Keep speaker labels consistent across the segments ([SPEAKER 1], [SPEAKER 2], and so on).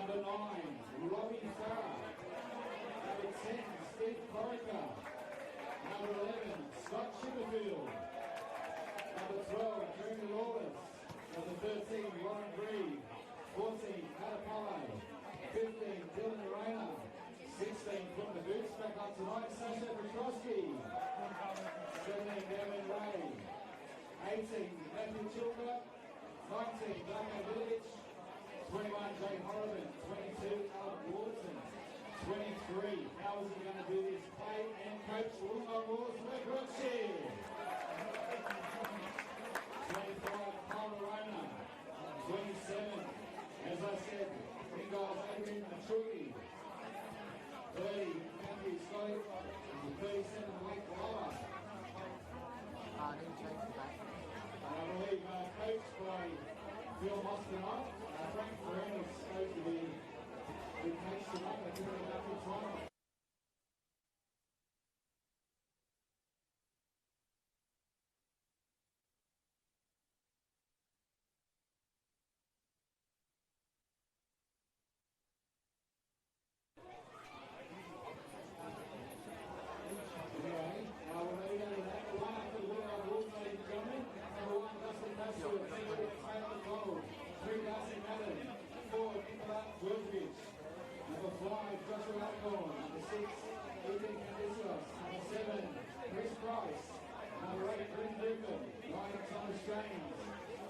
[SPEAKER 1] Number 9, Robbie Farah. Number 10, Steve Corica. Number 11, Scott Chipperfield. Number 12, Jeremy Lawless. Number 13, Warren Reed. 14, Catapale. 15, Dylan Weiner. 16, putting the boots back up tonight, Sasha Petrosky. 17, Gavin Ray. 18, Matthew Chilbert. 19, Darko Village. 21, Jay Horriban. 22, Alan Warton. 23, how is he going to do this? Play and coach Wollongong Wars Chrissi. 25, Tomalaris. 27, as I said, Ringo's Adrian Machuki. 30, Matthew Scotty. 37, Blake Glover.
[SPEAKER 2] I didn't change the back.
[SPEAKER 1] I believe coached by Phil Moscow. Frank Farina is supposed to be coached tonight. They're doing a good time. Number 5, Joshua Albion. Number 6, Ethan Candisos. Number 7, Chris Price. Number 8, Bryn Griffin. 9, Thomas James.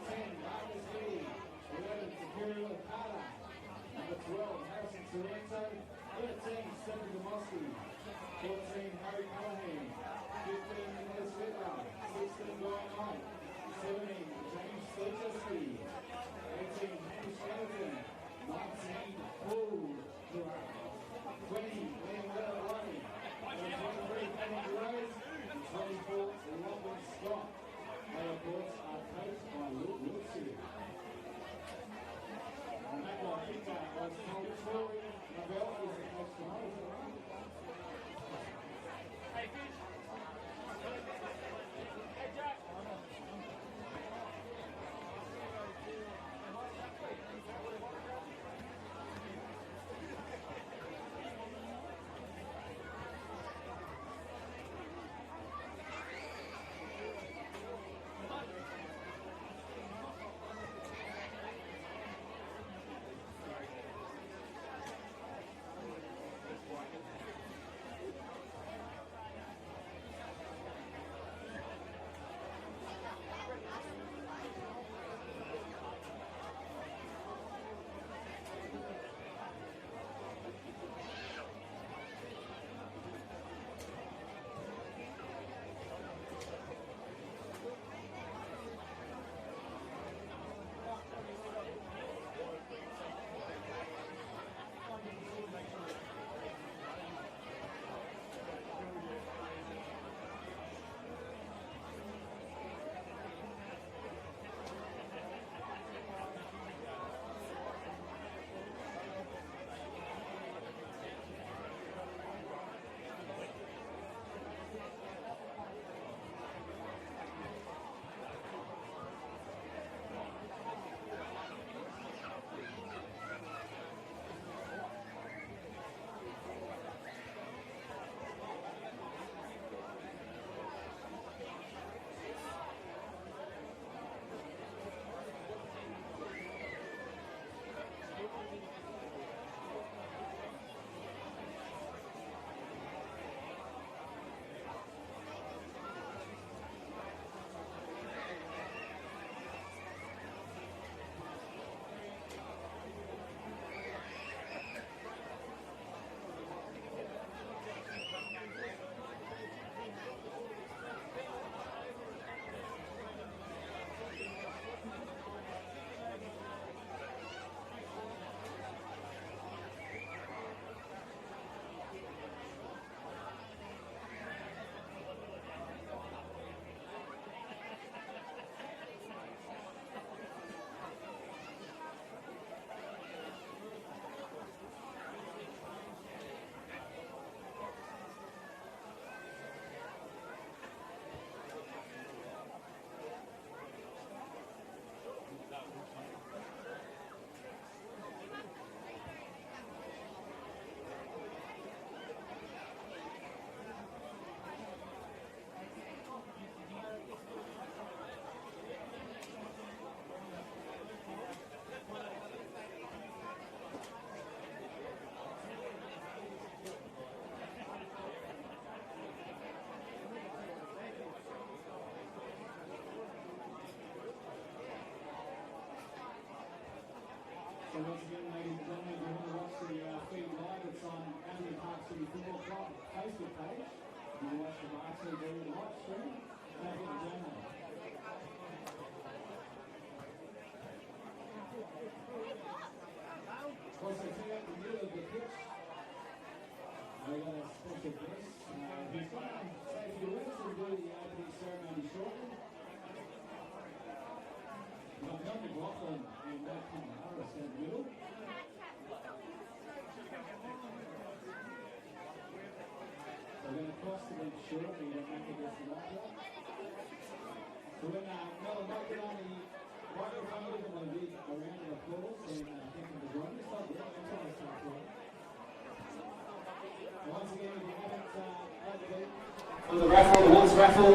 [SPEAKER 1] 10, Marcus Lee. 11, Imperial Carter. Number 12, Harrison Sorrento. 13, Stephen Demoski. 14, Harry Callahan. 15, Nicholas Whitler. 16, Brian Knight. 17, James Sturchesky. 18, Henry Skeleton. 19, Paul. 20, Liam Weller-Loney. 23, Kenny Rose. 24, Robin Scott. They, of course, are coached by Luke Wiltshire. And McLaughlin was told Troy Nabel is the coach tonight, is that right? Hey, Fish. Hey, Jack. once again, ladies and gentlemen, if you want to watch the feed live, it's on Albion Park City Football Club Facebook page. You can watch the RTV live stream. Thank you, gentlemen. Also, check out the middle of the pitch. We've got a special guest. He's going to say a few words and do the opening ceremony shortly. We've got McLaughlin and Tomalaris in the middle. So we're going to cross the bench shortly and back against the right. So when Mel might get on the microphone, we're going to give a round of applause and thank him for joining us. Once again, if you haven't the raffle, the Wolves raffle,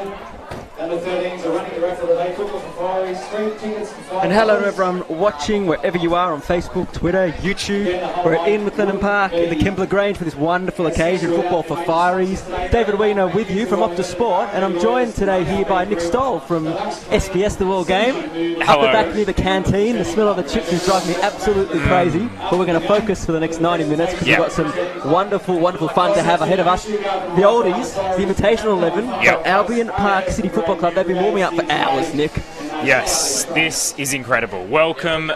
[SPEAKER 1] under 13s are running the raffle today. Football for Firies, 3 tickets for Firies.
[SPEAKER 3] And hello to everyone watching wherever you are on Facebook, Twitter, YouTube. We're in McLaughlin Park in the Kembla Grange for this wonderful occasion, Football for Firies. David Weiner with you from Optus Sport, and I'm joined today here by Nick Stoll from SBS The World Game. Hello. Up the back near the canteen, the smell of the chips is driving me absolutely crazy. But we're going to focus for the next 90 minutes because we've got some wonderful, wonderful fun to have ahead of us. The oldies, the Invitational 11, Albion Park City Football Club, they've been warming up for hours, Nick.
[SPEAKER 4] Yes, this is incredible. Welcome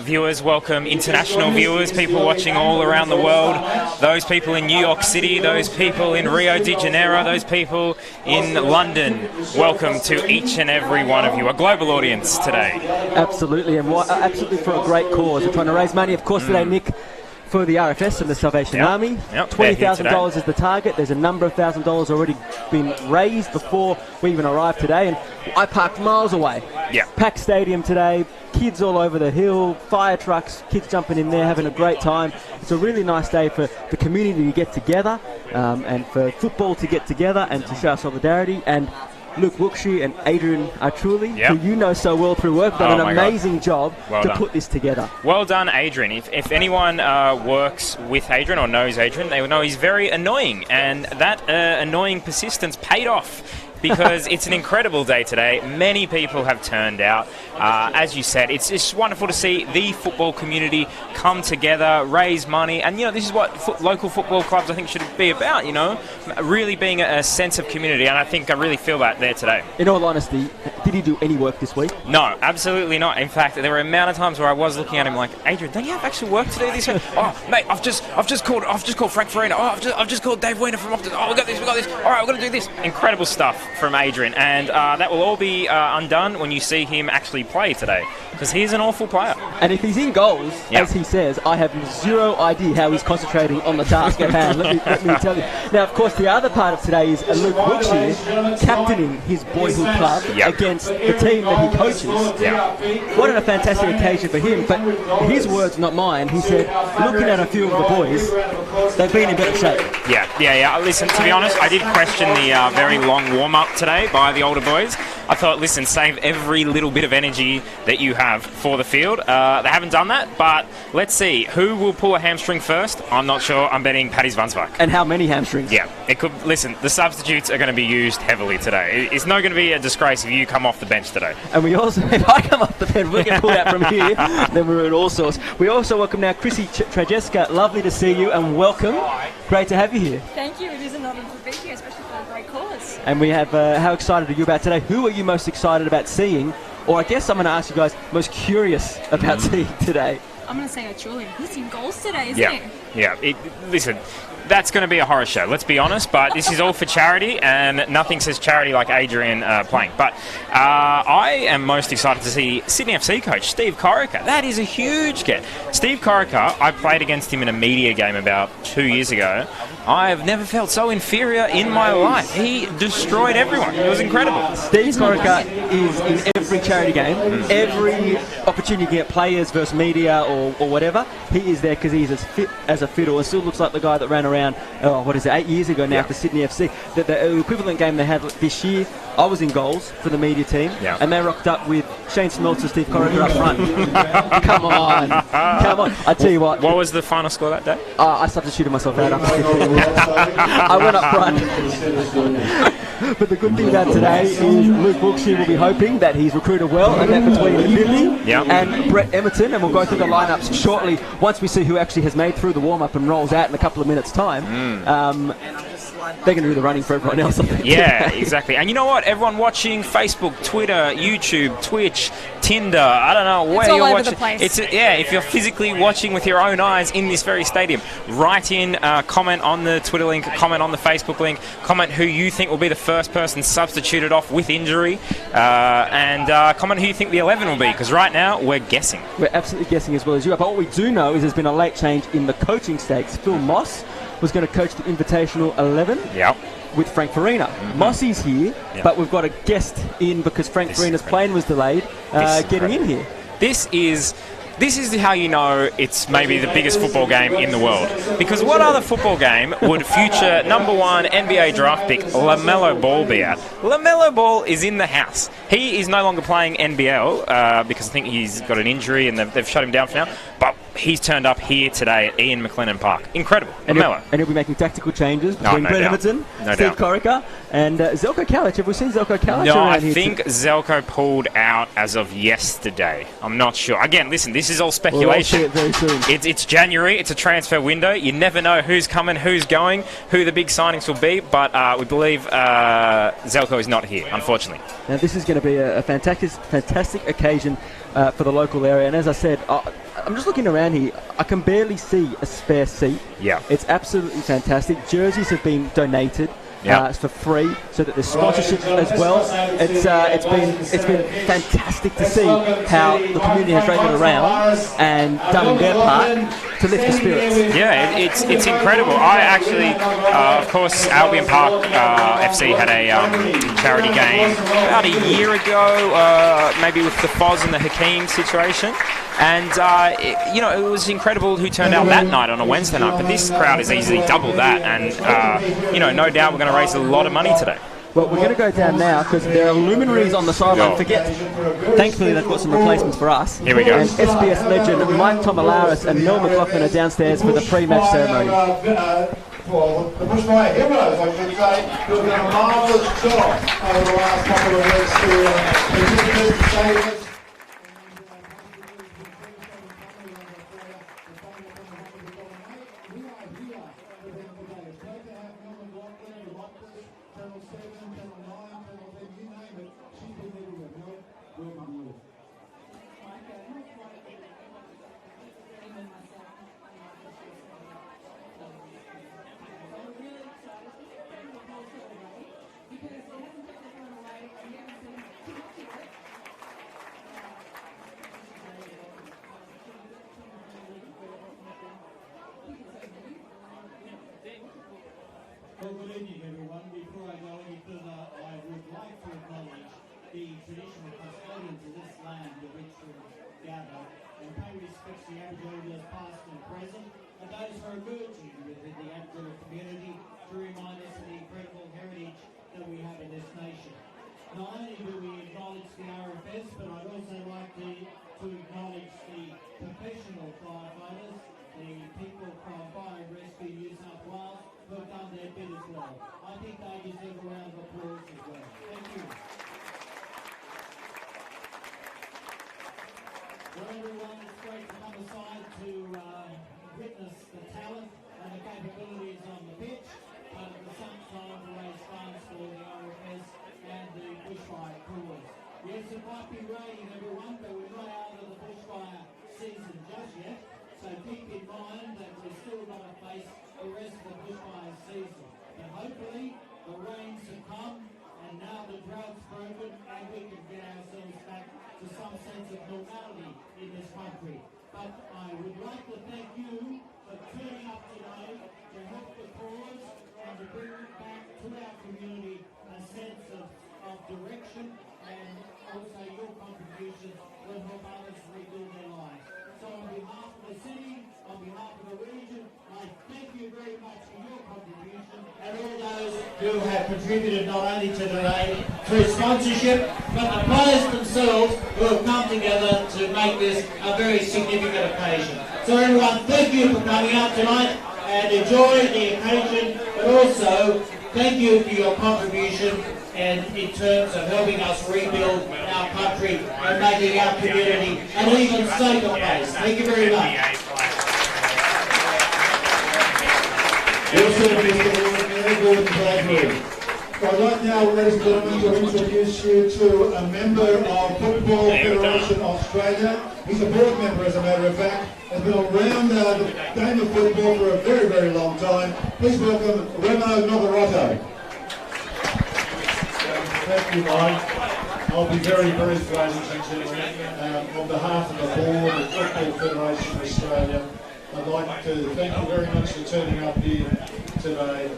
[SPEAKER 4] viewers, welcome international viewers, people watching all around the world, those people in New York City, those people in Rio de Janeiro, those people in London. Welcome to each and every one of you, a global audience today.
[SPEAKER 3] Absolutely, and absolutely for a great cause. We're trying to raise money, of course, today, Nick, for the RFS and the Salvation Army. $20,000 is the target. There's a number of $1,000s already been raised before we even arrived today, and I parked miles away. Packed stadium today, kids all over the hill, fire trucks, kids jumping in there, having a great time. It's a really nice day for the community to get together, and for football to get together and to show solidarity. And Luke Wookshi and Adrian Artruli, who you know so well through work, done an amazing job to put this together.
[SPEAKER 4] Well done, Adrian. If anyone works with Adrian or knows Adrian, they will know he's very annoying, and that annoying persistence paid off. Because it's an incredible day today. Many people have turned out. As you said, it's just wonderful to see the football community come together, raise money. And, this is what local football clubs, I think, should be about, really being a sense of community. And I think I really feel that there today.
[SPEAKER 3] In all honesty, did he do any work this week?
[SPEAKER 4] No, absolutely not. In fact, there were an amount of times where I was looking at him like, Adrian, don't you have actual work to do this week? Oh, mate, I've just called Frank Farina. Oh, I've just called Dave Weiner from Optus. Oh, we got this. All right, we're going to do this. Incredible stuff from Adrian, and that will all be undone when you see him actually play today, because he's an awful player.
[SPEAKER 3] And if he's in goals, as he says, I have zero idea how he's concentrating on the task at hand. Let me tell you. Now, of course, the other part of today is Luke Wookshi captaining his boyhood club against the team that he coaches. What a fantastic occasion for him, but his words, not mine. He said, looking at a few of the boys, they've been in better shape.
[SPEAKER 4] Yeah. Listen, to be honest, I did question the very long warm-up today by the older boys. I thought, listen, save every little bit of energy that you have for the field. They haven't done that, but let's see. Who will pull a hamstring first? I'm not sure. I'm betting Paddy Zvansbach.
[SPEAKER 3] And how many hamstrings?
[SPEAKER 4] Yeah, it could. Listen, the substitutes are going to be used heavily today. It's not going to be a disgrace if you come off the bench today.
[SPEAKER 3] And we also, if I come off the bench, we get pulled out from here, then we're in all sorts. We also welcome now Chrissi Trajecksa. Lovely to see you and welcome. Great to have you here.
[SPEAKER 5] Thank you. It is an honour to be here, especially for a great cause.
[SPEAKER 3] And we have, how excited are you about today? Who are you most excited about seeing? Or I guess I'm going to ask you guys, most curious about seeing today?
[SPEAKER 5] I'm going to say Julian. He's in goals today, isn't he?
[SPEAKER 4] Yeah. Listen, that's going to be a horror show, let's be honest, but this is all for charity, and nothing says charity like Adrian playing. But I am most excited to see Sydney FC coach Steve Corica. That is a huge get. Steve Corica, I played against him in a media game about 2 years ago. I've never felt so inferior in my life. He destroyed everyone. It was incredible.
[SPEAKER 3] Steve Corica is in every charity game, every opportunity to get players versus media or whatever. He is there because he's as fit as a fiddle. It still looks like the guy that ran around, 8 years ago now for Sydney FC. The equivalent game they had this year, I was in goals for the media team, and they rocked up with Shane Smeltzer, Steve Corica up front. Come on. I tell you what.
[SPEAKER 4] What was the final score that day?
[SPEAKER 3] I substituted myself out after 15 minutes. I went up front. But the good thing about today is Luke Wilkshire will be hoping that he's recruited well, and that between Lily and Brett Emerton, and we'll go through the lineups shortly once we see who actually has made through the warm-up and rolls out in a couple of minutes' time. They're going to do the running for everyone else, I think.
[SPEAKER 4] Yeah, exactly. And you know what? Everyone watching Facebook, Twitter, YouTube, Twitch, Tinder, I don't know where you're watching.
[SPEAKER 5] The place.
[SPEAKER 4] If you're physically watching with your own eyes in this very stadium, write in, comment on the Twitter link, comment on the Facebook link, comment who you think will be the first person substituted off with injury, and comment who you think the 11 will be, because right now we're guessing.
[SPEAKER 3] We're absolutely guessing as well as you are. But what we do know is there's been a late change in the coaching stakes. Phil Moss was going to coach the Invitational 11 with Frank Farina. Mossy's here, but we've got a guest in because Frank Farina's plane was delayed getting in here.
[SPEAKER 4] This is how you know it's maybe the biggest football game in the world. Because what other football game would future #1 NBA draft pick LaMelo Ball be at? LaMelo Ball is in the house. He is no longer playing NBL because I think he's got an injury and they've shut him down for now. But he's turned up here today at Ian McLennan Park. Incredible. LaMelo.
[SPEAKER 3] And he'll be making tactical changes between Brett Everton, Steve Corica, and Zelko Kalic. Have we seen Zelko Kalic around here?
[SPEAKER 4] I think Zelko pulled out as of yesterday. I'm not sure. Again, listen, this is all speculation.
[SPEAKER 3] We'll see it very soon.
[SPEAKER 4] It's January. It's a transfer window. You never know who's coming, who's going, who the big signings will be. But we believe Zelko is not here, unfortunately.
[SPEAKER 3] Now, this is going to be a fantastic occasion for the local area. And as I said, I'm just looking around here. I can barely see a spare seat.
[SPEAKER 4] Yeah.
[SPEAKER 3] It's absolutely fantastic. Jerseys have been donated. For free, so that there's sponsorship as well. It's been fantastic to see how the community has rallied around and done their part to lift the spirits.
[SPEAKER 4] Yeah, it's incredible. I actually, of course, Albion Park FC had a charity game about a year ago, maybe with the Foz and the Hakeem situation. And, it was incredible who turned out that night on a Wednesday night. But this crowd is easily double that. And, no doubt we're going to raise a lot of money today.
[SPEAKER 3] Well, we're going to go down now because there are luminaries on the sideline. Thankfully, they've got some replacements for us.
[SPEAKER 4] Here we go.
[SPEAKER 3] And SBS legend Mike Tomalaris and Mel McLaughlin are downstairs for the pre-match ceremony.
[SPEAKER 1] Well, the Bushfire Heroes, I should say, who have done a marvellous job over the last couple of weeks to continue to save us.
[SPEAKER 6] Well, good evening, everyone. Before I go any further, I would like to acknowledge the traditional custodians of this land in which we gather and pay respects to the Aboriginal past and present, and those who are emerging within the Aboriginal community to remind us of the incredible heritage that we have in this nation. Not only do we acknowledge the RFS, but I'd also like to acknowledge the professional firefighters, the people from Fire and Rescue New South Wales, who have done their bit as well. I think they deserve a round of applause as well. Thank you. Well, everyone, it's great to come aside to witness the talent and the capabilities on the pitch, but at the same time to raise funds for the RFS and the bushfire cause. Yes, it might be raining, everyone, but we're not out of the bushfire season just yet. So keep in mind that we're still going to face the rest of the bushfire season. But hopefully the rains have come and now the drought's broken and we can get ourselves back to some sense of normality in this country. But I would like to thank you for turning up today to help the cause and to bring back to our community a sense of direction, and also your contribution will help others rebuild their lives. So on behalf of the city, on behalf of the region, I thank you very much for your contribution and all those who have contributed not only to today through sponsorship, but the players themselves who have come together to make this a very significant occasion. So everyone, thank you for coming out tonight and enjoy the occasion, but also thank you for your contribution and in terms of helping us rebuild our country and making our community an even safer place. Thank you very much.
[SPEAKER 1] I'd like now, ladies and gentlemen, to introduce you to a member of Football Federation Australia. He's a board member, as a matter of fact, has been around the game of football for a very, very long time. Please welcome Remo Novarotto.
[SPEAKER 7] Thank you, Mike. I'll be very brief, ladies and gentlemen. On behalf of the board of Football Federation Australia, I'd like to thank you very much for turning up here today.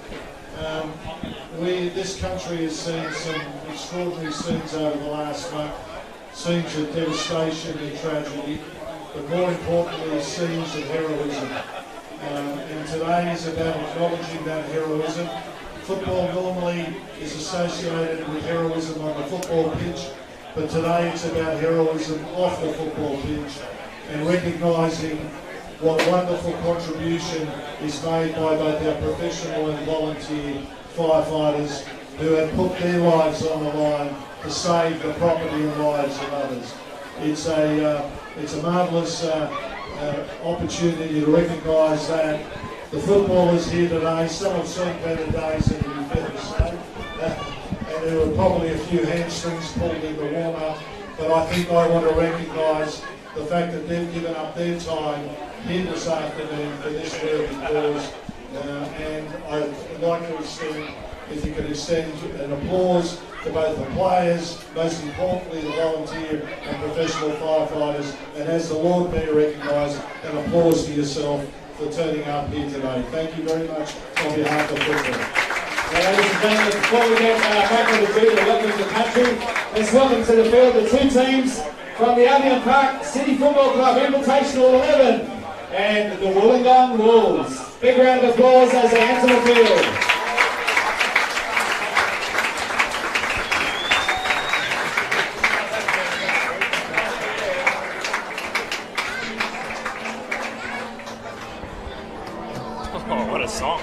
[SPEAKER 7] This country has seen some extraordinary scenes over the last month, scenes of devastation and tragedy, but more importantly, scenes of heroism. And today is about acknowledging that heroism. Football normally is associated with heroism on the football pitch, but today it's about heroism off the football pitch and recognising what wonderful contribution is made by both our professional and volunteer firefighters who have put their lives on the line to save the property and lives of others. It's a marvellous opportunity to recognise that the footballers here today, some have seen better days than you better say, and there were probably a few hamstrings pulled in the warm-up, but I think I want to recognise the fact that they've given up their time here this afternoon for this worthy cause, and I'd like to extend, if you could extend an applause to both the players, most importantly the volunteer and professional firefighters, and as the Lord Mayor recognised, an applause to yourself for turning up here today. Thank you very much on behalf of football.
[SPEAKER 1] Ladies and gentlemen, before we get back on the field and welcome to the country, let's welcome to the field the two teams from the Albion Park City Football Club Invitational 11 and the Wollongong Wolves. Big round of applause as they enter the field.
[SPEAKER 4] Oh, what a song.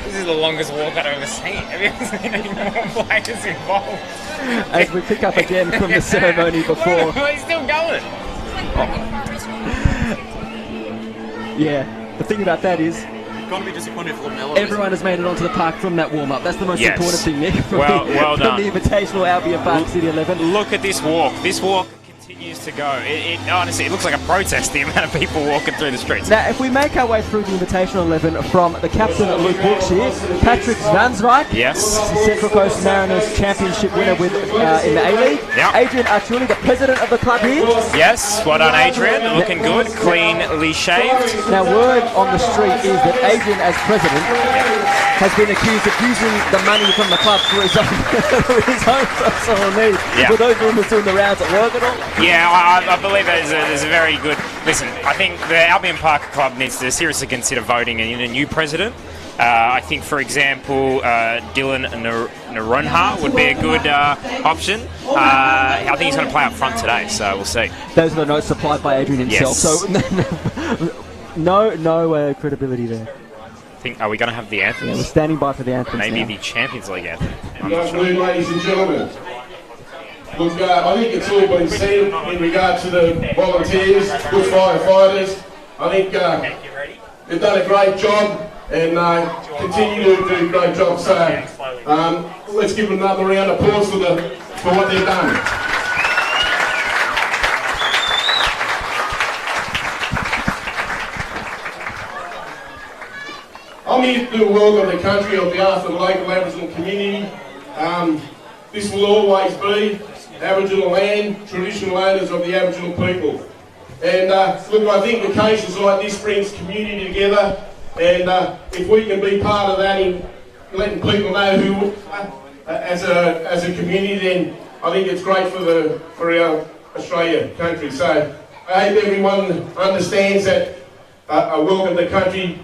[SPEAKER 4] This is the longest walk I've ever seen. Have you ever seen any more players involved?
[SPEAKER 3] As we pick up again from the ceremony before.
[SPEAKER 4] He's still going.
[SPEAKER 3] Yeah, the thing about that is
[SPEAKER 8] You've got to be disappointed for Lamella.
[SPEAKER 3] everyone has made it onto the park from that warm-up. That's the most
[SPEAKER 4] Yes.
[SPEAKER 3] important thing, Nick. From
[SPEAKER 4] Well
[SPEAKER 3] from
[SPEAKER 4] done.
[SPEAKER 3] the Invitational Albion Park City 11.
[SPEAKER 4] Look at this walk. This walk continues to go. Honestly, it looks like a protest, the amount of people walking through the streets.
[SPEAKER 3] Now, if we make our way through the Invitational 11 from the captain, Luke Wilkshire, Patrick Zvansrijk,
[SPEAKER 4] Yes.
[SPEAKER 3] Central Coast Mariners championship winner with in the A-League,
[SPEAKER 4] Yep.
[SPEAKER 3] Adrian Archuli, the president of the club here.
[SPEAKER 4] Yes, well done, Adrian. Looking good, cleanly shaved.
[SPEAKER 3] Now, word on the street is that Adrian, as president, has been accused of using the money from the club for his own, for his own personal needs.
[SPEAKER 4] Yeah.
[SPEAKER 3] Were those rumours doing the rounds at work at all?
[SPEAKER 4] Yeah, I believe there's a very good... Listen, I think the Albion Park Club needs to seriously consider voting in a new president. I think, for example, Dylan Narunha would be a good option. I think he's going to play up front today, so we'll see.
[SPEAKER 3] Those are the notes supplied by Adrian himself.
[SPEAKER 4] Yes.
[SPEAKER 3] So no credibility there.
[SPEAKER 4] Are we going to have the anthems?
[SPEAKER 3] Yeah, we're standing by for the anthems
[SPEAKER 4] Maybe
[SPEAKER 3] now.
[SPEAKER 4] the Champions League anthem. I'm
[SPEAKER 9] Good
[SPEAKER 4] not sure.
[SPEAKER 9] afternoon, ladies and gentlemen. Look, I think it's all been said in regard to the volunteers, good firefighters. I think they've done a great job and continue to do a great job. So let's give them another round of applause for what they've done. I'm here to welcome the country on behalf of the local Aboriginal community. This will always be Aboriginal land, traditional owners of the Aboriginal people. And look, I think occasions like this brings community together. And if we can be part of that in letting people know who, as a community, then I think it's great for our Australia country. So I hope everyone understands that a welcome to country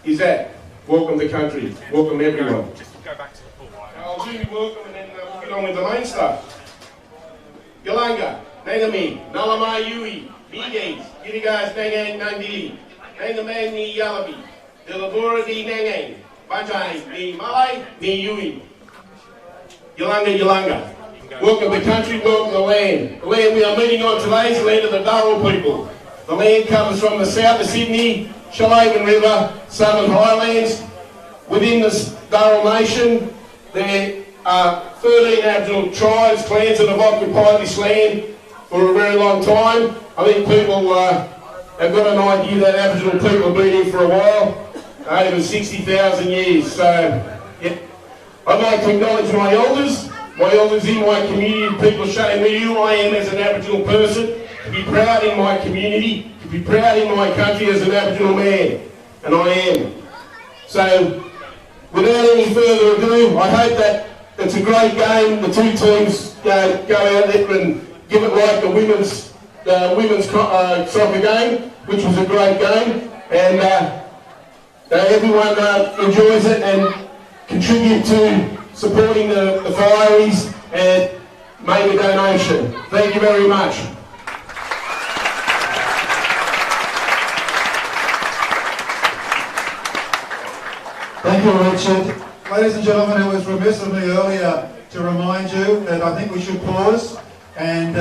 [SPEAKER 9] is that. Welcome to country. Welcome everyone.
[SPEAKER 4] Just go back to the pool.
[SPEAKER 9] I'll do welcome and then we'll get on with the main stuff. Yalanga, Nangami, Nalama Yui, Bigays, Girigas Nangang Nandi, Nangamang ni Yalabi, Delabura di Nangang, Bajai ni Malay ni Yui. Yalanga. Welcome to country, welcome to land. The land we are meeting on today is the land of the Darrell people. The land comes from the south of Sydney, Shoalhaven River, Southern Highlands. Within the Darrell Nation, there are 13 Aboriginal tribes, clans that have occupied this land for a very long time. I think people have got an idea that Aboriginal people have been here for a while, over 60,000 years. So, yeah, I'd like to acknowledge my elders in my community, people showing me who I am as an Aboriginal person, to be proud in my community, to be proud in my country as an Aboriginal man, and I am. So, without any further ado, I hope that it's a great game. The two teams go out there and give it like the women's soccer game, which was a great game, and everyone enjoys it and contribute to supporting the Firies and make a donation. Thank you very much.
[SPEAKER 10] Thank you, Richard. Ladies and gentlemen, it was remiss of me earlier to remind you that I think we should pause and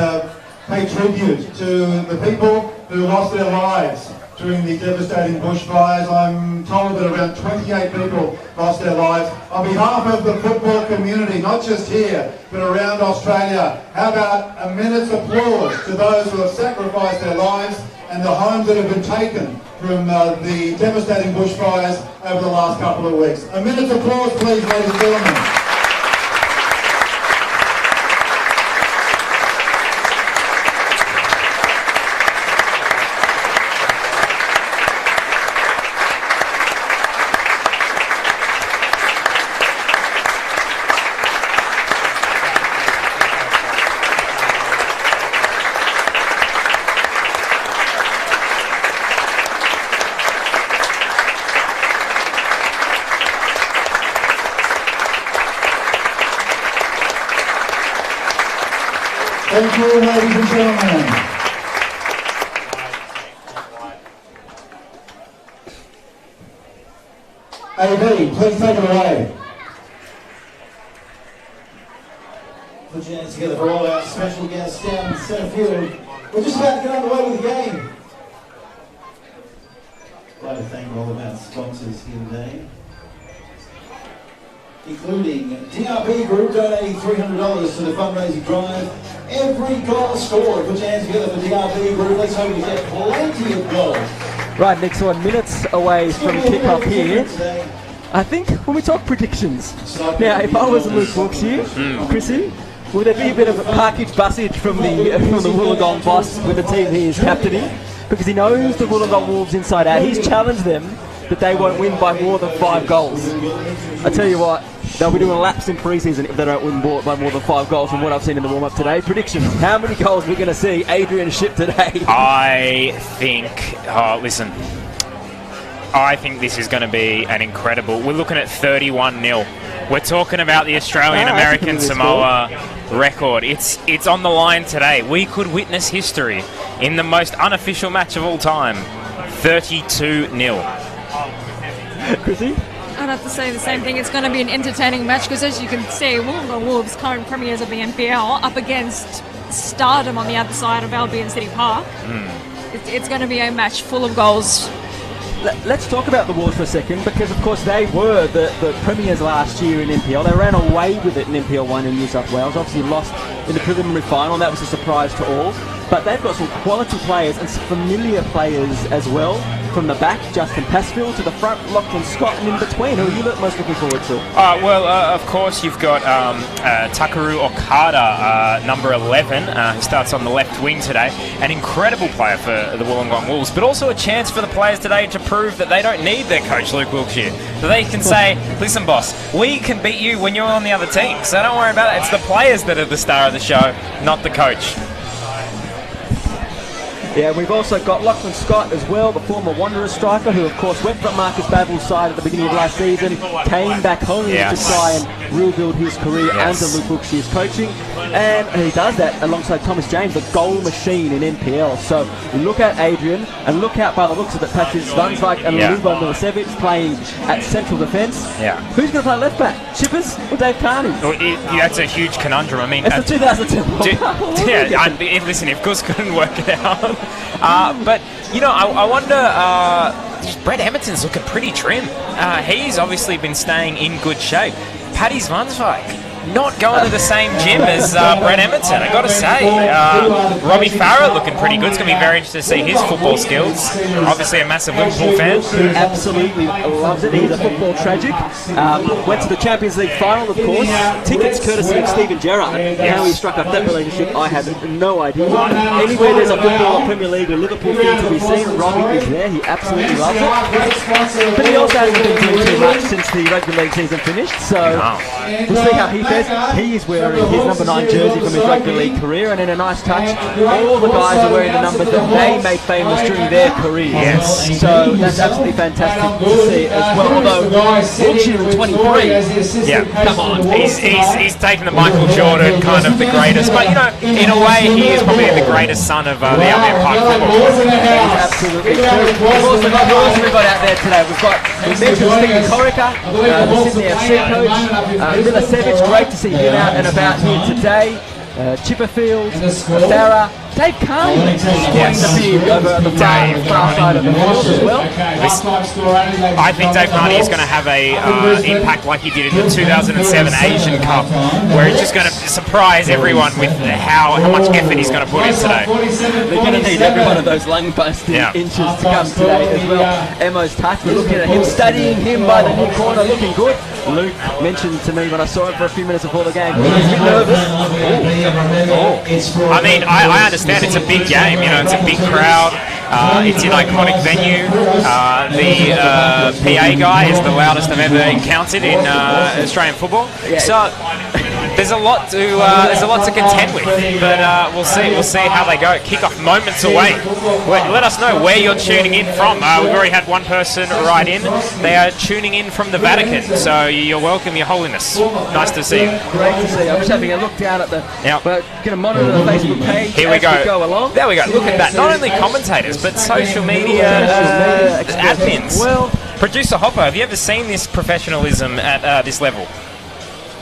[SPEAKER 10] pay tribute to the people who lost their lives during the devastating bushfires. I'm told that around 28 people lost their lives. On behalf of the football community, not just here, but around Australia, how about a minute's applause to those who have sacrificed their lives and the homes that have been taken from the devastating bushfires over the last couple of weeks. A minute's applause, please, ladies and gentlemen. Thank you, ladies and gentlemen. AB, please take it away.
[SPEAKER 11] Put your hands together for all our special guests down in centre field. We're just about to get underway with the game. I'd like to thank all of our sponsors here today, including DRB Group donating $300 to the fundraising drive. Every goal scored. Put your hands together for DRB Group. Let's hope we get plenty of goals.
[SPEAKER 3] Right, next one, minutes away from kick-off here. I think when we talk predictions, now if I was Luke Brooks here, Chrissi, would there be a bit of a package bussage from the Wollongong boss with the team he is captaining? Because he knows the Wollongong Wolves inside out. He's challenged them that they won't win by more than 5 goals. I tell you what, they'll be doing laps in pre-season if they don't win by more than 5 goals from what I've seen in the warm-up today. Predictions, how many goals are we going to see Adrian ship today?
[SPEAKER 4] I think, I think this is going to be an incredible, we're looking at 31-0. We're talking about the Australian-American Samoa record. It's on the line today. We could witness history in the most unofficial match of all time. 32-0.
[SPEAKER 3] Chrissi?
[SPEAKER 5] I'd have to say the same thing. It's going to be an entertaining match because, as you can see, Wollongong Wolves, current premiers of the NPL, up against Stardom on the other side of Albion City Park. It's going to be a match full of goals.
[SPEAKER 3] Let's talk about the Wolves for a second, because of course they were the premiers last year in NPL. They ran away with it in NPL 1 in New South Wales. Obviously lost in the preliminary final, and that was a surprise to all. But they've got some quality players and some familiar players as well. from the back, Justin Passfield. To the front, Lachlan Scott. And in between, who are you most looking forward to?
[SPEAKER 4] Of course, you've got Takaru Okada, number 11, who starts on the left wing today. An incredible player for the Wollongong Wolves, but also a chance for the players today to prove that they don't need their coach, Luke Wilkshire. That they can say, listen, boss, we can beat you when you're on the other team, so don't worry about it. It's the players that are the star of the show, not the coach.
[SPEAKER 3] Yeah, we've also got Lachlan Scott as well, the former Wanderers striker, who of course went from Marcus Babel's side at the beginning of last season, came back home to try and rebuild his career under Luke Wilkshire's coaching, and he does that alongside Thomas James, the goal machine in NPL. So look at Adrian, and look out by the looks of it, Patrick Svansvik and Lubo Milicevic playing at central defence.
[SPEAKER 4] Yeah.
[SPEAKER 3] Who's going to play left back? Chippers or Dave Carney?
[SPEAKER 4] Well, that's a huge conundrum. I mean,
[SPEAKER 3] it's the 2010
[SPEAKER 4] listen, if Gus couldn't work it out. But, you know, I wonder, Brett Emerton's looking pretty trim. He's obviously been staying in good shape. Paddy Svansvik not going to the same gym as Brett Emerton, I got to say. Robbie Farah looking pretty good. It's going to be very interesting to see his football skills. Obviously a massive Liverpool fan.
[SPEAKER 3] He absolutely loves it. He's a football tragic. Went to the Champions League final, of course. Tickets courtesy of Stephen Gerrard. How he struck up that relationship, I have no idea. Anywhere there's a football Premier League or Liverpool thing to be seen, Robbie is there. He absolutely loves it. But he also hasn't been doing too much since the rugby league season finished. So we'll see how he fares. He is wearing his number 9 jersey from his rugby league career, and in a nice touch, all the guys are wearing the numbers that they made famous during their careers.
[SPEAKER 4] Yes.
[SPEAKER 3] So that's absolutely fantastic to see as well. Although Wilkshire in 23,
[SPEAKER 4] come on, he's taken the Michael Jordan kind of the greatest, but you know, in a way, he is probably the greatest son of the Albion Park football club.
[SPEAKER 3] That is absolutely true. We've also got out there today. We've mentioned Stephen Corica, the Sydney FC coach, Milicevic, great to see him out and about here today. Chipperfield, Farah, Dave Carney supporting the field over the far side of the field as well.
[SPEAKER 4] I think Dave Carney is going to have a impact like he did in the 2007 Asian Cup, where he's just going to surprise everyone with how much effort he's going to put in today.
[SPEAKER 3] They're going to need every one of those lung-busting inches to come today as well. Emo's touch, we're looking at him, studying him by the new corner, looking good. Luke mentioned to me when I saw him for a few minutes before the game, he was a bit nervous.
[SPEAKER 4] I mean, I understand it's a big game, you know, it's a big crowd, it's an iconic venue, the PA guy is the loudest I've ever encountered in Australian football, so there's a lot to contend with, but we'll see how they go. Kick-off moments away. Let us know where you're tuning in from. We've already had one person write in. They are tuning in from the Vatican, so you're welcome, Your Holiness. Nice to see you.
[SPEAKER 3] Great to see you. I'm just having a look down at the... We're going to monitor the Facebook page.
[SPEAKER 4] Here we go.
[SPEAKER 3] Go along.
[SPEAKER 4] There we go. Look at that. Not only commentators, but social media admins.
[SPEAKER 3] Well,
[SPEAKER 4] Producer Hopper, have you ever seen this professionalism at this level?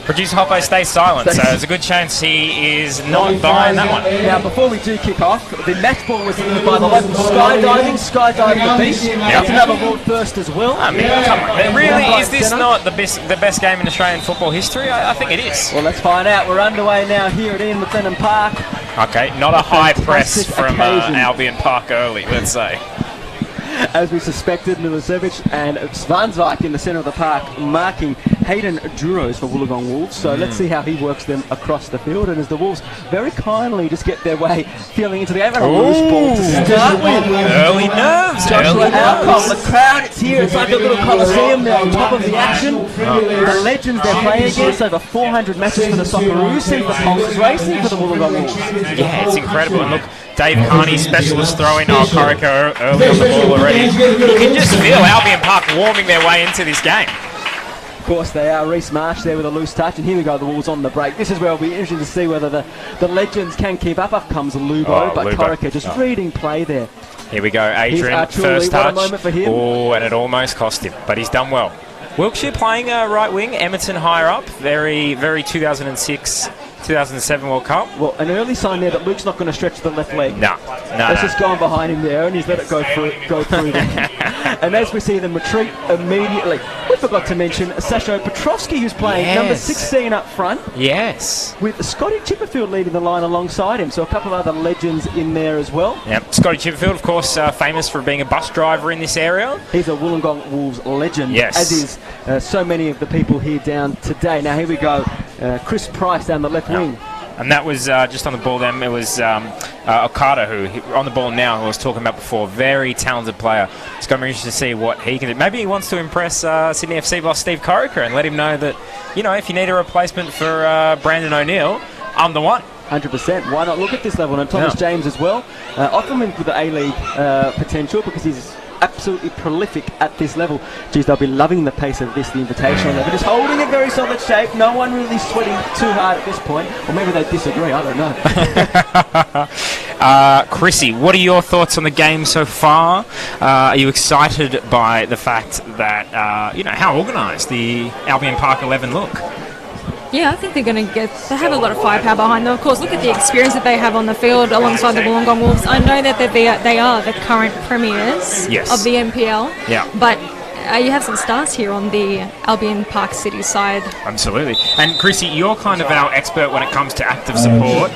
[SPEAKER 4] Producer Hoppo stays silent, so there's a good chance he is not buying that one.
[SPEAKER 3] Now, before we do kick off, the match ball was delivered by the local skydiving the beach. That's another world first as well.
[SPEAKER 4] I mean, come on. Really, is this not the best game in Australian football history? I think it is.
[SPEAKER 3] Well, let's find out. We're underway now here at Ian McLennan Park.
[SPEAKER 4] Okay, not a high press from Albion Park early, let's say.
[SPEAKER 3] As we suspected, Milicevic and Svansvik in the centre of the park marking Hayden Duros for Wollongong Wolves. So let's see how he works them across the field. And as the Wolves very kindly just get their way feeling into the game. And a loose ball to start with.
[SPEAKER 4] Early nerves.
[SPEAKER 3] Joshua Alcott, the crowd, it's here. It's like a little coliseum. They're on top of the action. The legends they're playing against, over 400 matches for the Socceroos. See the pulses racing for the Wollongong Wolves.
[SPEAKER 4] Yeah, it's incredible. And look, Dave Carney, specialist throwing Corica early on the ball already. You can just feel Albion Park warming their way into this game.
[SPEAKER 3] Of course they are. Reece Marsh there with a loose touch, and here we go, the Wolves on the break. This is where it'll be interesting to see whether the legends can keep up. Up comes Lubo, but Corica just reading play there.
[SPEAKER 4] Here we go, Adrian, first touch. Oh, and it almost cost him, but he's done well. Wilkshire playing right wing, Emerton higher up, very, very 2006, 2007 World Cup.
[SPEAKER 3] Well, an early sign there that Luke's not going to stretch the left leg.
[SPEAKER 4] No.
[SPEAKER 3] Let's just go on behind him there, and he's let it go through there. And as we see them retreat immediately, we forgot to mention Sasho Petrovsky, who's playing number 16 up front.
[SPEAKER 4] Yes.
[SPEAKER 3] With Scotty Chipperfield leading the line alongside him. So a couple of other legends in there as well.
[SPEAKER 4] Yep. Scotty Chipperfield, of course, famous for being a bus driver in this area.
[SPEAKER 3] He's a Wollongong Wolves legend.
[SPEAKER 4] Yes.
[SPEAKER 3] As is so many of the people here down today. Now here we go. Chris Price down the left wing.
[SPEAKER 4] And that was just on the ball then. It was Okada, on the ball now, who I was talking about before. Very talented player. It's going to be interesting to see what he can do. Maybe he wants to impress Sydney FC boss Steve Corica and let him know that, if you need a replacement for Brandon O'Neill, I'm the one.
[SPEAKER 3] 100%. Why not look at this level? And Thomas James as well. Offer him with the A-League potential because he's absolutely prolific at this level. Geez, they'll be loving the pace of this, the Invitational level. Just holding a very solid shape. No one really sweating too hard at this point. Or maybe they disagree. I don't know.
[SPEAKER 4] Chrissy, what are your thoughts on the game so far? Are you excited by the fact that, how organised the Albion Park 11 look?
[SPEAKER 5] Yeah, I think they're going to they have a lot of firepower behind them. Of course, look at the experience that they have on the field alongside the Wollongong Wolves. I know that they are the current premiers of the NPL. Yeah. But you have some stars here on the Albion Park City side.
[SPEAKER 4] Absolutely. And Chrissy, you're kind of our expert when it comes to active support.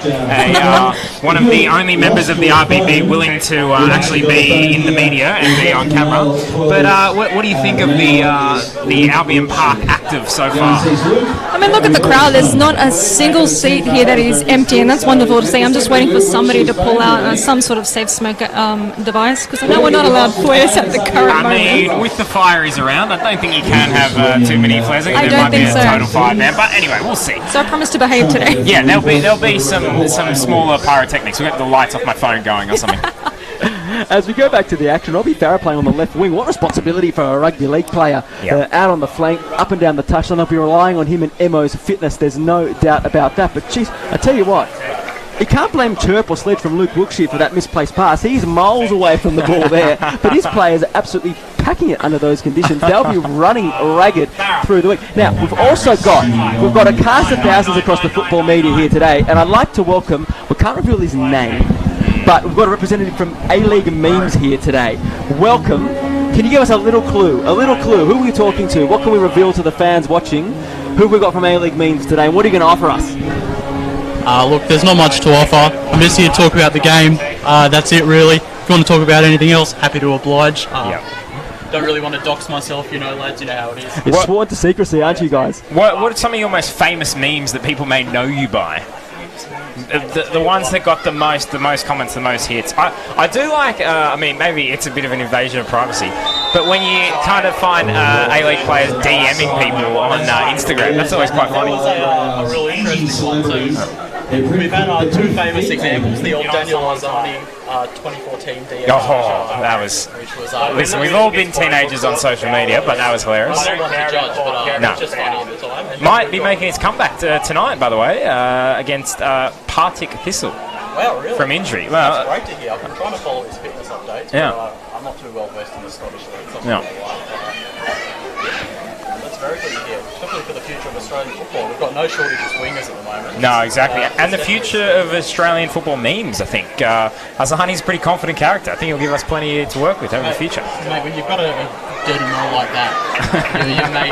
[SPEAKER 4] One of the only members of the RBB willing to actually be in the media and be on camera. But what do you think of the Albion Park active so far?
[SPEAKER 5] I mean, look at the crowd. There's not a single seat here that is empty, and that's wonderful to see. I'm just waiting for somebody to pull out some sort of safe smoke device, because I know we're not allowed flares at the current moment.
[SPEAKER 4] I mean, with the Firies around, I don't think you can have too many flares. I think there might be a total 5 there, but anyway, we'll see.
[SPEAKER 5] So I promise to behave today.
[SPEAKER 4] Yeah, there'll be some smaller pyrotechnics. We'll get the lights off my phone going or something.
[SPEAKER 3] As we go back to the action, Robbie Farah playing on the left wing. What responsibility for a rugby league player. Out on the flank, up and down the touchline. They'll be relying on him and Emo's fitness. There's no doubt about that. But, geez, I tell you what, you can't blame chirp or sledge from Luke Wilkshire for that misplaced pass. He's miles away from the ball there. But his players are absolutely packing it under those conditions. They'll be running ragged through the week. Now, we've got a cast of thousands across the football media here today. And I'd like to welcome, we can't reveal his name, but we've got a representative from A-League Memes here today. Welcome. Can you give us a little clue? Who are we talking to? What can we reveal to the fans watching? Who have we got from A-League Memes today? And what are you going to offer us?
[SPEAKER 12] Look, there's not much to offer. I'm just here to talk about the game. That's it, really. If you want to talk about anything else, happy to oblige. Don't really want to dox myself, lads. You know how it is.
[SPEAKER 3] It's sworn to secrecy, aren't you guys?
[SPEAKER 4] What are some of your most famous memes that people may know you by? The ones that got the most comments, the most hits. I do like, maybe it's a bit of an invasion of privacy, but when you kind of find A-League players DMing people on Instagram, that's always quite funny.
[SPEAKER 12] A real interesting one too. We've had 2 famous examples. The old Daniel Arzani 2014 DM.
[SPEAKER 4] That was... Listen, we've all been teenagers on social media, but that was hilarious.
[SPEAKER 12] I don't want to judge, but it's just funny at the time.
[SPEAKER 4] Might be making its comeback tonight, by the way, against Partick Thistle.
[SPEAKER 12] Wow, really?
[SPEAKER 4] From injury.
[SPEAKER 12] Well, that's great to hear. I've been trying to follow his fitness updates, but I'm not too well versed in the Scottish league. That's very good to hear, particularly for the future of Australian football. We've got no shortage of wingers at the moment.
[SPEAKER 4] No, exactly. And the future of Australian football memes, I think. Arzani's a pretty confident character. I think he'll give us plenty to work with over the future.
[SPEAKER 12] Mate, when you've got a dirty mole like that,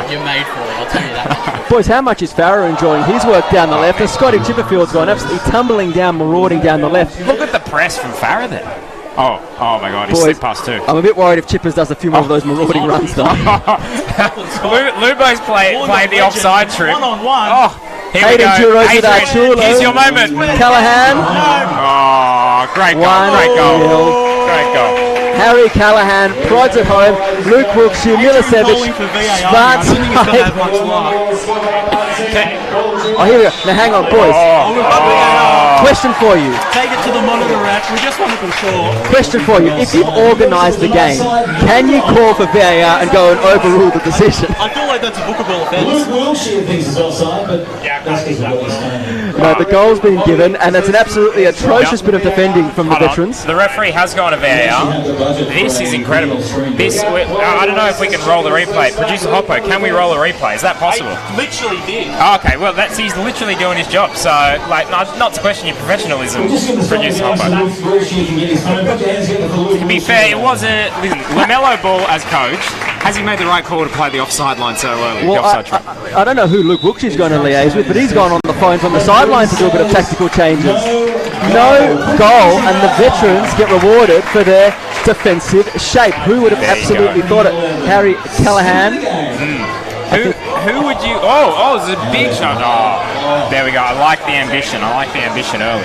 [SPEAKER 12] you're made for it, I'll tell you that.
[SPEAKER 3] Boys, how much is Farah enjoying his work down the left? And Scotty Chipperfield's gone absolutely tumbling down, marauding down the left.
[SPEAKER 4] Look at the press from Farah there. Oh my God, he slipped past too.
[SPEAKER 3] I'm a bit worried if Chippers does a few more of those marauding runs, though.
[SPEAKER 4] Lubo's played the offside trip.
[SPEAKER 12] One-on-one.
[SPEAKER 4] Oh, here we go. Adrian, here's your moment.
[SPEAKER 3] Callahan.
[SPEAKER 4] Oh, great goal. Great goal.
[SPEAKER 3] Harry Callahan prods it home. Luke Wilkshire, Milicevic, Schwartz. Oh, here we go. Now hang on, boys. Question for you.
[SPEAKER 12] Take it to the monitor rack. We just want to be sure.
[SPEAKER 3] Question for you. If you've organised the game, can you call for VAR and go and overrule the decision?
[SPEAKER 12] I feel like that's a bookable offence.
[SPEAKER 11] Wilkshire thinks it's offside, but that's because of what he's done.
[SPEAKER 3] No, the goal's been given, and it's an absolutely atrocious bit of defending from the veterans.
[SPEAKER 4] The referee has gone to VAR. This is incredible. I don't know if we can roll the replay. Producer Hoppo, can we roll a replay? Is that possible?
[SPEAKER 12] I literally did.
[SPEAKER 4] Okay, well, he's literally doing his job. So, not to question your professionalism, Producer Hoppo. To be fair, it was LaMelo Ball as coach. Has he made the right call to play the offside line so early?
[SPEAKER 3] Well, I don't know who Luke Wilkshire's going to liaise with, but he's gone on the phone from the sidelines to do a bit of tactical changes. No goal, and the veterans get rewarded for their defensive shape. Who would have absolutely thought it? Harry Callahan.
[SPEAKER 4] Who would you... Oh, it's a big shot. Oh, there we go. I like the ambition. Early.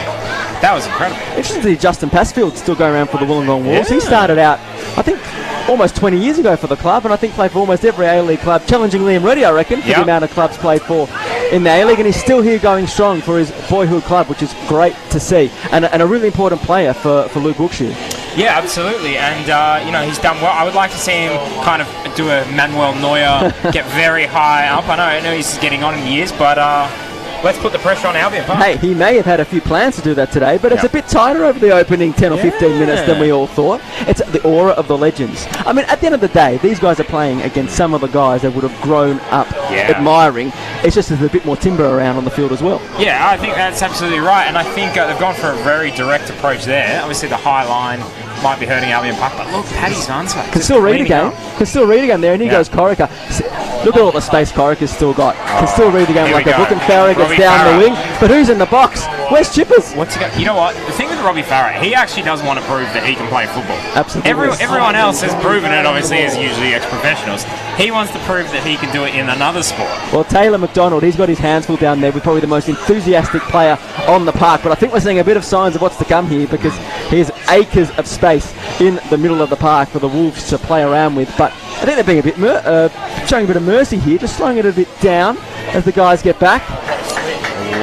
[SPEAKER 4] That was incredible.
[SPEAKER 3] Interesting to see Justin Passfield still going around for the Wollongong Wolves. He started out, I think, almost 20 years ago for the club, and I think played for almost every A-League club, challenging Liam Reddy, I reckon, for the amount of clubs played for in the A-League, and he's still here going strong for his boyhood club, which is great to see, and a really important player for Luke Wilkshire.
[SPEAKER 4] Yeah, absolutely, and he's done well. I would like to see him kind of do a Manuel Neuer, get very high up. I know he's getting on in years, but let's put the pressure on Albion Park.
[SPEAKER 3] Hey, he may have had a few plans to do that today, but it's a bit tighter over the opening 10 or 15 minutes than we all thought. It's the aura of the legends. I mean, at the end of the day, these guys are playing against some of the guys that would have grown up admiring. It's just there's a bit more timber around on the field as well.
[SPEAKER 4] Yeah, I think that's absolutely right, and I think they've gone for a very direct approach there. Obviously, the high line might be hurting Albion Park, but look, Paddy Zansva
[SPEAKER 3] can still read a game. Can still read a game there, and he goes Corica. Look at all the space Corica's still got. Can still read the game like a book, and Farah gets down the wing. But who's in the box? Where's Chippers?
[SPEAKER 4] What's he got? You know what? The thing with Robbie Farah, he actually does want to prove that he can play football.
[SPEAKER 3] Absolutely.
[SPEAKER 4] Everyone else has proven it, obviously, as usually ex-professionals. He wants to prove that he can do it in another sport.
[SPEAKER 3] Well, Taylor McDonald, he's got his hands full down there with probably the most enthusiastic player on the park. But I think we're seeing a bit of signs of what's to come here, because here's acres of space in the middle of the park for the Wolves to play around with. But I think they're being a bit showing a bit of mercy here, just slowing it a bit down as the guys get back.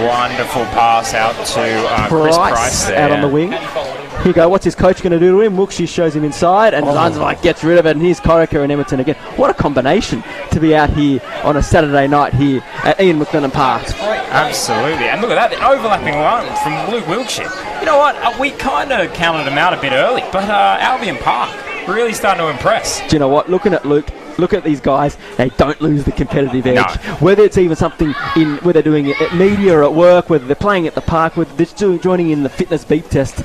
[SPEAKER 4] Wonderful pass out to Chris Price there.
[SPEAKER 3] Out on the wing. Here you go. What's his coach going to do to him? Wilkshire shows him inside, and Zanzibar gets rid of it. And here's Corica and Emerton again. What a combination to be out here on a Saturday night here at Ian McLennan Park.
[SPEAKER 4] Absolutely. And look at that, the overlapping line from Luke Wilkshire. You know what? We kind of counted him out a bit early, but Albion Park really starting to impress.
[SPEAKER 3] Do you know what? Looking at Luke, look at these guys. They don't lose the competitive edge. No. Whether it's even something in whether they're doing it at media or at work, whether they're playing at the park, whether they're still joining in the fitness beep test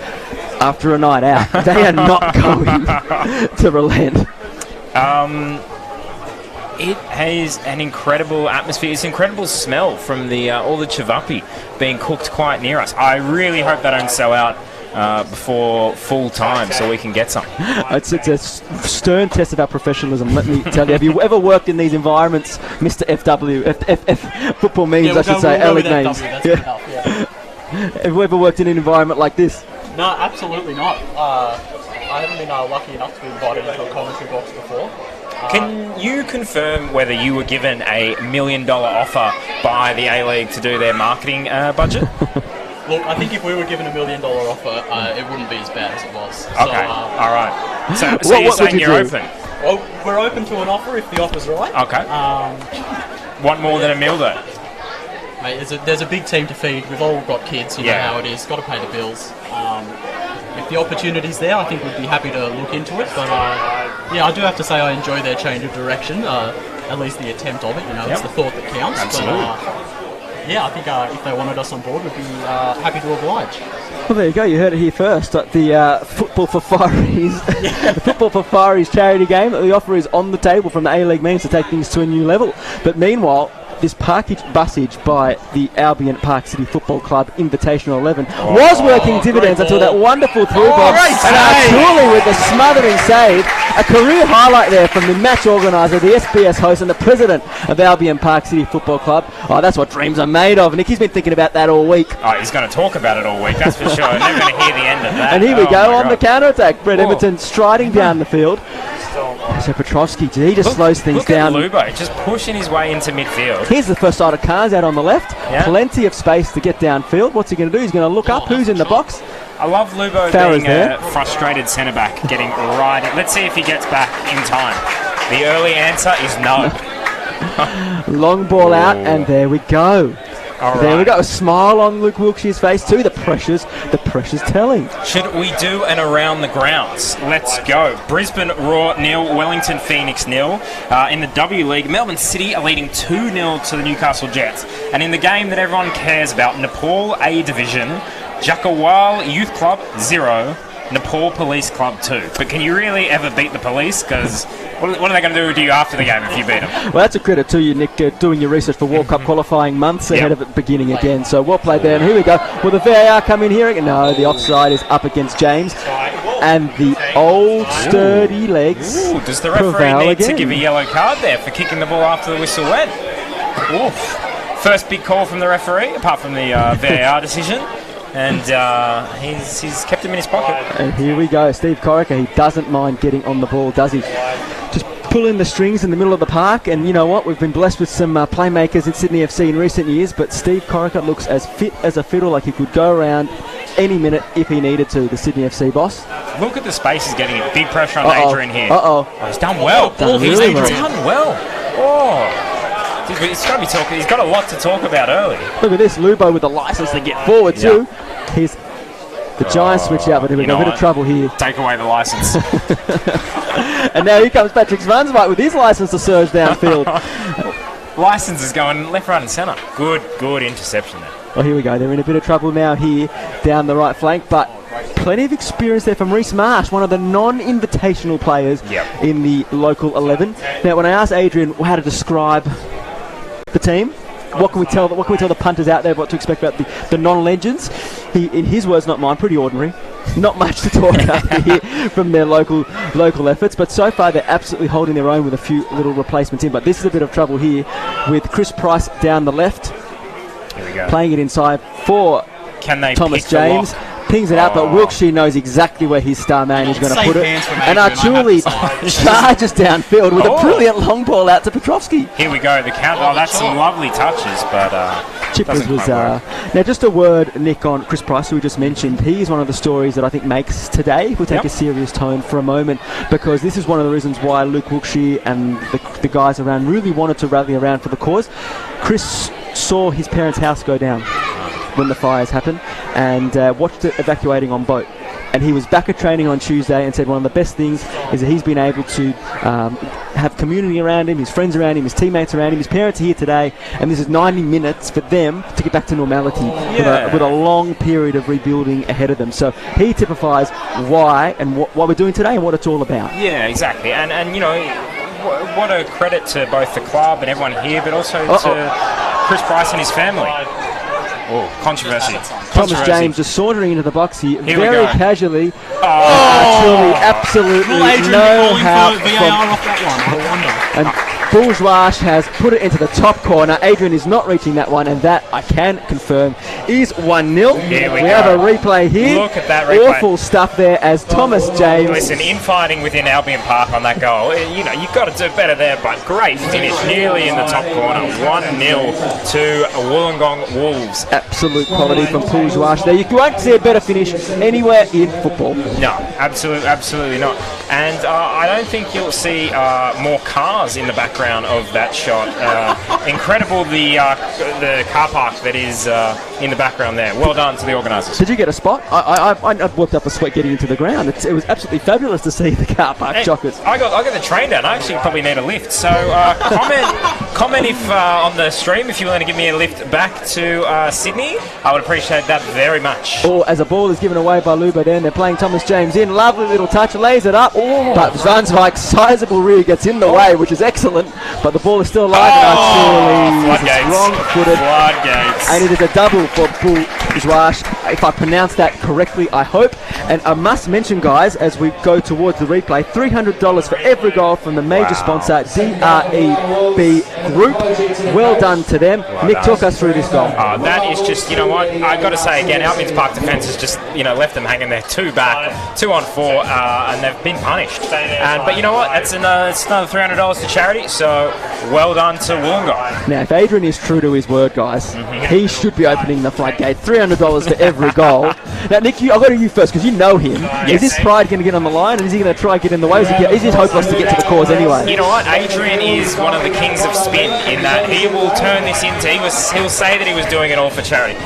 [SPEAKER 3] after a night out, they are not going to relent.
[SPEAKER 4] It has an incredible atmosphere. It's an incredible smell from the all the chivapi being cooked quite near us. I really hope they don't sell out before full time so we can get some.
[SPEAKER 3] It's a stern test of our professionalism, let me tell you. Have you ever worked in these environments, Mr. FW, football memes, I should say, A-League names? Have you ever worked in an environment like this?
[SPEAKER 12] No, absolutely not. I haven't been lucky enough to be invited into a commentary box before.
[SPEAKER 4] Can you confirm whether you were given a $1 million offer by the A-League to do their marketing budget?
[SPEAKER 12] Look, I think if we were given $1 million offer, it wouldn't be as bad as it was.
[SPEAKER 4] Okay, all right. So you're saying you're open?
[SPEAKER 12] Well, we're open to an offer if the offer's right.
[SPEAKER 4] Okay. Want more than $1 million though?
[SPEAKER 12] Mate, there's a big team to feed. We've all got kids, you know how it is. Got to pay the bills. If the opportunity's there, I think we'd be happy to look into it. But I do have to say I enjoy their change of direction. At least the attempt of it. You know, it's the thought that counts.
[SPEAKER 4] Absolutely.
[SPEAKER 12] But, I think if they wanted us on board, we'd be happy to oblige.
[SPEAKER 3] Well, there you go. You heard it here first at the Football for Firies, the Football for Firies charity game. The offer is on the table from the A-League means to take things to a new level. But meanwhile, this parkage busage by the Albion Park City Football Club Invitational 11 was working dividends until that wonderful through ball. And Artuli with the smothering save. A career highlight there from the match organiser, the SBS host and the president of Albion Park City Football Club. Oh, that's what dreams are made of. Nick, he's been thinking about that all week.
[SPEAKER 4] Oh, he's going to talk about it all week, that's for sure. Never going to hear the end of that.
[SPEAKER 3] And here we go on the counter-attack. Brett Edmonton striding down the field. So Petrovsky, he just slows things down.
[SPEAKER 4] Look at Lubo, just pushing his way into midfield.
[SPEAKER 3] Here's the first side of cars out on the left. Plenty of space to get downfield. What's he going to do? He's going to look up. Who's in the box?
[SPEAKER 4] I love Lubo being a frustrated centre-back, getting right in. Let's see if he gets back in time. The early answer is no.
[SPEAKER 3] Long ball out, and there we go. There we go. A smile on Luke Wilkshire's face too. The pressure's telling.
[SPEAKER 4] Should we do an around the grounds? Let's go. Brisbane Roar 0, Wellington Phoenix 0. In the W League, Melbourne City are leading 2-0 to the Newcastle Jets. And in the game that everyone cares about, Nepal A Division, Jackawal Youth Club 0, Nepal Police Club 2. But can you really ever beat the police? Because what are they going to do to you after the game if you beat them?
[SPEAKER 3] Well, that's a credit to you, Nick, doing your research for World Cup qualifying months ahead of it beginning again. So well played there. And here we go. Will the VAR come in here? No, the offside is up against James. And the old sturdy legs.
[SPEAKER 4] Ooh, does the referee need to give a yellow card there for kicking the ball after the whistle went? Oof. First big call from the referee, apart from the VAR decision. And he's kept him in his pocket.
[SPEAKER 3] And here we go. Steve Corica, he doesn't mind getting on the ball, does he? Just pulling the strings in the middle of the park. And you know what? We've been blessed with some playmakers in Sydney FC in recent years, but Steve Corica looks as fit as a fiddle, like he could go around any minute if he needed to, the Sydney FC boss.
[SPEAKER 4] Look at the space he's getting. Big pressure on Adrian here.
[SPEAKER 3] Oh,
[SPEAKER 4] he's done well. He's done well. Oh. He's got a lot to talk about early.
[SPEAKER 3] Look at this, Lubo with the license to get forward too. Here's the giant switch out, but we've got a bit of trouble here.
[SPEAKER 4] Take away the license.
[SPEAKER 3] And now here comes Patrick Svansveit with his license to surge downfield.
[SPEAKER 4] License is going left, right and centre. Good interception there.
[SPEAKER 3] Well, here we go. They're in a bit of trouble now here down the right flank, but plenty of experience there from Reece Marsh, one of the non-invitational players in the local 11. Now, when I asked Adrian how to describe the team, what can we tell the punters out there what to expect about the non-legends? He, in his words, not mine, pretty ordinary. Not much to talk about here from their local efforts, but so far they're absolutely holding their own with a few little replacements in. But this is a bit of trouble here with Chris Price down the left.
[SPEAKER 4] Here we go.
[SPEAKER 3] Playing it inside for Thomas James. Pings it out, but Wilkshire knows exactly where his star man is going to put it. And Archuli charges downfield with a brilliant long ball out to Petrovsky.
[SPEAKER 4] Here we go, the count. Oh, that's some lovely touches, but
[SPEAKER 3] Chippers was now just a word, Nick, on Chris Price, who we just mentioned. He is one of the stories that I think makes today. We'll take a serious tone for a moment, because this is one of the reasons why Luke Wilkshire and the guys around really wanted to rally around for the cause. Chris saw his parents' house go down when the fires happened, and watched it evacuating on boat. And he was back at training on Tuesday and said one of the best things is that he's been able to have community around him, his friends around him, his teammates around him, his parents are here today, and this is 90 minutes for them to get back to normality with a long period of rebuilding ahead of them. So he typifies why and what we're doing today and what it's all about.
[SPEAKER 4] Yeah, exactly. And you know, what a credit to both the club and everyone here, but also to Chris Price and his family. Oh, controversy.
[SPEAKER 3] Thomas James just sauntering into the box here very casually. Actually, absolutely no help from... And Bourgeois has put it into the top corner. Adrian is not reaching that one, and that, I can confirm, is 1-0.
[SPEAKER 4] Here we
[SPEAKER 3] have a replay here.
[SPEAKER 4] Look at that replay.
[SPEAKER 3] Awful stuff there as Thomas James...
[SPEAKER 4] Listen, infighting within Albion Park on that goal. You know, you've got to do better there, but great finish, nearly in the top corner. 1-0 to Wollongong Wolves.
[SPEAKER 3] Absolute quality from Bourgeois there. You won't see a better finish anywhere in football.
[SPEAKER 4] No, absolutely not. And I don't think you'll see more cars in the background of that shot. Incredible, the car park that is in the background there. Well done to the organisers.
[SPEAKER 3] Did you get a spot? I worked up a sweat getting into the ground. It was absolutely fabulous to see the car park jockers.
[SPEAKER 4] I got the train down. I actually probably need a lift. So comment if on the stream if you want to give me a lift back to Sydney. I would appreciate that very much.
[SPEAKER 3] Oh, as a ball is given away by Luba then, they're playing Thomas James in. Lovely little touch, lays it up. But Zvansvijk's sizable rear gets in the way, which is excellent. But the ball is still alive, and Archuli is wrong-footed. And it is a double for Bourgeois, if I pronounce that correctly, I hope. And I must mention, guys, as we go towards the replay, $300 for every goal from the major sponsor, DREB Group. Well done to them. Nick, talk us through this goal.
[SPEAKER 4] That is just, you know what, I got to say again, Albion's Park defence has just, you know, left them hanging there, 2 back, 2 on 4, and they've been punished. But you know what, it's another $300 to charity, so well done to Wollongong.
[SPEAKER 3] Now, if Adrian is true to his word, guys, he should be opening the floodgate. $300 for every goal. Now, Nick, I'll go to you first, because you know him. Yes. Is his pride going to get on the line, and is he going to try and get in the way? Is he hopeless to get to the cause anyway?
[SPEAKER 4] You know what, Adrian is one of the kings of spin, in that he will turn this into, he'll say that he was doing it all for charity.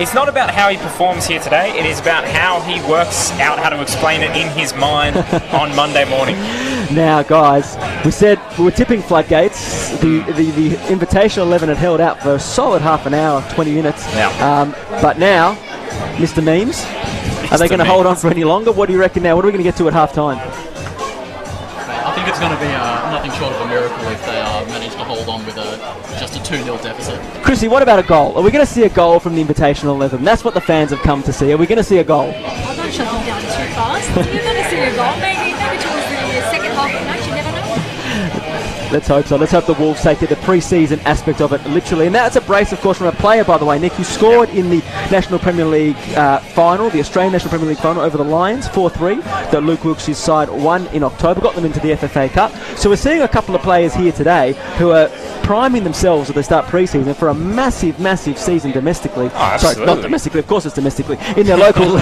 [SPEAKER 4] It's not about how he performs here today, it is about how he works out how to explain it in his mind on Monday morning.
[SPEAKER 3] Now, guys, we said we were tipping floodgates. The Invitational 11 had held out for a solid half an hour, 20 minutes.
[SPEAKER 4] But
[SPEAKER 3] now, Mr. Memes, Are they going to hold on for any longer? What do you reckon now? What are we going to get to at half-time?
[SPEAKER 12] I think it's going to be nothing short of a miracle if they manage to hold on with just a 2-0 deficit.
[SPEAKER 3] Chrissy, what about a goal? Are we going to see a goal from the Invitational 11? That's what the fans have come to see. Are we going to see a goal?
[SPEAKER 5] Oh, don't shut them down too fast. You're going to see a goal. Maybe towards the second half of the match. You never know.
[SPEAKER 3] Let's hope so. Let's hope the Wolves take the pre-season aspect of it literally. And that's a brace, of course, from a player, by the way, Nick, who scored in the National Premier League final, the Australian National Premier League final over the Lions, 4-3, that Luke Wilkshire's side won in October, got them into the FFA Cup. So we're seeing a couple of players here today who are priming themselves as they start pre-season for a massive, massive season domestically.
[SPEAKER 4] Oh,
[SPEAKER 3] sorry, not domestically, of course it's domestically, in their local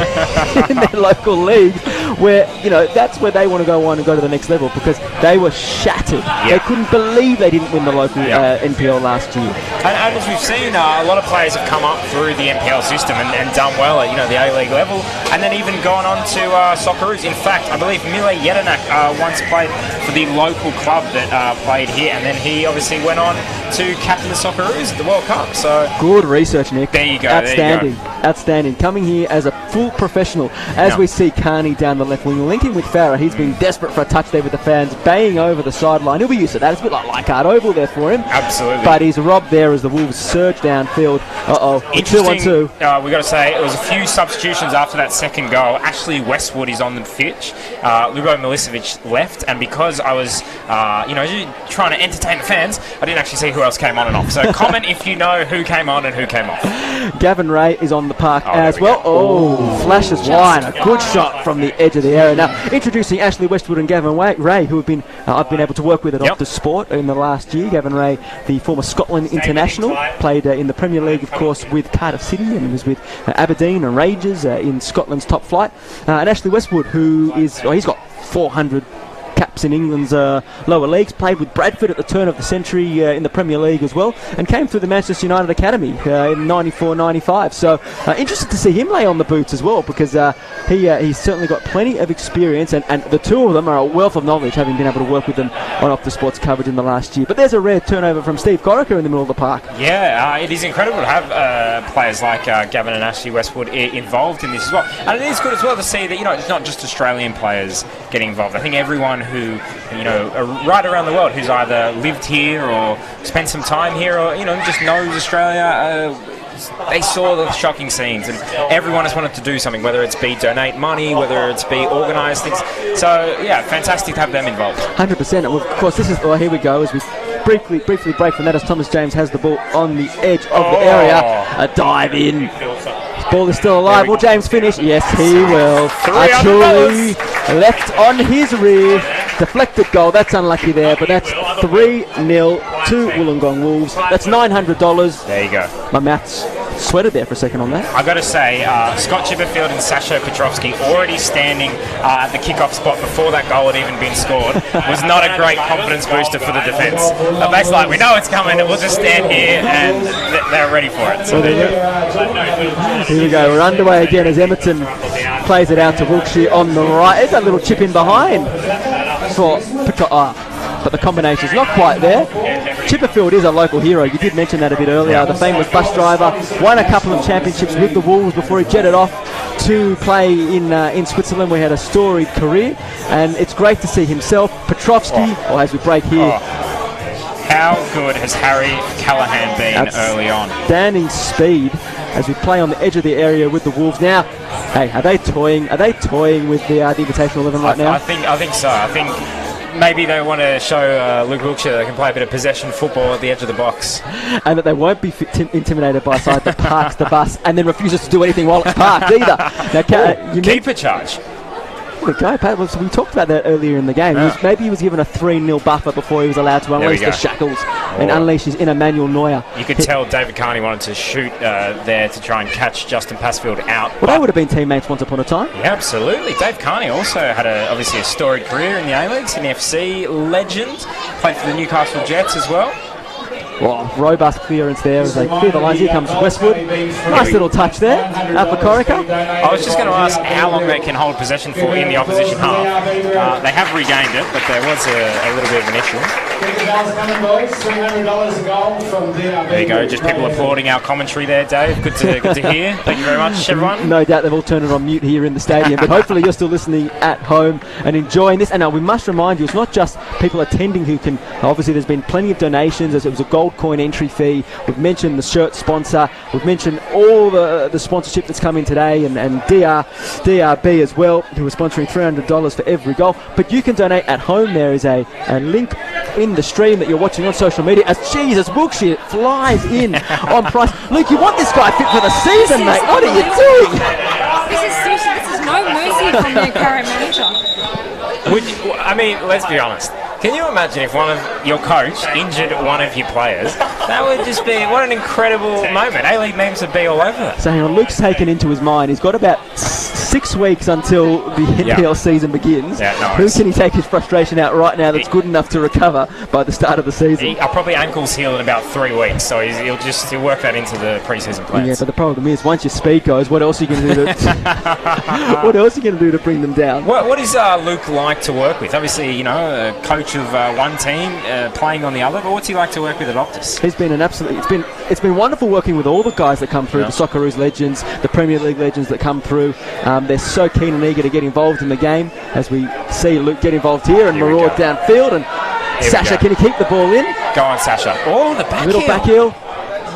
[SPEAKER 3] in their local league, where, you know, that's where they want to go on and go to the next level, because they were shattered. They couldn't believe they didn't win the local NPL last year.
[SPEAKER 4] And as we've seen, a lot of players have come up through the NPL system and done well at, the A-League level, and then even gone on to Socceroos. In fact, I believe Mile Jedinak once played for the local club that played here, and then he obviously went on to captain the Socceroos at the World Cup. So
[SPEAKER 3] good research, Nick.
[SPEAKER 4] There you go.
[SPEAKER 3] Outstanding. Outstanding. Coming here as a full professional, as we see Carney down the left wing, linking with Farah. He's been desperate for a touch there with the fans, baying over the sideline. He'll be used to that. It's a bit like Leichhardt Oval there for him.
[SPEAKER 4] Absolutely.
[SPEAKER 3] But he's robbed there as the Wolves surge downfield.
[SPEAKER 4] Interesting. 2-1-2. We've got to say, it was a few substitutions after that second goal. Ashley Westwood is on the pitch. Lubo Milicevic left, and because I was, trying to entertain the fans, I didn't actually see who else came on and off. So comment if you know who came on and who came off.
[SPEAKER 3] Gavin Ray is on the park as well. Flashes wide. A good shot from the edge of the area. Now, introducing Ashley Westwood and Gavin Ray, who have been I've been able to work with at Optus Sport in the last year. Gavin Ray, the former Scotland international, played in the Premier League, of course, with Cardiff City, and was with Aberdeen and Rangers in Scotland's top flight. And Ashley Westwood, who is, he's got 400 caps in England's lower leagues, played with Bradford at the turn of the century in the Premier League as well, and came through the Manchester United Academy in 94-95. So interested to see him lay on the boots as well, because he's certainly got plenty of experience, and the two of them are a wealth of knowledge, having been able to work with them on Optus Sports coverage in the last year. But there's a rare turnover from Steve Corica in the middle of the park.
[SPEAKER 4] Yeah, it is incredible to have players like Gavin and Ashley Westwood involved in this as well. And it is good as well to see that, it's not just Australian players getting involved. I think everyone who, are right around the world, who's either lived here or spent some time here, or, just knows Australia, they saw the shocking scenes, and everyone has wanted to do something, whether it's be donate money, whether it's be organise things. So, yeah, fantastic to have them involved.
[SPEAKER 3] 100%. And of course, this is, here we go, as we briefly break from that, as Thomas James has the ball on the edge of the area. A dive in. Ball is still alive. Will James finish? Yes, he will. Actually left on his rear. Deflected goal. That's unlucky there, but that's 3-0 to Wollongong Wolves. That's $900.
[SPEAKER 4] There you go.
[SPEAKER 3] My maths sweated there for a second on that.
[SPEAKER 4] I've got to say, Scott Chipperfield and Sasha Petrovsky already standing at the kickoff spot before that goal had even been scored was not a great confidence booster for the defence. But basically, like, we know it's coming, we'll just stand here, and they're ready for it. So
[SPEAKER 3] here we go. We're underway again as Emerton plays it out to Wilkshire on the right. There's a little chip in behind for but the combination's not quite there. Chipperfield is a local hero. You did mention that a bit earlier. The famous bus driver, won a couple of championships with the Wolves before he jetted off to play in Switzerland, where he had a storied career, and it's great to see himself. Petrovsky, as we break here.
[SPEAKER 4] How good has Harry Callahan been early on?
[SPEAKER 3] Outstanding speed as we play on the edge of the area with the Wolves. Now, hey, are they toying? Are they toying with the Invitational 11 right now?
[SPEAKER 4] I think so. I think maybe they want to show Luke Wilkshire they can play a bit of possession football at the edge of the box.
[SPEAKER 3] And that they won't be intimidated by a side that parks the bus and then refuses to do anything while it's parked either. Now,
[SPEAKER 4] keeper charge.
[SPEAKER 3] There we go, Pat. We talked about that earlier in the game. Maybe he was given a 3-0 buffer before he was allowed to unleash the shackles and unleash his inner Manuel Neuer.
[SPEAKER 4] You could tell David Carney wanted to shoot there to try and catch Justin Passfield out.
[SPEAKER 3] Well, they would have been teammates once upon a time.
[SPEAKER 4] Yeah, absolutely. Dave Carney also had obviously a storied career in the A-Leagues, an FC legend. Played for the Newcastle Jets as well.
[SPEAKER 3] Well, robust clearance there as they clear the lines. Here comes Westwood. Nice little touch there. Out for Corica.
[SPEAKER 4] I was just going to ask how long they can hold possession for in the opposition half. They have regained it, but there was a little bit of an issue. There you go, just people applauding our commentary there, Dave. Good to hear. Thank you very much, everyone.
[SPEAKER 3] No doubt they've all turned it on mute here in the stadium, but hopefully you're still listening at home and enjoying this. And now we must remind you, it's not just people attending who can. Obviously, there's been plenty of donations, as it was a gold coin entry fee. We've mentioned the shirt sponsor. We've mentioned all the sponsorship that's come in today, and DRB as well, who are sponsoring $300 for every goal. But you can donate at home. There is a link in the stream that you're watching on social media as Jesus Wilkshire flies in on price. Luke, you want this guy fit for the season, mate. What are you doing?
[SPEAKER 5] This is seriously, this is no mercy from their current manager.
[SPEAKER 4] I mean, let's be honest. Can you imagine if one of your coach injured one of your players? That would just be, what an incredible moment. A-League memes would be all over that.
[SPEAKER 3] So hang on, Luke's taken into his mind. He's got about 6 weeks until the NPL season begins.
[SPEAKER 4] Yeah, no,
[SPEAKER 3] who can he take his frustration out right now that's good enough to recover by the start of the season?
[SPEAKER 4] I'll probably ankles heal in about 3 weeks, so he'll work that into the pre-season plans.
[SPEAKER 3] Yeah, but the problem is, once your speed goes, what else are you going to do what else are you going to do to bring them down?
[SPEAKER 4] What is Luke like to work with? Obviously, you know, a coach of one team playing on the other, but what's he like to work with at Optus?
[SPEAKER 3] He's been it's been wonderful working with all the guys that come through, the Socceroos legends, the Premier League legends that come through. They're so keen and eager to get involved in the game, as we see Luke get involved here and maraud downfield. And Sasha, can he keep the ball in?
[SPEAKER 4] Go on, Sasha. Oh, the back
[SPEAKER 3] little
[SPEAKER 4] heel.
[SPEAKER 3] Back heel.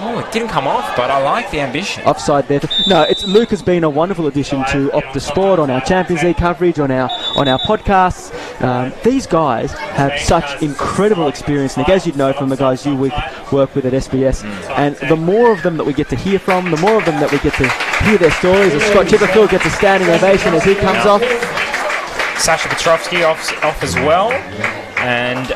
[SPEAKER 4] Oh, it didn't come off, but I like the ambition.
[SPEAKER 3] Offside there. No, Luke has been a wonderful addition to Optus Sport on our Champions League coverage, on our podcasts. These guys have such incredible experience, Nick, as you'd know from the guys you work with at SBS. And the more of them that we get to hear from, the more of them that we get to hear their stories. And Scott Chipperfield gets a standing ovation as he comes off.
[SPEAKER 4] Sasha Petrovsky off as well. And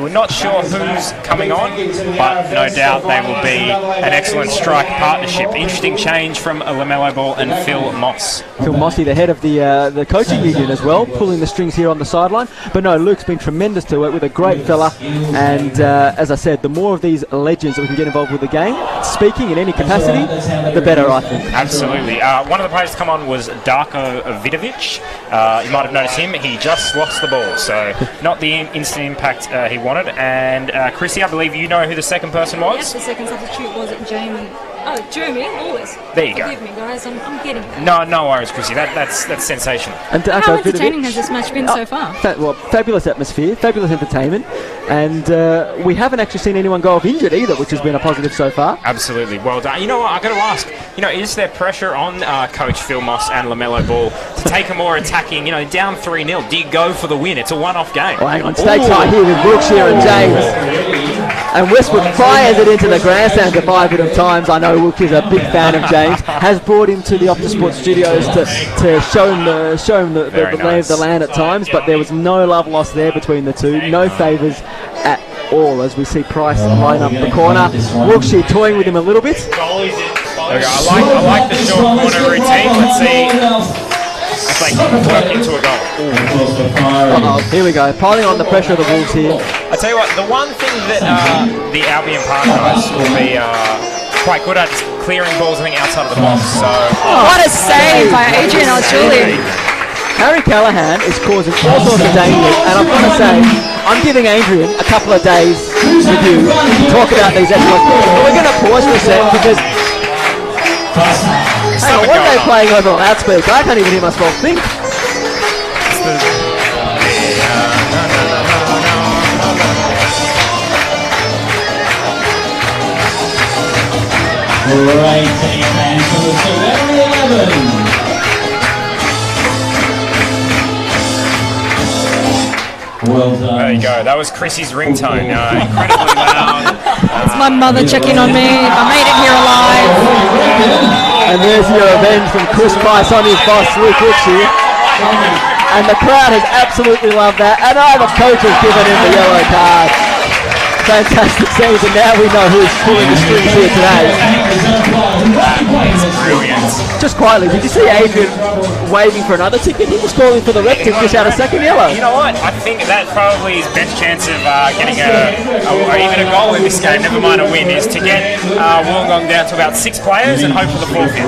[SPEAKER 4] we're not sure who's coming on, but no doubt they will be an excellent strike partnership. Interesting change from LaMelo Ball and Phil Moss.
[SPEAKER 3] Phil Mossy, the head of the coaching union as well, pulling the strings here on the sideline. But no, Luke's been tremendous to work with, a great fella. And as I said, the more of these legends that we can get involved with the game, speaking in any capacity, the better, I think.
[SPEAKER 4] Absolutely. One of the players to come on was Darko Vidovic. You might have noticed him. He just lost the ball, so not the instant impact he wanted. And Chrissi, I believe you know who the second person was?
[SPEAKER 5] Yes, the second substitute was Jeremy Lawless.
[SPEAKER 4] There you go.
[SPEAKER 5] Forgive me, guys, I'm getting that.
[SPEAKER 4] No worries, Chrissi. That's sensational.
[SPEAKER 5] And how entertaining has this match been so far?
[SPEAKER 3] Fabulous atmosphere, fabulous entertainment, and we haven't actually seen anyone go off injured either, which has been a positive so far.
[SPEAKER 4] Absolutely, well done. You know what, I've got to ask, is there pressure on Coach Phil Moss and LaMelo Ball to take a more attacking, down 3-0? Do you go for the win? It's a one-off game.
[SPEAKER 3] Well, hang on, stakes high here with Wilkshire and James. And Westwood fires it into the grandstand a 5 bit of times. I know Wilkshire's a big fan of James. Has brought him to the Optus Sports studios to show him the lay of the land at times, but there was no love lost there between the two. No favours at all, as we see Price line up the corner. Wilkshire toying with him a little bit.
[SPEAKER 4] I like the short corner routine. Let's see if they can work into a goal.
[SPEAKER 3] Here we go, piling on the pressure of the Wolves here.
[SPEAKER 4] I tell you what, the one thing that the Albion Park guys will be quite good at is clearing balls, I think, outside of the box. So
[SPEAKER 5] what a save by Adrian Alciuli.
[SPEAKER 3] Harry Callahan is causing all sorts of danger, and I've got to say, I'm giving Adrian a couple of days with you to talk about these exploits. But we're going to pause for a sec because hang on, what are they playing over on loudspeaker? I can't even hear myself think.
[SPEAKER 11] Great team man for the 11. Well done.
[SPEAKER 4] There you go. That was Chrissy's ringtone. Incredibly loud.
[SPEAKER 5] It's my mother checking on me. I made it here alive.
[SPEAKER 3] And there's your revenge from Chris Price on his boss, Luke Wilkshire. And the crowd has absolutely loved that. And the coach has given him the yellow card. Fantastic scenes, and now we know who's pulling the strings here today.
[SPEAKER 4] That was brilliant.
[SPEAKER 3] Just quietly, did you see Adrian waving for another ticket? He was calling for the rep to dish out a second yellow.
[SPEAKER 4] You know what? I think that probably his best chance of getting or even a goal in this game, never mind a win, is to get Wollongong down to about 6 players and hope for the forfeit.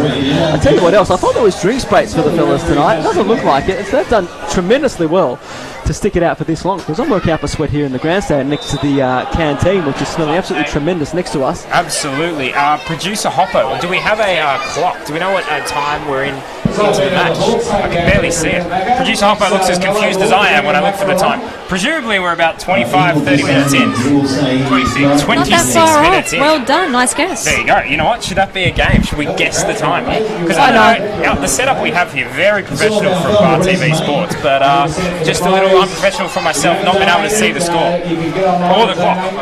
[SPEAKER 3] I'll tell you what else, I thought there was drinks breaks for the fellas tonight. It doesn't look like it. They've done tremendously well to stick it out for this long, because I'm working up a sweat here in the grandstand next to the canteen, which is smelling absolutely tremendous next to us.
[SPEAKER 4] Absolutely. Producer Hopper, do we have a clock? Do we know what time we're in into the match? I can barely see it. Producer Hopper looks as confused as I am when I look for the time. Presumably we're about 25, 30 minutes in. 26 minutes in.
[SPEAKER 5] Well done, nice guess.
[SPEAKER 4] There you go. You know what? Should that be a game? Should we guess the time? Because I know the setup we have here, very professional from Bar TV Sports, but just a little unprofessional for myself, not being able to see the score or the clock.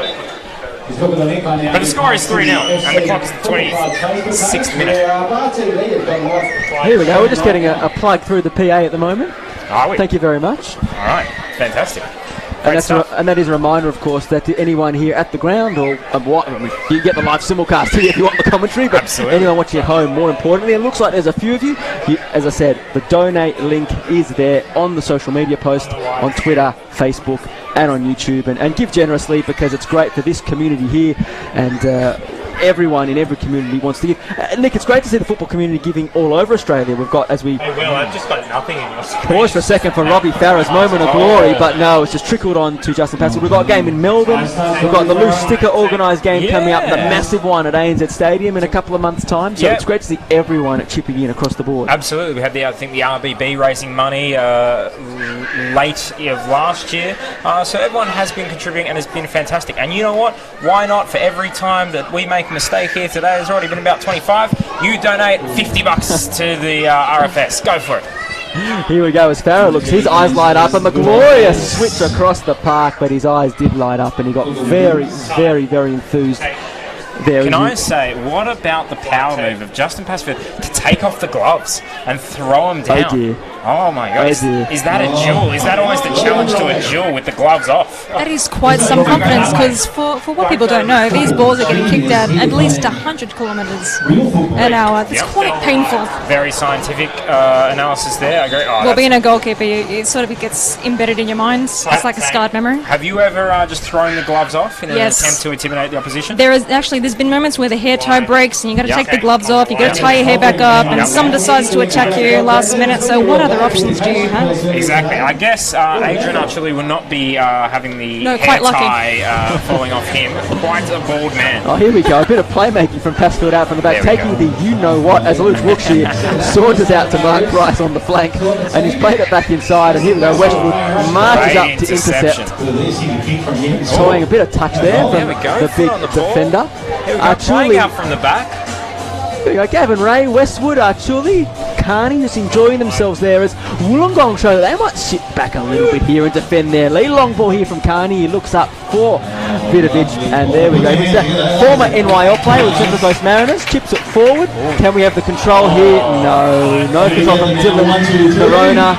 [SPEAKER 4] But the score is 3-0 and the clock is the 26th minute.
[SPEAKER 3] Here we go, we're just getting a plug through the PA at the moment.
[SPEAKER 4] Are we?
[SPEAKER 3] Thank you very much.
[SPEAKER 4] All right, fantastic.
[SPEAKER 3] And that is a reminder, of course, that to anyone here at the ground, or you get the live simulcast here if you want the commentary, but absolutely, anyone watching at home, more importantly, it looks like there's a few of you. As I said, the donate link is there on the social media post, on Twitter, Facebook, and on YouTube, and give generously, because it's great for this community here, and everyone in every community wants to give. Nick, it's great to see the football community giving all over Australia. We've got, as we...
[SPEAKER 13] Hey Will, I've just got nothing in your screen.
[SPEAKER 3] Pause for a second for Robbie Farah's moment of glory, but no, it's just trickled on to Justin Pascal. We've got a game in Melbourne. We've got the loose sticker organised game coming up, the massive one at ANZ Stadium in a couple of months' time. So it's great to see everyone chipping in across the board.
[SPEAKER 4] Absolutely. We had the RBB raising money late of last year. So everyone has been contributing and has been fantastic. And you know what? Why not, for every time that we make a mistake here today, there's already been about 25, you donate $50 to the RFS. Go for it.
[SPEAKER 3] Here we go as Farah looks, his eyes light up, and the glorious switch across the park, but his eyes did light up and he got very, very, very enthused.
[SPEAKER 4] Can I say, what about the power move of Justin Pascal to take off the gloves and throw him down?
[SPEAKER 3] Oh dear.
[SPEAKER 4] Oh my God. Is that a duel? Is that almost a challenge to a duel with the gloves off?
[SPEAKER 5] That is quite some confidence, because for what people don't know, these balls are getting kicked at least 100 kilometres an hour. It's quite painful.
[SPEAKER 4] Very scientific analysis there. I agree.
[SPEAKER 5] Well, being a goalkeeper, it sort of gets embedded in your mind. It's like a scarred memory.
[SPEAKER 4] Have you ever just thrown the gloves off in an attempt to intimidate the opposition?
[SPEAKER 5] There's been moments where the hair tie breaks and you got to take the gloves off, you got to tie your hair back up, and someone decides to attack you last minute. So what other options do you have?
[SPEAKER 4] Exactly. I guess Adrian actually will not be having the hair tie falling off him. Quite a bald man.
[SPEAKER 3] Oh, here we go. A bit of playmaking from Pascal out from the back, taking the you-know-what as Luke Wilkshire saunters out to Mark Price on the flank, and he's played it back inside, and here we go. Westwood marches up to intercept. Toying a bit of touch there from the big defender.
[SPEAKER 4] Playing out from the back.
[SPEAKER 3] There we go, Gavin Ray, Westwood, Archuli, Carney just enjoying themselves there as Wollongong show that they might sit back a little bit here and defend their lead. Long ball here from Carney, he looks up for Vidovic, and there we go. He's the former NYL player with Central Coast Mariners, chips it forward. Can we have the control here? No control from Dylan Corona.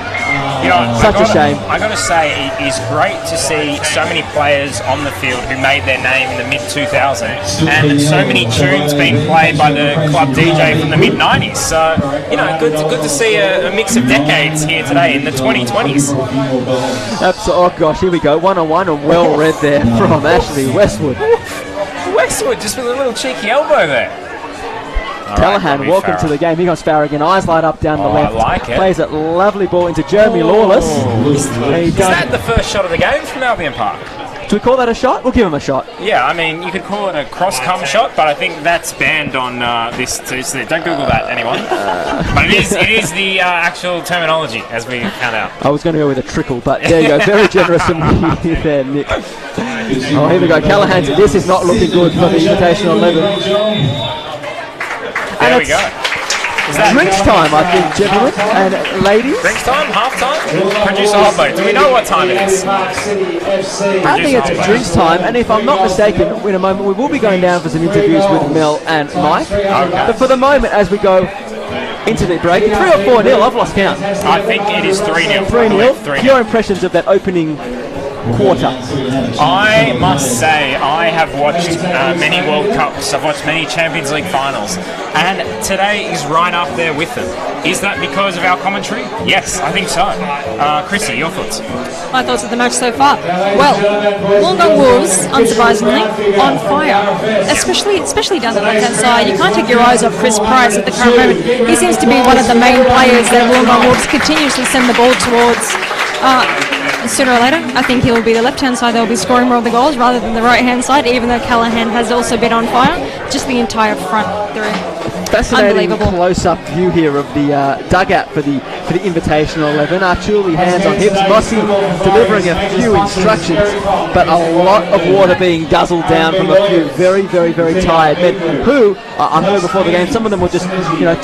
[SPEAKER 4] You know,
[SPEAKER 3] Such a shame.
[SPEAKER 4] I got to say, it is great to see so many players on the field who made their name in the mid-2000s, and so many tunes being played by the club DJ from the mid-90s. So, you know, good to see a mix of decades here today in the 2020s.
[SPEAKER 3] Oh gosh, here we go. 1-on-1 and well read there from Ashley Westwood.
[SPEAKER 4] Westwood just with a little cheeky elbow there.
[SPEAKER 3] Callahan, welcome to the game. Here comes Farah again. Eyes light up down the left.
[SPEAKER 4] I like it.
[SPEAKER 3] Plays it lovely ball into Jeremy Lawless.
[SPEAKER 4] Is that the first shot of the game from Albion Park?
[SPEAKER 3] Do we call that a shot? We'll give him a shot.
[SPEAKER 4] Yeah, I mean, you could call it a cross-cum shot, but I think that's banned on this. Don't Google that, anyone. But it is the actual terminology, as we found out.
[SPEAKER 3] I was going to go with a trickle, but there you go. Very generous from you there, Nick. Oh, here we go. Callahan, this is not looking good for the Invitational 11.
[SPEAKER 4] There we go.
[SPEAKER 3] Is that drinks time, I think, gentlemen and ladies?
[SPEAKER 4] Drinks time? Half time? Producer Hobbo, do we know what time it is?
[SPEAKER 3] I think it's drinks time, and if I'm not mistaken, in a moment we will be going down for some interviews with Mel and Mike. Okay. But for the moment, as we go into the break, 3 or 4-0, I've lost count.
[SPEAKER 4] I think it is 3-0.
[SPEAKER 3] 3-0. Your impressions of that opening quarter?
[SPEAKER 4] I must say, I have watched many World Cups. I've watched many Champions League finals, and today is right up there with them. Is that because of our commentary? Yes, I think so. Chrissi, your thoughts?
[SPEAKER 5] My thoughts of the match so far. Well, Wollongong Wolves, unsurprisingly, on fire. Especially down the left-hand side. You can't take your eyes off Chris Price at the current moment. He seems to be one of the main players that Wollongong Wolves continuously send the ball towards. Sooner or later, I think he'll be the left-hand side. They'll be scoring more of the goals rather than the right-hand side, even though Callahan has also been on fire. Just the entire front through.
[SPEAKER 3] Fascinating close-up view here of the dugout for the Invitational 11. Archuli hands on hips, Mossy delivering a few instructions, but a lot of water being guzzled down from a few very, very, very tired men who, I heard before the game, some of them were just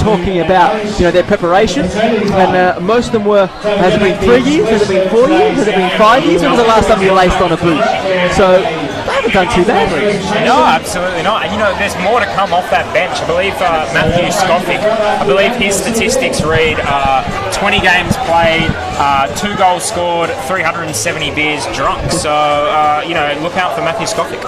[SPEAKER 3] talking about their preparation, and most of them were, has it been 3 years, has it been 4 years, has it been 5 years, when was the last time you laced on a boot? So they haven't done too badly.
[SPEAKER 4] No, absolutely not. There's more to come off that bench. I believe Matthew Skoffick, I believe his statistics read 20 games played, 2 goals scored, 370 beers drunk. So, look out for Matthew Skoffick.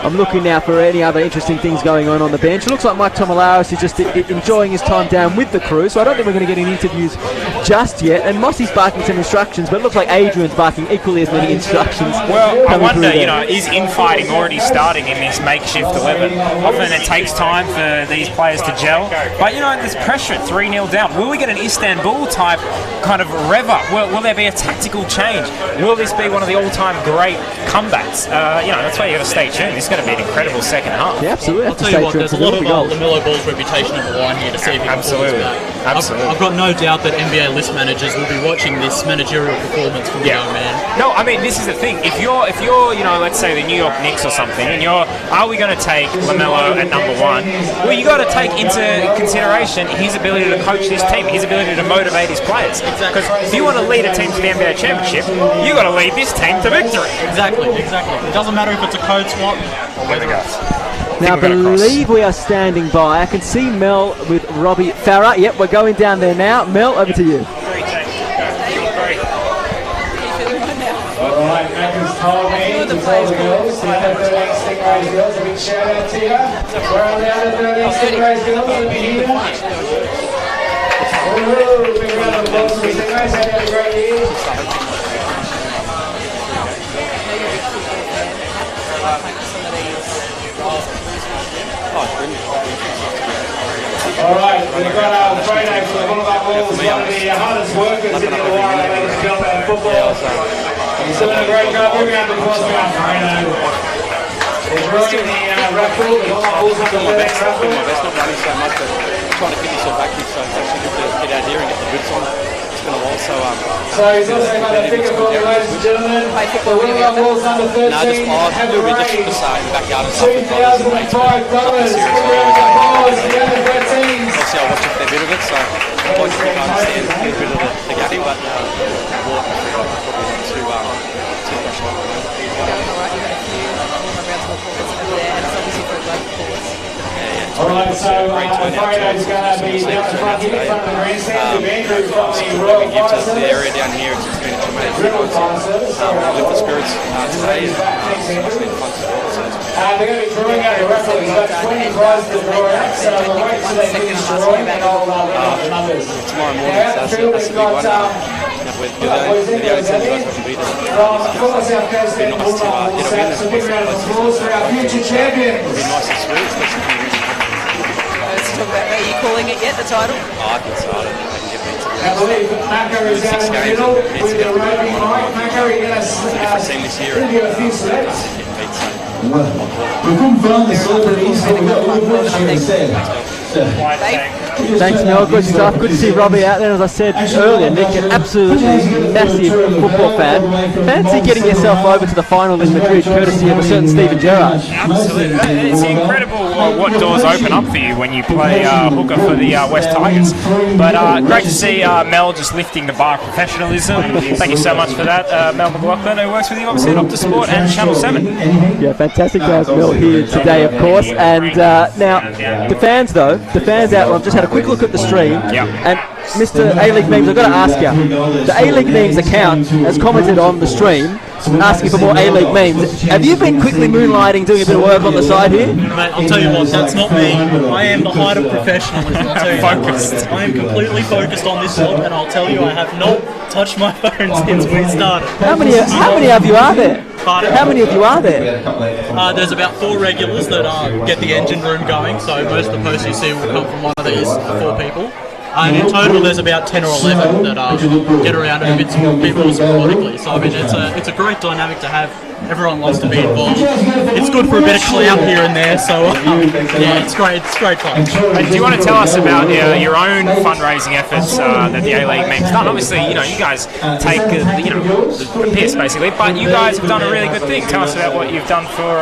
[SPEAKER 3] I'm looking now for any other interesting things going on the bench. It looks like Mike Tomalaris is just enjoying his time down with the crew, so I don't think we're going to get any interviews just yet. And Mossy's barking some instructions, but it looks like Adrian's barking equally as many instructions.
[SPEAKER 4] Well, I wonder, is infighting already starting in this makeshift 11? Often it takes time for these players to gel, but there's pressure, 3-0 down. Will we get an Istanbul type kind of rev up? Will there be a tactical change? Will this be one of the all-time great comebacks? That's why you got to stay tuned. It's going to be an incredible second half.
[SPEAKER 3] Yeah, absolutely.
[SPEAKER 12] I'll tell you what, there's a lot of LaMelo Ball's reputation on the line here to see if he can pull this back.
[SPEAKER 4] Absolutely.
[SPEAKER 12] I've got no doubt that NBA list managers will be watching this managerial performance from the young man.
[SPEAKER 4] No, I mean, this is the thing. If you're, let's say the New York Knicks or something, and are we going to take LaMelo at number 1? Well, you got to take into consideration his ability to coach this team, his ability to motivate his players. Because if you want to lead a team to the NBA championship, you got to lead this team to victory.
[SPEAKER 12] Exactly. It doesn't matter if it's a code swap or whether it's...
[SPEAKER 3] Now, I believe we are standing by. I can see Mel with Robbie Farah. Yep, we're going down there now. Mel, over to you.
[SPEAKER 1] All right, Macca's told me to tell the girls, the other 13 Stingrays girls, a big shout out to you. Where are the other 13 Stingrays girls? Let me hear them. Woohoo! Big round of applause for the Stingrays. Have a great year. All right, we've got our Fredo from the Wollongong Wolves, one of the hardest workers in the Illawarra ladies and gentlemen football. He's doing a great job. We're going to applause for our Fredo. He's running the raffle, the Wollongong Wolves under 13 raffle.
[SPEAKER 8] Not running so much, but trying to keep yourself active, so it's actually good to get out here and get the boots on. It's been a while, so
[SPEAKER 1] he's also got a figure for you, ladies and gentlemen. The Wollongong Wolves under 13 have a great 2005 brothers. Give a round of applause for the under 13s.
[SPEAKER 8] Obviously, I watch a fair bit of it, so I like to understand a bit of the game, but probably not too much on
[SPEAKER 1] Alright, so Fredo's going to be down the front here in front of the grandstand with Andrew from the Royal Fire Service.
[SPEAKER 8] The area down here, it's been a tremendous lift the spirits today, and it's been fun to watch.
[SPEAKER 1] They're going to be drawing out the raffle. He's got 20 prizes to draw out, so we'll wait till they finish drawing and I'll look up the numbers.
[SPEAKER 8] Tomorrow morning, so that's the big one. The only team that I can beat them.
[SPEAKER 1] From Fuller South Coast and Wollongong, so big round of applause for our future champions.
[SPEAKER 8] It'll be nice and sweet, especially
[SPEAKER 14] let's talk about, are you calling it yet, the title?
[SPEAKER 8] I think so. I don't think they can get me to
[SPEAKER 1] I believe Macca is down in the middle with the roving mic. Macca, you're going to give you a few selects.
[SPEAKER 11] Well, we couldn't find the celebrities, so we got a little watching instead.
[SPEAKER 3] Thanks, Mel. Good stuff. Good to see Robbie out there. As I said earlier, Nick, an absolutely massive football fan. Fancy getting yourself over to the final in Madrid, courtesy of a certain Stephen Gerrard.
[SPEAKER 4] Absolutely. It's incredible what doors open up for you when you play hooker for the West Tigers. But great to see Mel just lifting the bar of professionalism. Thank you so much for that, Mel McLaughlin, who works with you obviously at Optus Sport and Channel 7.
[SPEAKER 3] Yeah, fantastic to have Mel here today, of course. And now, the fans out, I've just had a quick look at the stream, and Mr. A-League Memes, I've got to ask you. The A-League Memes account has commented on the stream asking for more A-League memes. Have you been quickly moonlighting, doing a bit of work on the side here?
[SPEAKER 12] Mate, I'll tell you what, that's not me. I am the height of professionalism. I'll tell you focused. I am completely focused on this job, and I'll tell you, I have not touched my phone since we started.
[SPEAKER 3] How many of you are there?
[SPEAKER 12] Pardon?
[SPEAKER 3] How many of you are there?
[SPEAKER 12] There's about 4 regulars that get the engine room going, so most of the posts you see will come from one of these 4 people. And in total, there's about 10 or 11 that get around a bit more sporadically. So I mean, it's a great dynamic to have. Everyone loves to be involved. It's good for a bit of clout here and there. So yeah, it's great. It's great fun.
[SPEAKER 4] Do you want to tell us about your own fundraising efforts that the A-League Memes done? Obviously, you guys take the piss basically, but you guys have done a really good thing. Tell us about what you've done for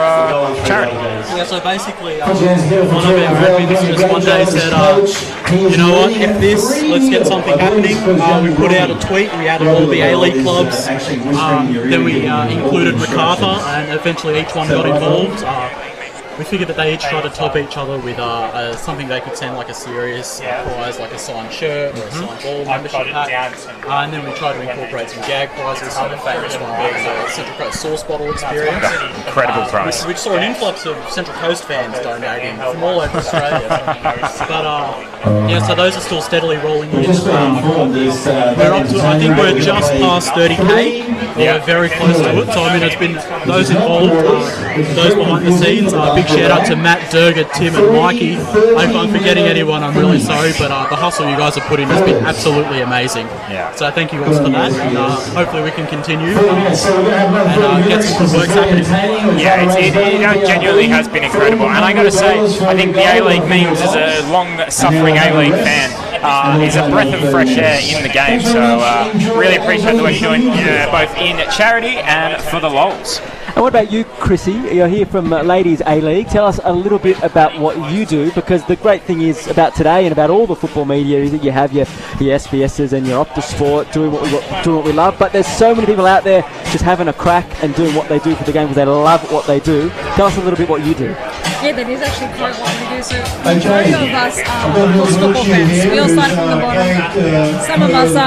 [SPEAKER 4] charity.
[SPEAKER 12] Yeah, so basically, one of our admin just one day said, you know what, let's get something happening. We put out a tweet, we added all the A-League clubs, then we included Ricardo, and eventually each one got involved. We figured that they each tried to top each other with something they could send, like a serious prize, like a signed shirt or a signed ball membership pack. And then we tried to incorporate some gag prizes, some of the favourites one being the Central Coast sauce bottle experience.
[SPEAKER 4] Incredible prize.
[SPEAKER 12] We saw an influx of Central Coast fans donating from all over Australia. But so those are still steadily rolling in. We're up to, I think we're just past 30k. We're very close to it. So I mean, it's been those involved, those behind the scenes. Big shout out to Matt, Durga, Tim and Mikey. If I'm forgetting anyone, I'm really sorry, but the hustle you guys have put in has been absolutely amazing.
[SPEAKER 4] Yeah.
[SPEAKER 12] So thank you guys for that, and hopefully we can continue and get some good works happening.
[SPEAKER 4] Yeah, it genuinely has been incredible, and I got to say, I think the A-League Memes, as a long-suffering A-League fan, is a breath of fresh air in the game. So really appreciate the work you're doing, both in charity and for the lols.
[SPEAKER 3] And what about you, Chrissy? You're here from Ladies A-League. Tell us a little bit about what you do, because the great thing is about today and about all the football media is that you have your SBSs and your Optus Sport doing what we love. But there's so many people out there just having a crack and doing what they do for the game because they love what they do. Tell us a little bit what you do.
[SPEAKER 5] Yeah, that is actually quite what we do. So the majority of us are football fans. We all started from the bottom. Some of us are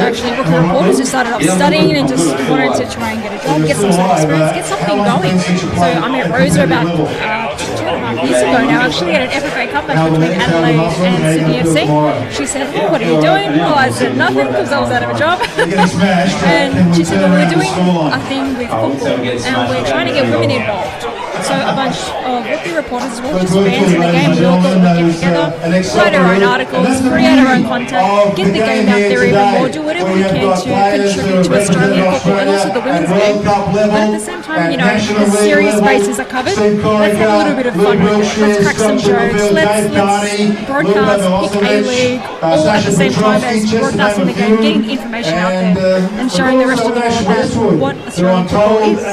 [SPEAKER 5] actually rookie reporters who started off studying and just wanted to try and get a job, get some sort of experience, get something going. So I met Rosa about 2.5 years ago now, actually, at an FFA Cup match between Adelaide and Sydney FC. She said, what are you doing? Well, I said nothing because I was out of a job. And she said, well, we're doing a thing with football and we're trying to get women involved. So a bunch of rookie reporters as well, just fans in the game, we all thought we'd get together, write our own articles, create our own content, get the game out there even more, do whatever we can to contribute to Australian football and also the women's game. But at the same time, the serious bases are covered. Let's have a little bit of fun with it. Let's crack some jokes. Let's broadcast, pick A-League, all at the same time as broadcasting the game, getting information out there, and showing the rest of the world that what Australian football is.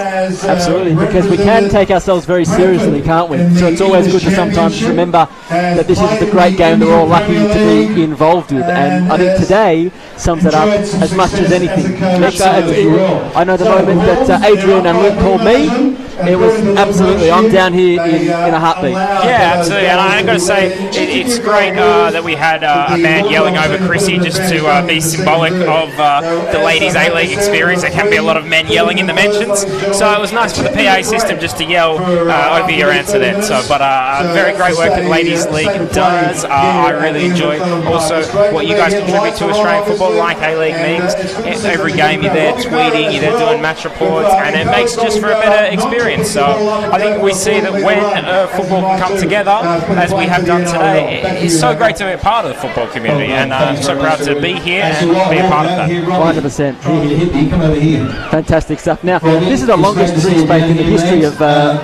[SPEAKER 3] Absolutely, because we can take ourselves very seriously, can't we? So it's always good to sometimes remember that this is the great game that we're all lucky to be involved with, and I think today sums it up as much as anything. I know the moment that Adrian and Luke called me, it was absolutely, I'm down here in a heartbeat.
[SPEAKER 4] Yeah, absolutely, and I've got to say, it's great that we had a man yelling over Chrissy just to be symbolic of the Ladies A-League experience. There can be a lot of men yelling in the mentions, so it was nice for the PA system just to yell over your answer then. So, but very great work that Ladies League does. I really enjoy also what you guys contribute to Australian football, like A-League Memes. Every game you're there tweeting, you're there doing match reports, and it makes just for a better experience. So I think we see that when football can come together, as we have done today, it's so great to be a part of the football community, and I'm so proud to be here and be a part of that.
[SPEAKER 3] 100%. Fantastic stuff. Now, this is the longest drinks break in the history of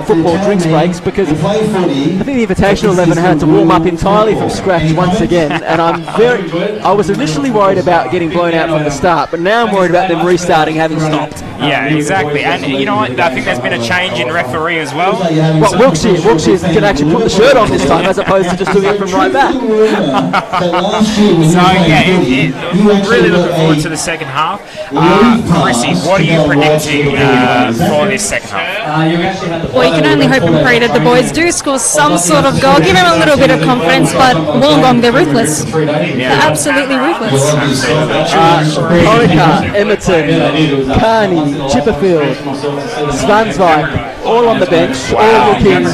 [SPEAKER 3] football drinks breaks, because I think the Invitational 11 had to warm up entirely from scratch once again, and I was initially worried about getting blown out from the start, but now I'm worried about them restarting having stopped.
[SPEAKER 4] Yeah, exactly. And you know what? I think there's been a change in referee as well.
[SPEAKER 3] Well, Wilkshire can actually put the shirt on this time as opposed to just doing it from right back.
[SPEAKER 4] So yeah, I'm really looking forward to the second half. Chrissi, what are you predicting for this second half?
[SPEAKER 5] Well, you can only hope and pray that the boys do score some sort of goal, give them a little bit of confidence, but Wollongong, they're ruthless. They're absolutely ruthless.
[SPEAKER 3] Orica, Emerton, Carney, Chipperfield, Svansvik, all on the bench, all looking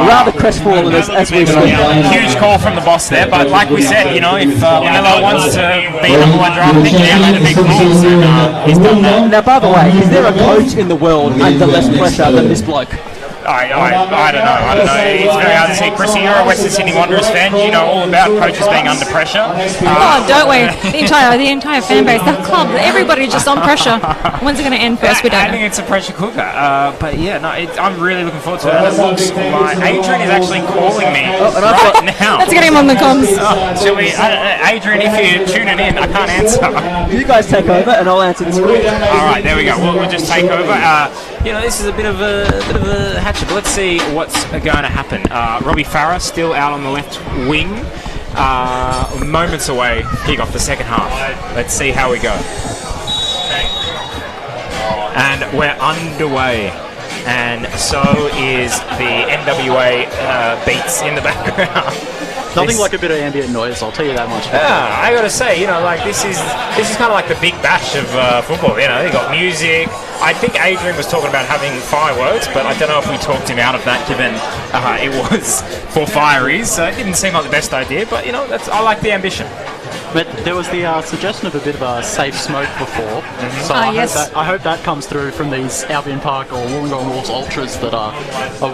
[SPEAKER 3] rather crestfallen as we speak.
[SPEAKER 4] Huge call from the boss there, but like we said, you know, if Melo wants to be number one draft pick, he made a big calls, and he's done that.
[SPEAKER 3] Now, by the way, is there a coach in the world under less pressure than this bloke?
[SPEAKER 4] I don't know. It's very hard to see. Chrissi, you're a Western Sydney Wanderers fan. You know all about coaches being under pressure.
[SPEAKER 5] Don't we? The entire fan base, the club, everybody's just on pressure. When's it going to end first? We don't know.
[SPEAKER 4] I think it's a pressure cooker. But yeah, no, I'm really looking forward to it. It looks like Adrian is actually calling me right now.
[SPEAKER 5] Let's get him on the comms.
[SPEAKER 4] Adrian, if you're tuning in, I can't answer.
[SPEAKER 3] You guys take over, and I'll answer this quick.
[SPEAKER 4] All right, there we go. We'll just take over. You know, this is a bit of a hatchet. But let's see what's going to happen. Robbie Farah still out on the left wing. Moments away, kick off the second half. Let's see how we go. And we're underway. And so is the NWA beats in the background.
[SPEAKER 12] Nothing like a bit of ambient noise, I'll tell you that much.
[SPEAKER 4] Yeah, I gotta say, you know, like this is kind of like the big bash of football. You know, they got music. I think Adrian was talking about having fireworks, but I don't know if we talked him out of that, given it was for Firies. So it didn't seem like the best idea, but you know, I like the ambition.
[SPEAKER 12] But there was the suggestion of a bit of a safe smoke before, so I hope that comes through from these Albion Park or Wollongong Wolves ultras that are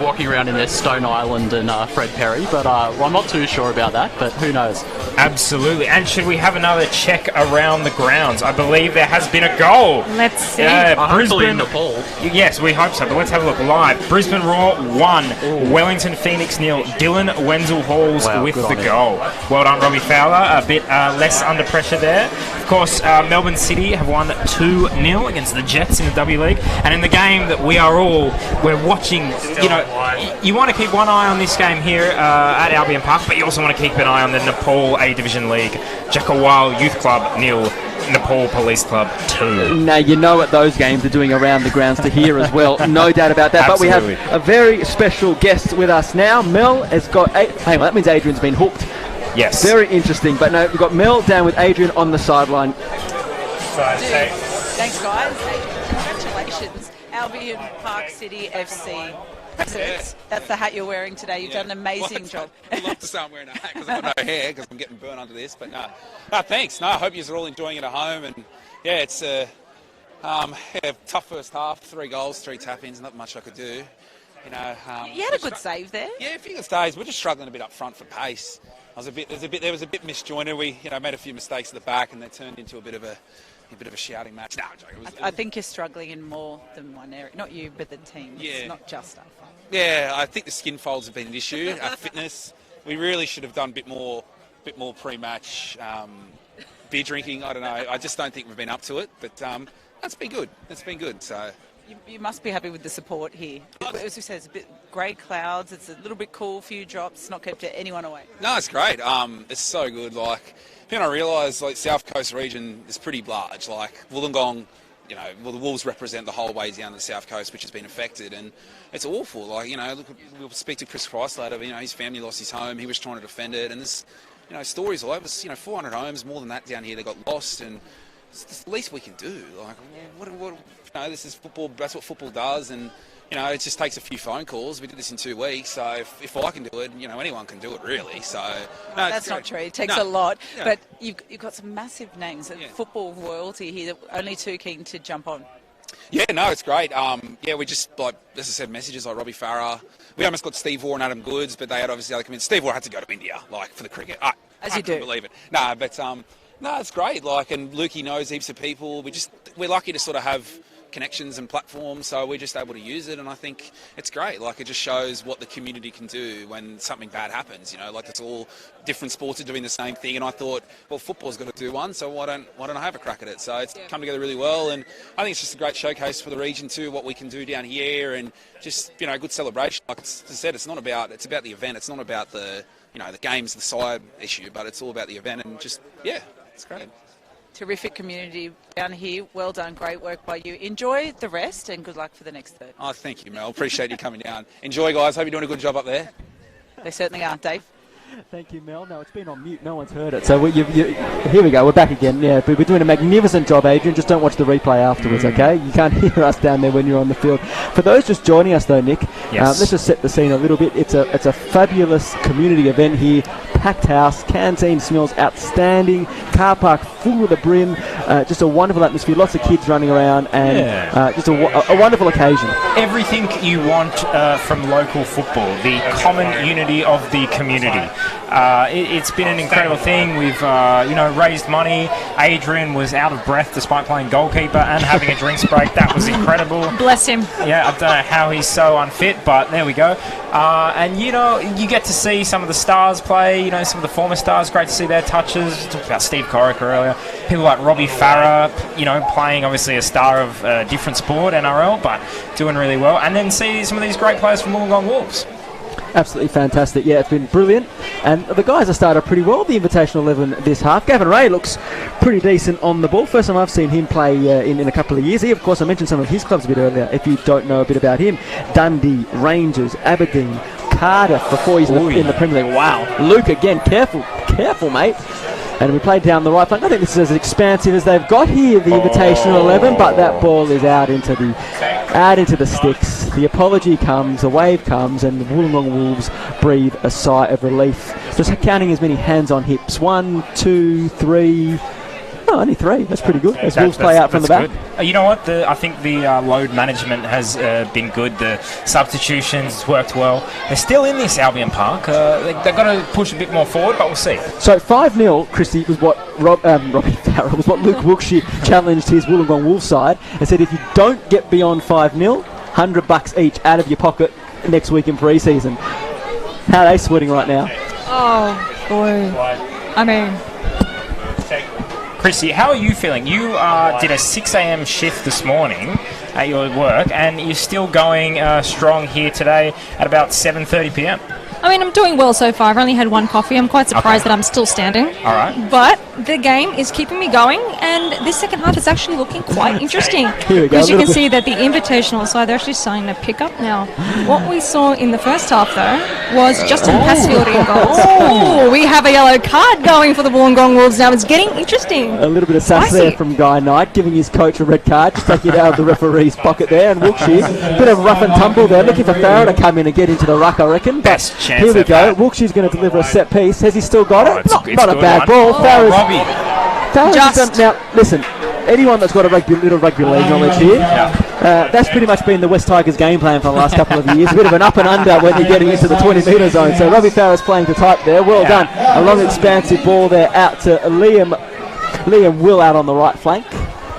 [SPEAKER 12] walking around in their Stone Island and Fred Perry. But I'm not too sure about that, but who knows?
[SPEAKER 4] Absolutely. And should we have another check around the grounds? I believe there has been a goal.
[SPEAKER 5] Let's see.
[SPEAKER 12] Hopefully in Nepal.
[SPEAKER 4] Yes, we hope so, but let's have a look live. Brisbane Roar 1, Wellington Phoenix 0. Dylan Wenzel-Halls with the goal. Well done, Robbie Fowler. A bit less under pressure there. Of course, Melbourne City have won 2-0 against the Jets in the W League. And in the game that we're watching, you know, you want to keep one eye on this game here at Albion Park, but you also want to keep an eye on the Nepal A Division League. Jackawal Youth Club 0, Nepal Police Club 2.
[SPEAKER 3] Now, you know what those games are doing around the grounds to here as well. No doubt about that.
[SPEAKER 4] Absolutely.
[SPEAKER 3] But we have a very special guest with us now. Mel has got... Hang on, that means Adrian's been hooked.
[SPEAKER 4] Yes.
[SPEAKER 3] Very interesting. But no, we've got Mel down with Adrian on the sideline.
[SPEAKER 14] Thanks, guys. Congratulations. Albion Park City FC. That's the hat you're wearing today. You've done an amazing job.
[SPEAKER 15] I'd love to say I'm wearing a hat because I've got no hair because I'm getting burnt under this. But no, thanks. No, I hope you're all enjoying it at home. And yeah, it's a tough first half. 3 goals, 3 tap-ins. Not much I could do. You know,
[SPEAKER 14] you had a good save there.
[SPEAKER 15] Yeah, a few good saves. We're just struggling a bit up front for pace. There was a bit misjointed. We made a few mistakes at the back, and they turned into a bit of a shouting match. No,
[SPEAKER 14] I think you're struggling in more than one area. Not you, but the team.
[SPEAKER 15] Yeah.
[SPEAKER 14] It's not just us.
[SPEAKER 15] Yeah, I think the skin folds have been an issue. Our fitness, we really should have done a bit more pre-match beer drinking. I don't know. I just don't think we've been up to it. But that's been good. It's been good. So.
[SPEAKER 14] You must be happy with the support here. As we said, it's a bit grey clouds. It's a little bit cool, few drops, not kept anyone away.
[SPEAKER 15] No, it's great. It's so good. Like, you know, I realise like South Coast region is pretty large. Like Wollongong, you know, well, the Wolves represent the whole way down the South Coast, which has been affected, and it's awful. Like, you know, look, we'll speak to Chris Chrysler. You know, his family lost his home. He was trying to defend it, and there's, you know, stories all over. You know, 400 homes, more than that down here. They got lost, and it's the least we can do. Like, what you know, this is football. That's what football does, and you know, it just takes a few phone calls. We did this in 2 weeks, so if I can do it, you know, anyone can do it, really. So no,
[SPEAKER 14] that's not true. It takes a lot, but you've got some massive names of football royalty here. Only too keen to jump on.
[SPEAKER 15] Yeah, no, it's great. We just, like, as I said, messages like Robbie Farah. We almost got Steve Waugh and Adam Goods, but they had obviously other commitments. Steve Waugh had to go to India, like, for the cricket. I couldn't believe it. No, but no, it's great. Like, and Lukey knows heaps of people. We're lucky to sort of have connections and platforms, so we're just able to use it, and I think it's great. Like, it just shows what the community can do when something bad happens. You know, like, it's all different sports are doing the same thing, and I thought, well, football's got to do one, so why don't I have a crack at it? So it's come together really well, and I think it's just a great showcase for the region too, what we can do down here, and just, you know, good celebration. Like I said, it's about the event. It's not about the games, the side issue, but it's all about the event, and just, yeah, it's great.
[SPEAKER 14] Terrific community down here. Well done. Great work by you. Enjoy the rest and good luck for the next third.
[SPEAKER 15] Oh, thank you, Mel. Appreciate you coming down. Enjoy, guys. Hope you're doing a good job up there.
[SPEAKER 14] They certainly are, Dave.
[SPEAKER 3] Thank you, Mel. No, it's been on mute. No one's heard it. So here we go. We're back again. Yeah, but we're doing a magnificent job, Adrian. Just don't watch the replay afterwards, okay? You can't hear us down there when you're on the field. For those just joining us, though, Nick, let's just set the scene a little bit. It's a fabulous community event here. Packed house. Canteen smells outstanding. Car park full to the brim. Just a wonderful atmosphere. Lots of kids running around, and just a wonderful occasion.
[SPEAKER 4] Everything you want from local football. The common unity of the community. It's been an incredible thing. We've raised money. Adrian was out of breath despite playing goalkeeper and having a drinks break. That was incredible.
[SPEAKER 5] Bless him.
[SPEAKER 4] Yeah, I don't know how he's so unfit, but there we go. And you get to see some of the stars play. Some of the former stars. Great to see their touches. We talked about Steve Corica earlier. People like Robbie Farah, playing obviously a star of a different sport, NRL, but doing really well. And then see some of these great players from Wollongong Wolves.
[SPEAKER 3] Absolutely fantastic. Yeah, it's been brilliant. And the guys have started pretty well, the Invitational 11 this half. Gavin Ray looks pretty decent on the ball. First time I've seen him play in a couple of years. He, of course, I mentioned some of his clubs a bit earlier, if you don't know a bit about him. Dundee, Rangers, Aberdeen, Cardiff before he's in the Premier League. Wow. Luke again, careful, mate. And we played down the right flank. I think this is as expansive as they've got here, the Invitational 11, but that ball is out into the sticks. The apology comes, the wave comes, and the Wollongong Wolves breathe a sigh of relief. Just counting as many hands on hips. 1, 2, 3. No, only 3. That's pretty good. As Wolves play out from the back.
[SPEAKER 4] You know what? I think the load management has been good. The substitutions worked well. They're still in this Albion Park. They've got to push a bit more forward, but we'll see. So
[SPEAKER 3] 5-0, Chrissi, was what Robbie Farrell was what Luke Wilkshire challenged his Wollongong Wolves side and said, if you don't get beyond 5-0, $100 each out of your pocket next week in pre-season. How are they sweating right now?
[SPEAKER 5] Oh boy! I mean.
[SPEAKER 4] Chrissi, how are you feeling? You did a 6 a.m. shift this morning at your work, and you're still going strong here today at about 7:30 p.m.
[SPEAKER 5] I mean, I'm doing well so far. I've only had one coffee. I'm quite surprised that I'm still standing.
[SPEAKER 4] All right.
[SPEAKER 5] But the game is keeping me going, and this second half is actually looking quite interesting.
[SPEAKER 3] Here we go.
[SPEAKER 5] Because you can see that the Invitational side, they're actually starting to pick up now. What we saw in the first half, though, was Justin Passfield in goals. Oh, we have a yellow card going for the Wollongong Wolves now. It's getting interesting.
[SPEAKER 3] A little bit of sass there from Guy Knight, giving his coach a red card, just taking it out of the referee's pocket there. And Wilkshire, bit of rough and tumble there, looking for Farah to come in and get into the ruck, I reckon. But here we go. Wilkshire's going to deliver a set piece. Has he still got it? Not a bad ball. Farah's now, listen, anyone that's got a little rugby league knowledge here, that's pretty much been the West Tigers game plan for the last couple of years. A bit of an up and under when they're getting into the 20-metre zone. So Robbie Farah's playing to type there. Well done. A long expansive ball there out to Liam Will out on the right flank.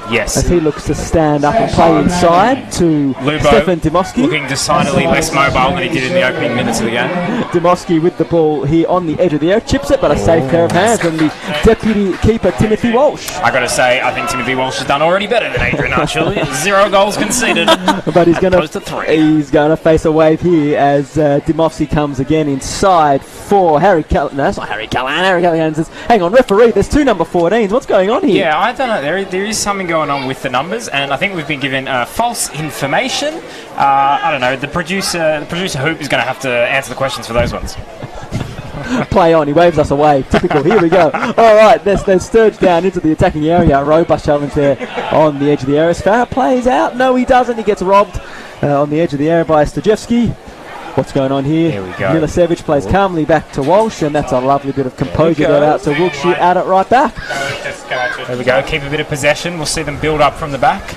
[SPEAKER 4] Yes.
[SPEAKER 3] As he looks to stand up and play inside to Stefan Dimoski.
[SPEAKER 4] Looking decidedly less mobile than he did in the opening minutes of the game.
[SPEAKER 3] Dimoski with the ball here on the edge of the air. Chips it, but a safe pair of hands from the deputy keeper, Timothy Walsh.
[SPEAKER 4] I got to say, I think Timothy Walsh has done already better than Adrian actually. 0 goals conceded.
[SPEAKER 3] But he's going to face a wave here as Dimoski comes again inside for Harry Callahan. No, that's not Harry Callahan. Harry Callahan says, hang on, referee, there's 2 number 14s. What's going on here?
[SPEAKER 4] Yeah, I don't know. There is something going on with the numbers, and I think we've been given false information. I don't know. The producer Hoop is going to have to answer the questions for those ones.
[SPEAKER 3] Play on. He waves us away. Typical. Here we go. All right. There's Sturge down into the attacking area. Robust challenge there on the edge of the area. Farah plays out. No, he doesn't. He gets robbed on the edge of the area by Stajewski. What's going on here?
[SPEAKER 4] Here we go.
[SPEAKER 3] Milicevic plays calmly back to Walsh, and that's a lovely bit of composure there out to Wilkshire out at right back.
[SPEAKER 4] There we go. Keep a bit of possession. We'll see them build up from the back.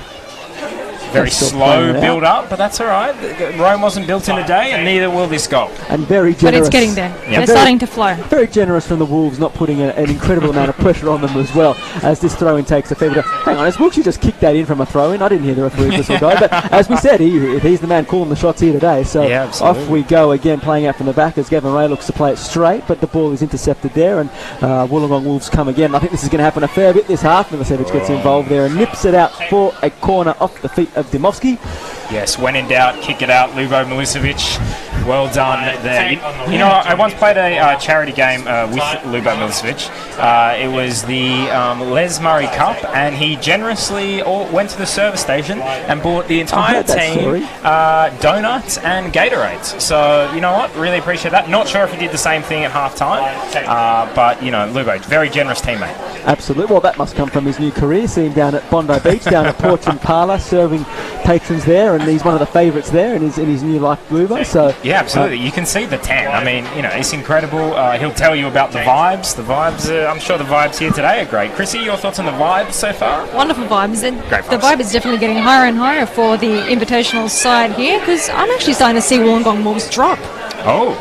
[SPEAKER 4] Very slow build up, but that's all right. Rome wasn't built in a day, and neither will this goal.
[SPEAKER 3] And very generous.
[SPEAKER 5] But it's getting there. They're starting to flow.
[SPEAKER 3] Very generous from the Wolves, not putting an incredible amount of pressure on them as well, as this throw-in takes a fair bit of... Hang on, has Wilkshire just kicked that in from a throw-in? I didn't hear the referee whistle go, but as we said, he's the man calling the shots here today. So off we go again, playing out from the back as Gavin Ray looks to play it straight, but the ball is intercepted there, and Wollongong Wolves come again. I think this is going to happen a fair bit this half. Milicevic gets involved there and nips it out for a corner off the feet of Dimovski.
[SPEAKER 4] Yes, when in doubt, kick it out, Lubo Milicevic. Well done there. You know, I once played a charity game with Lubo Milicevic. It was the Les Murray Cup, and he generously went to the service station and bought the entire team donuts and Gatorades. So, you know what? Really appreciate that. Not sure if he did the same thing at half-time, but, you know, Lubo, very generous teammate.
[SPEAKER 3] Absolutely. Well, that must come from his new career. See him down at Bondi Beach, down at Porch and Parlour, serving patrons there, and he's one of the favourites there in his new life, Lubo. So
[SPEAKER 4] yeah, absolutely. You can see the tan. I mean, you know, it's incredible. He'll tell you about the vibes. The vibes, I'm sure the vibes here today are great. Chrissy, your thoughts on the vibes so far?
[SPEAKER 5] Wonderful vibes. And
[SPEAKER 4] great vibes.
[SPEAKER 5] The vibe is definitely getting higher and higher for the Invitational side here, because I'm actually starting to see Wollongong Wolves drop.
[SPEAKER 4] Oh,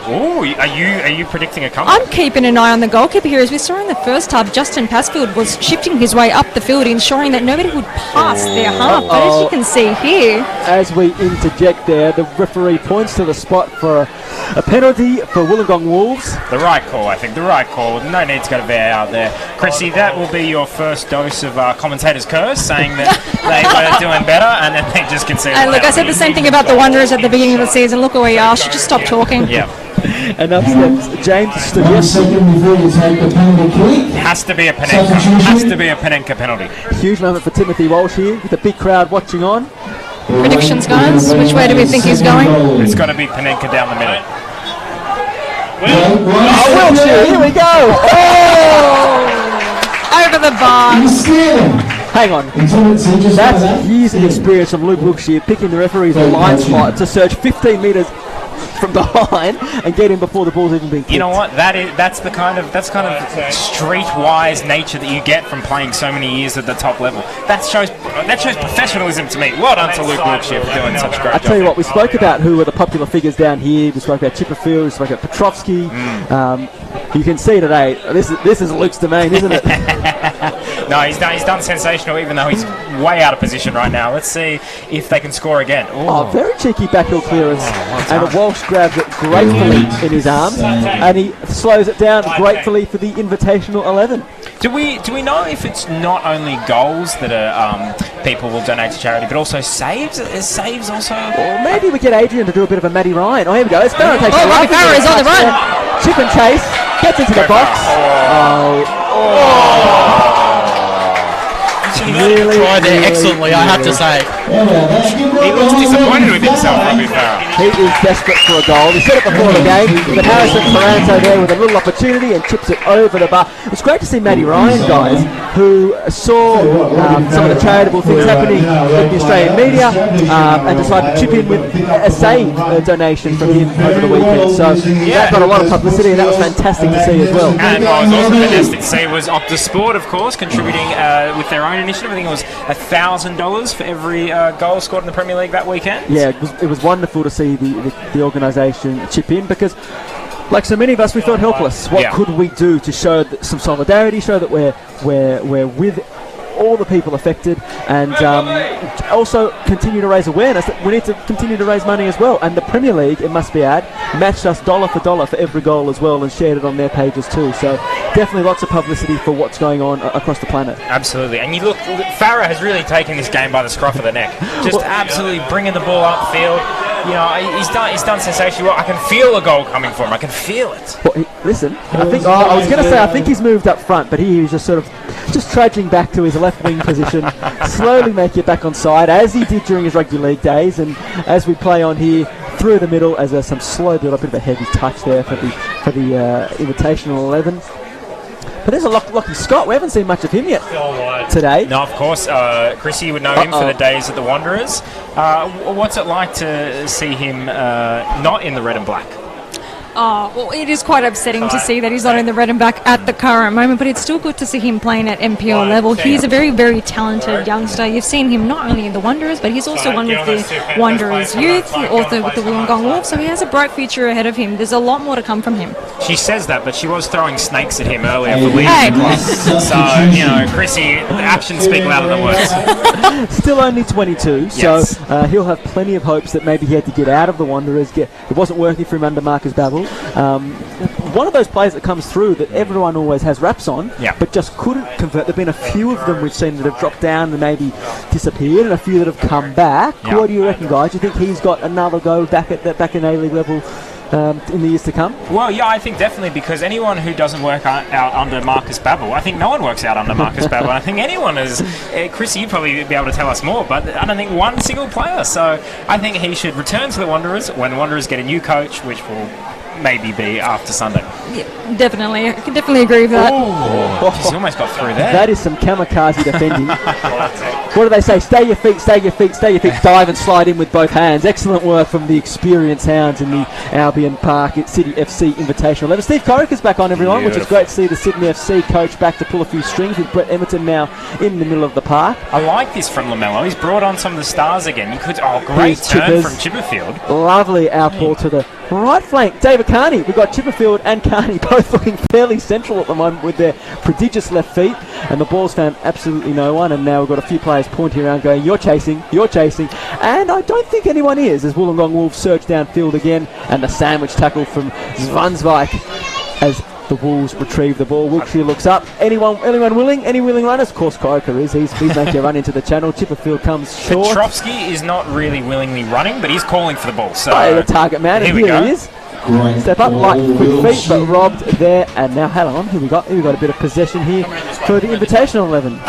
[SPEAKER 4] are you predicting a comeback?
[SPEAKER 5] I'm keeping an eye on the goalkeeper here. As we saw in the first half, Justin Passfield was shifting his way up the field, ensuring that nobody would pass their half. But as you can see here,
[SPEAKER 3] as we interject there, the referee points to the spot for a penalty for Wollongong Wolves.
[SPEAKER 4] The right call, I think. The right call. No need to go to VAR out there. Chrissy, that will be your first dose of commentator's curse, saying that they were doing better, and then they just conceded.
[SPEAKER 5] And look, I said the same thing about the Wanderers at the beginning of the season. Look where we are. Should just stop talking.
[SPEAKER 4] Yeah.
[SPEAKER 3] And up steps James Stoll.
[SPEAKER 4] Has to be a Panenka. Has to be a Panenka penalty.
[SPEAKER 3] Huge moment for Timothy Walsh here, with a big crowd watching on.
[SPEAKER 5] Predictions, guys. Which way do we think he's going?
[SPEAKER 4] It's got to be Panenka down the middle.
[SPEAKER 3] Oh, Wilkshire, here we go.
[SPEAKER 5] Oh! Over the bar.
[SPEAKER 3] Hang on. That's years of experience from Luke Wilkshire picking the referee's blind spot to search 15 metres from behind and get him before the ball's even been kicked.
[SPEAKER 4] You know what? That's the kind of streetwise nature that you get from playing so many years at the top level. That shows professionalism to me. Well done to Luke Wilkshire for doing such a great job.
[SPEAKER 3] I tell you what, we spoke about who were the popular figures down here. We spoke about Chipperfield. We spoke about Petrovsky. You can see today, this is Luke's domain, isn't it?
[SPEAKER 4] No, he's done sensational, even though he's way out of position right now. Let's see if they can score again.
[SPEAKER 3] Oh, very cheeky backheel clearance, and Walsh grabs it gratefully in his arms, and he slows it down gratefully for the Invitational 11.
[SPEAKER 4] Do we know if it's not only goals that people will donate to charity, but also saves? Is saves also?
[SPEAKER 3] Or maybe we get Adrian to do a bit of a Matty Ryan. Oh, here we go. Sparrow takes
[SPEAKER 5] Robbie Farah is on the run.
[SPEAKER 3] Chip and chase, gets into the box.
[SPEAKER 12] Really tried there excellently, I have to say.
[SPEAKER 4] He looks disappointed with himself, Robbie Farah.
[SPEAKER 3] He is desperate for a goal. He said it before the game, but Harrison Taranto there with a little opportunity and chips it over the bar. It was great to see Matty Ryan, guys, who saw some of the charitable things happening in the Australian media and decided to chip in with a save donation from him over the weekend. So that got a lot of publicity, and that was fantastic to see as well.
[SPEAKER 4] And what was also fantastic to see was Optus Sport, of course, contributing with their own initiative. I think it was $1,000 for every goal scored in the Premier League that weekend.
[SPEAKER 3] Yeah, it was wonderful to see the organisation chip in, because like so many of us, we felt helpless. What could we do to show some solidarity, show that we're with all the people affected, and also continue to raise awareness that we need to continue to raise money as well. And the Premier League, it must be matched us dollar for dollar for every goal as well, and shared it on their pages too. So definitely lots of publicity for what's going on across the planet.
[SPEAKER 4] Absolutely. And you look, Farah has really taken this game by the scruff of the neck, just absolutely bringing the ball upfield. You know, he's done sensational. I can feel a goal coming for him. I can feel it.
[SPEAKER 3] Well, listen, I was going to say I think he's moved up front, but he was just sort of trudging back to his left wing position, slowly making it back on side, as he did during his rugby league days. And as we play on here through the middle, as some slow build, a bit of a heavy touch there for the Invitational 11. But there's a Lockie Scott. We haven't seen much of him yet today.
[SPEAKER 4] No, of course. Chrissy would know him for the days at the Wanderers. What's it like to see him not in the red and black?
[SPEAKER 5] Oh, well, it is quite upsetting to see that he's not in the red and black at the current moment, but it's still good to see him playing at NPL level. He's a very, very talented youngster. You've seen him not only in the Wanderers, but he's also one with the Wanderers youth, also with the Wollongong Wolves, so he has a bright future ahead of him. There's a lot more to come from him.
[SPEAKER 4] She says that, but she was throwing snakes at him earlier for leading the club. So, you know, Chrissy, the actions speak louder than words.
[SPEAKER 3] Still only 22, so he'll have plenty of hopes that maybe he had to get out of the Wanderers. It wasn't working for him under Marcus Babbel. One of those players that comes through that everyone always has raps on, but just couldn't convert. There have been a few of them we've seen that have dropped down and maybe disappeared, and a few that have come back. What do you reckon, guys? Do you think he's got another go back in A-League level in the years to come?
[SPEAKER 4] Well, yeah, I think definitely, because anyone who doesn't work out under Marcus Babbel, I think no one works out under Marcus Babbel. I think anyone is. Chrissy, you'd probably be able to tell us more, but I don't think one single player. So I think he should return to the Wanderers when the Wanderers get a new coach, which will maybe be after Sunday.
[SPEAKER 5] Yeah, definitely. I can definitely agree with that.
[SPEAKER 4] Oh, he's almost got through there.
[SPEAKER 3] That is some kamikaze defending. What do they say? Stay your feet, stay your feet, stay your feet. Dive and slide in with both hands. Excellent work from the experienced hounds in the Albion Park at City FC Invitational 11. Steve Corica's back on, everyone, which is great to see the Sydney FC coach back to pull a few strings with Brett Emerton now in the middle of the park.
[SPEAKER 4] I like this from Lamello. He's brought on some of the stars again. Great turn from Chipperfield.
[SPEAKER 3] Lovely outball to the right flank. David Carney. We've got Chipperfield and Carney both looking fairly central at the moment with their prodigious left feet, and the ball's found absolutely no one, and now we've got a few players pointing around going, you're chasing, and I don't think anyone is, as Wollongong Wolves surge downfield again, and the sandwich tackle from Zvansvik as the Wolves retrieve the ball. Wiltshire looks up. Anyone willing? Any willing runners? Of course, Corica is. He's making a run into the channel. Chipperfield comes short.
[SPEAKER 4] Petrovsky is not really willingly running, but he's calling for the ball. So
[SPEAKER 3] the target man, and here he is. Step up, light, quick feet, but robbed there. And now, hang on, who we got? We got a bit of possession here for the Invitational 11.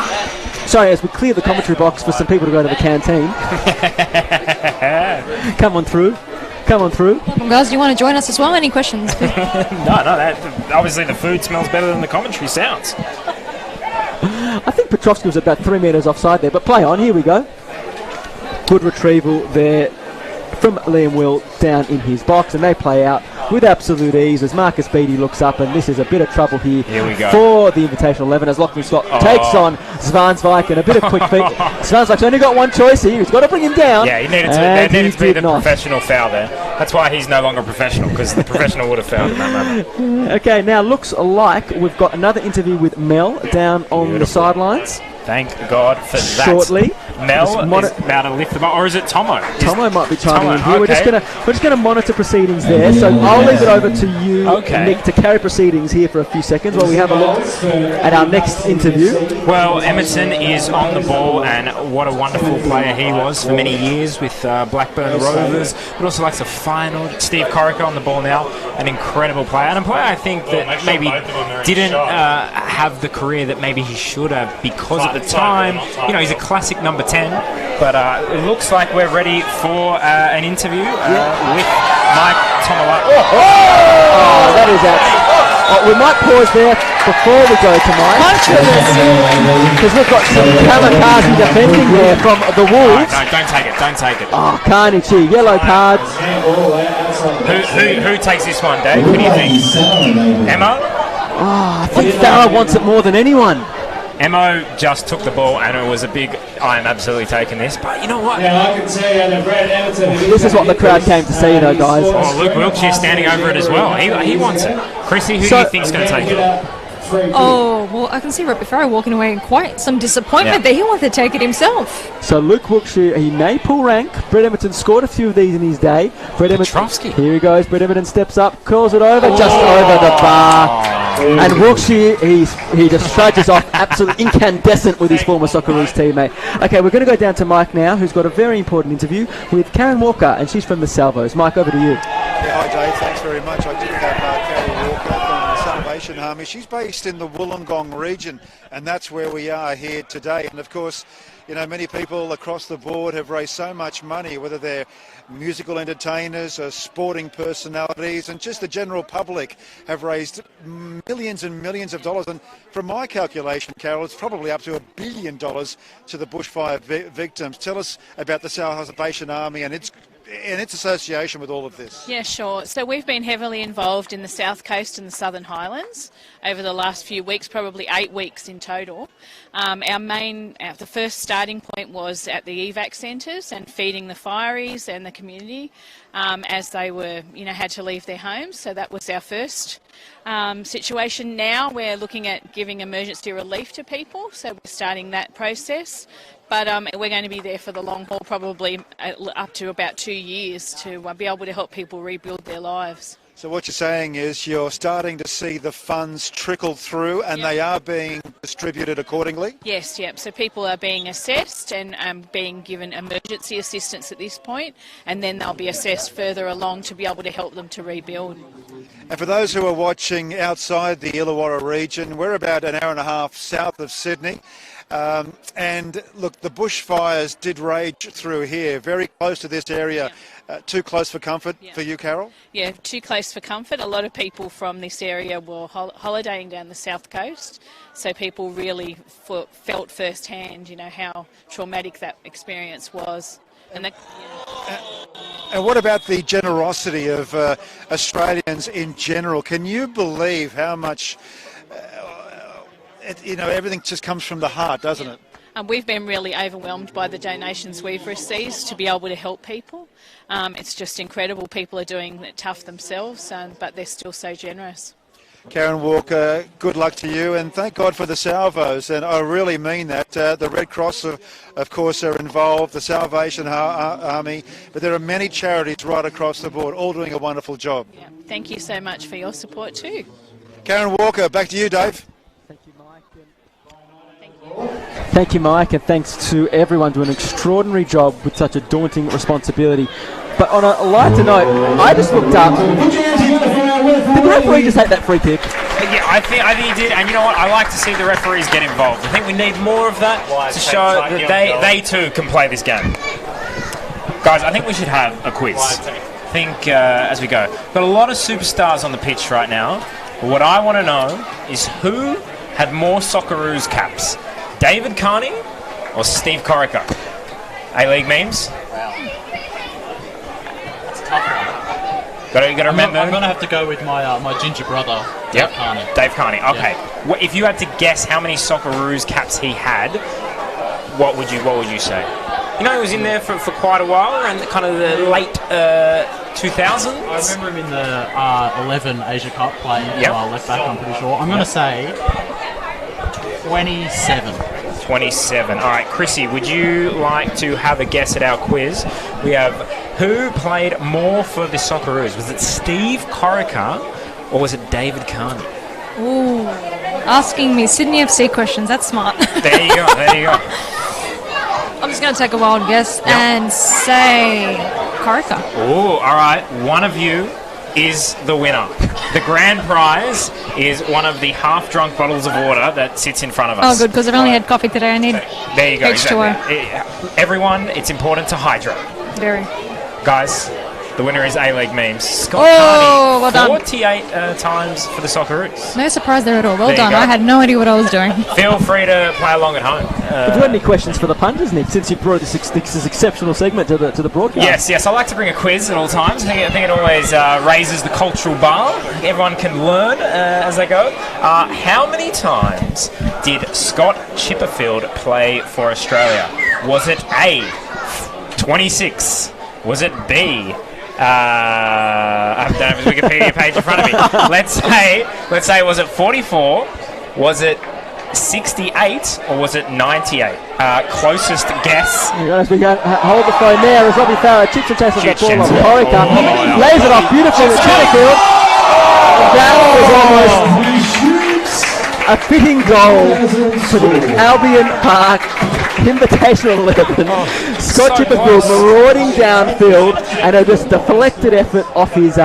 [SPEAKER 3] Sorry, as we clear the commentary box for some people to go to the canteen. Come on through.
[SPEAKER 5] Welcome, guys. Do you want to join us as well? Any questions?
[SPEAKER 4] No, obviously the food smells better than the commentary sounds.
[SPEAKER 3] I think Petrovsky was about 3 metres offside there, but play on. Here we go. Good retrieval there from Liam Will down in his box, and they play out with absolute ease as Marcus Beattie looks up, and this is a bit of trouble here
[SPEAKER 4] we go.
[SPEAKER 3] For the Invitational 11 as Lachlan Scott takes on Zvansvik, and a bit of quick feet. Zvansvik's only got one choice here. He's got to bring him down.
[SPEAKER 4] Yeah, there needed to be the professional foul there. That's why he's no longer professional, because the professional would have fouled in that moment.
[SPEAKER 3] Okay, now looks like we've got another interview with Mel down on the sidelines.
[SPEAKER 4] Thank God for that.
[SPEAKER 3] Shortly.
[SPEAKER 4] Mel is about to lift the ball, or is it Tomo?
[SPEAKER 3] Tomo might be chiming in here.
[SPEAKER 4] Okay.
[SPEAKER 3] We're just gonna monitor proceedings there. So I'll leave it over to you, Nick, to carry proceedings here for a few seconds while we have a look at our next interview.
[SPEAKER 4] Well, Emerton is on the ball, and what a wonderful player he was for many years with Blackburn Rovers, but also likes a final. Steve Corica on the ball now, an incredible player, and a player I think that maybe didn't have the career that maybe he should have, because at the time, he's a classic number 10, but it looks like we're ready for an interview with Mike Tomalaris.
[SPEAKER 3] That is we might pause there before we go to Mike, because we've got some kamikaze defending there from the Wolves.
[SPEAKER 4] No, don't take it.
[SPEAKER 3] Oh, Carney, yellow cards.
[SPEAKER 4] Who takes this one, Dave? Who do you think? Emma?
[SPEAKER 3] I think Farah wants it more than anyone.
[SPEAKER 4] Emo just took the ball, and it was a big, I am absolutely taking this, but you know what?
[SPEAKER 1] Yeah, I can see Brett Emerton.
[SPEAKER 3] This is what the crowd came to see, though, guys.
[SPEAKER 4] Oh, Luke Wiltshire standing over it as well. He wants it. Chrissy, who do you think's going to take it?
[SPEAKER 5] Oh, well, I can see Robbie Farrow walking away in quite some disappointment that he wanted to take it himself.
[SPEAKER 3] So Luke Wiltshire, he may pull rank. Brett Emerton scored a few of these in his day.
[SPEAKER 4] Petrovsky.
[SPEAKER 3] Here he goes. Brett Emerton steps up, curls it over, just over the bar. And Wiltshire, he just trudges off, absolutely incandescent with his former Socceroos teammate. Okay, we're going to go down to Mike now, who's got a very important interview with Karen Walker, and she's from the Salvos. Mike, over to you.
[SPEAKER 16] Yeah, hi Dave, thanks very much. I did have Karen Walker from the Salvation Army. She's based in the Wollongong region, and that's where we are here today. And of course, many people across the board have raised so much money, whether they're musical entertainers or sporting personalities, and just the general public have raised millions and millions of dollars. And from my calculation, Carol, it's probably up to $1 billion to the bushfire victims. Tell us about the Salvation Army and its in its association with all of this?
[SPEAKER 14] Yeah, sure. So we've been heavily involved in the South Coast and the Southern Highlands over the last few weeks, probably 8 weeks in total. The first starting point was at the evac centres and feeding the Firies and the community as they were, had to leave their homes. So that was our first situation. Now we're looking at giving emergency relief to people, so we're starting that process. But we're going to be there for the long haul, probably up to about 2 years, to be able to help people rebuild their lives.
[SPEAKER 16] So what you're saying is you're starting to see the funds trickle through and they are being distributed accordingly?
[SPEAKER 14] Yes, yep. So people are being assessed and being given emergency assistance at this point, and then they'll be assessed further along to be able to help them to rebuild.
[SPEAKER 16] And for those who are watching outside the Illawarra region, we're about an hour and a half south of Sydney. And look, the bushfires did rage through here, very close to this area. Too close for comfort for you, Carol? Yeah,
[SPEAKER 14] too close for comfort. A lot of people from this area were holidaying down the south coast, so people really felt firsthand, how traumatic that experience was. And
[SPEAKER 16] what about the generosity of Australians in general? Can you believe how much, everything just comes from the heart, doesn't it?
[SPEAKER 14] We've been really overwhelmed by the donations we've received to be able to help people. It's just incredible. People are doing it tough themselves, but they're still so generous.
[SPEAKER 16] Karen Walker, good luck to you, and thank God for the salvos, and I really mean that. The Red Cross, of course, are involved, the Salvation Army, but there are many charities right across the board, all doing a wonderful job.
[SPEAKER 14] Yeah. Thank you so much for your support too.
[SPEAKER 16] Karen Walker, back to you, Dave.
[SPEAKER 3] Thank you, Mike, and thanks to everyone doing an extraordinary job with such a daunting responsibility. But on a lighter note, I just looked up. Did the referee just take that free kick?
[SPEAKER 4] Yeah, I think he did, and you know what? I like to see the referees get involved. I think we need more of that to show that they too can play this game. Guys, I think we should have a quiz. As we go. Got a lot of superstars on the pitch right now. But what I want to know is who had more Socceroos caps, David Carney or Steve Corica? A-League memes?
[SPEAKER 12] Wow. That's a tough one.
[SPEAKER 4] Got to remember.
[SPEAKER 12] I'm going to have to go with my ginger brother, Dave Carney.
[SPEAKER 4] Dave Carney. Okay. Yep. If you had to guess how many Socceroos caps he had, what would you say? He was in there for quite a while, around kind of the late 2000s.
[SPEAKER 12] I remember him in the 11 Asia Cup playing left back, I'm pretty sure. I'm going to say 27.
[SPEAKER 4] 27. All right, Chrissy, would you like to have a guess at our quiz? We have who played more for the Socceroos? Was it Steve Corica or was it David Carney?
[SPEAKER 5] Ooh, asking me Sydney FC questions. That's smart.
[SPEAKER 4] There you go.
[SPEAKER 5] I'm just going to take a wild guess and say Corica.
[SPEAKER 4] Oh, all right. One of you is the winner. The grand prize is one of the half-drunk bottles of water that sits in front of us.
[SPEAKER 5] Oh, good, because I've only had coffee today. I need
[SPEAKER 4] there you go.
[SPEAKER 5] H2O.
[SPEAKER 4] Exactly. Everyone, it's important to hydrate.
[SPEAKER 5] Very.
[SPEAKER 4] Guys, the winner is A-League memes. Scott
[SPEAKER 5] Carney, well done.
[SPEAKER 4] 48 times for the Socceroos.
[SPEAKER 5] No surprise there at all. Well done. I had no idea what I was doing.
[SPEAKER 4] Feel free to play along at home.
[SPEAKER 3] Have you got any questions for the punters, Nick, since you brought this exceptional segment to the broadcast?
[SPEAKER 4] Yes. I like to bring a quiz at all times. I think it always raises the cultural bar. Everyone can learn as they go. How many times did Scott Chipperfield play for Australia? Was it A, 26? Was it B? I don't have a Wikipedia page in front of me. Let's say, was it 44? Was it 68 or was it 98? Closest guess.
[SPEAKER 3] As we go, hold the phone now as Robbie Farrow chips and chases the ball on Corica. Lays it off beautifully to Chipperfield. That was almost a fitting goal for the Albion Park Invitational 11. Scott Chipperfield marauding downfield and just deflected effort off his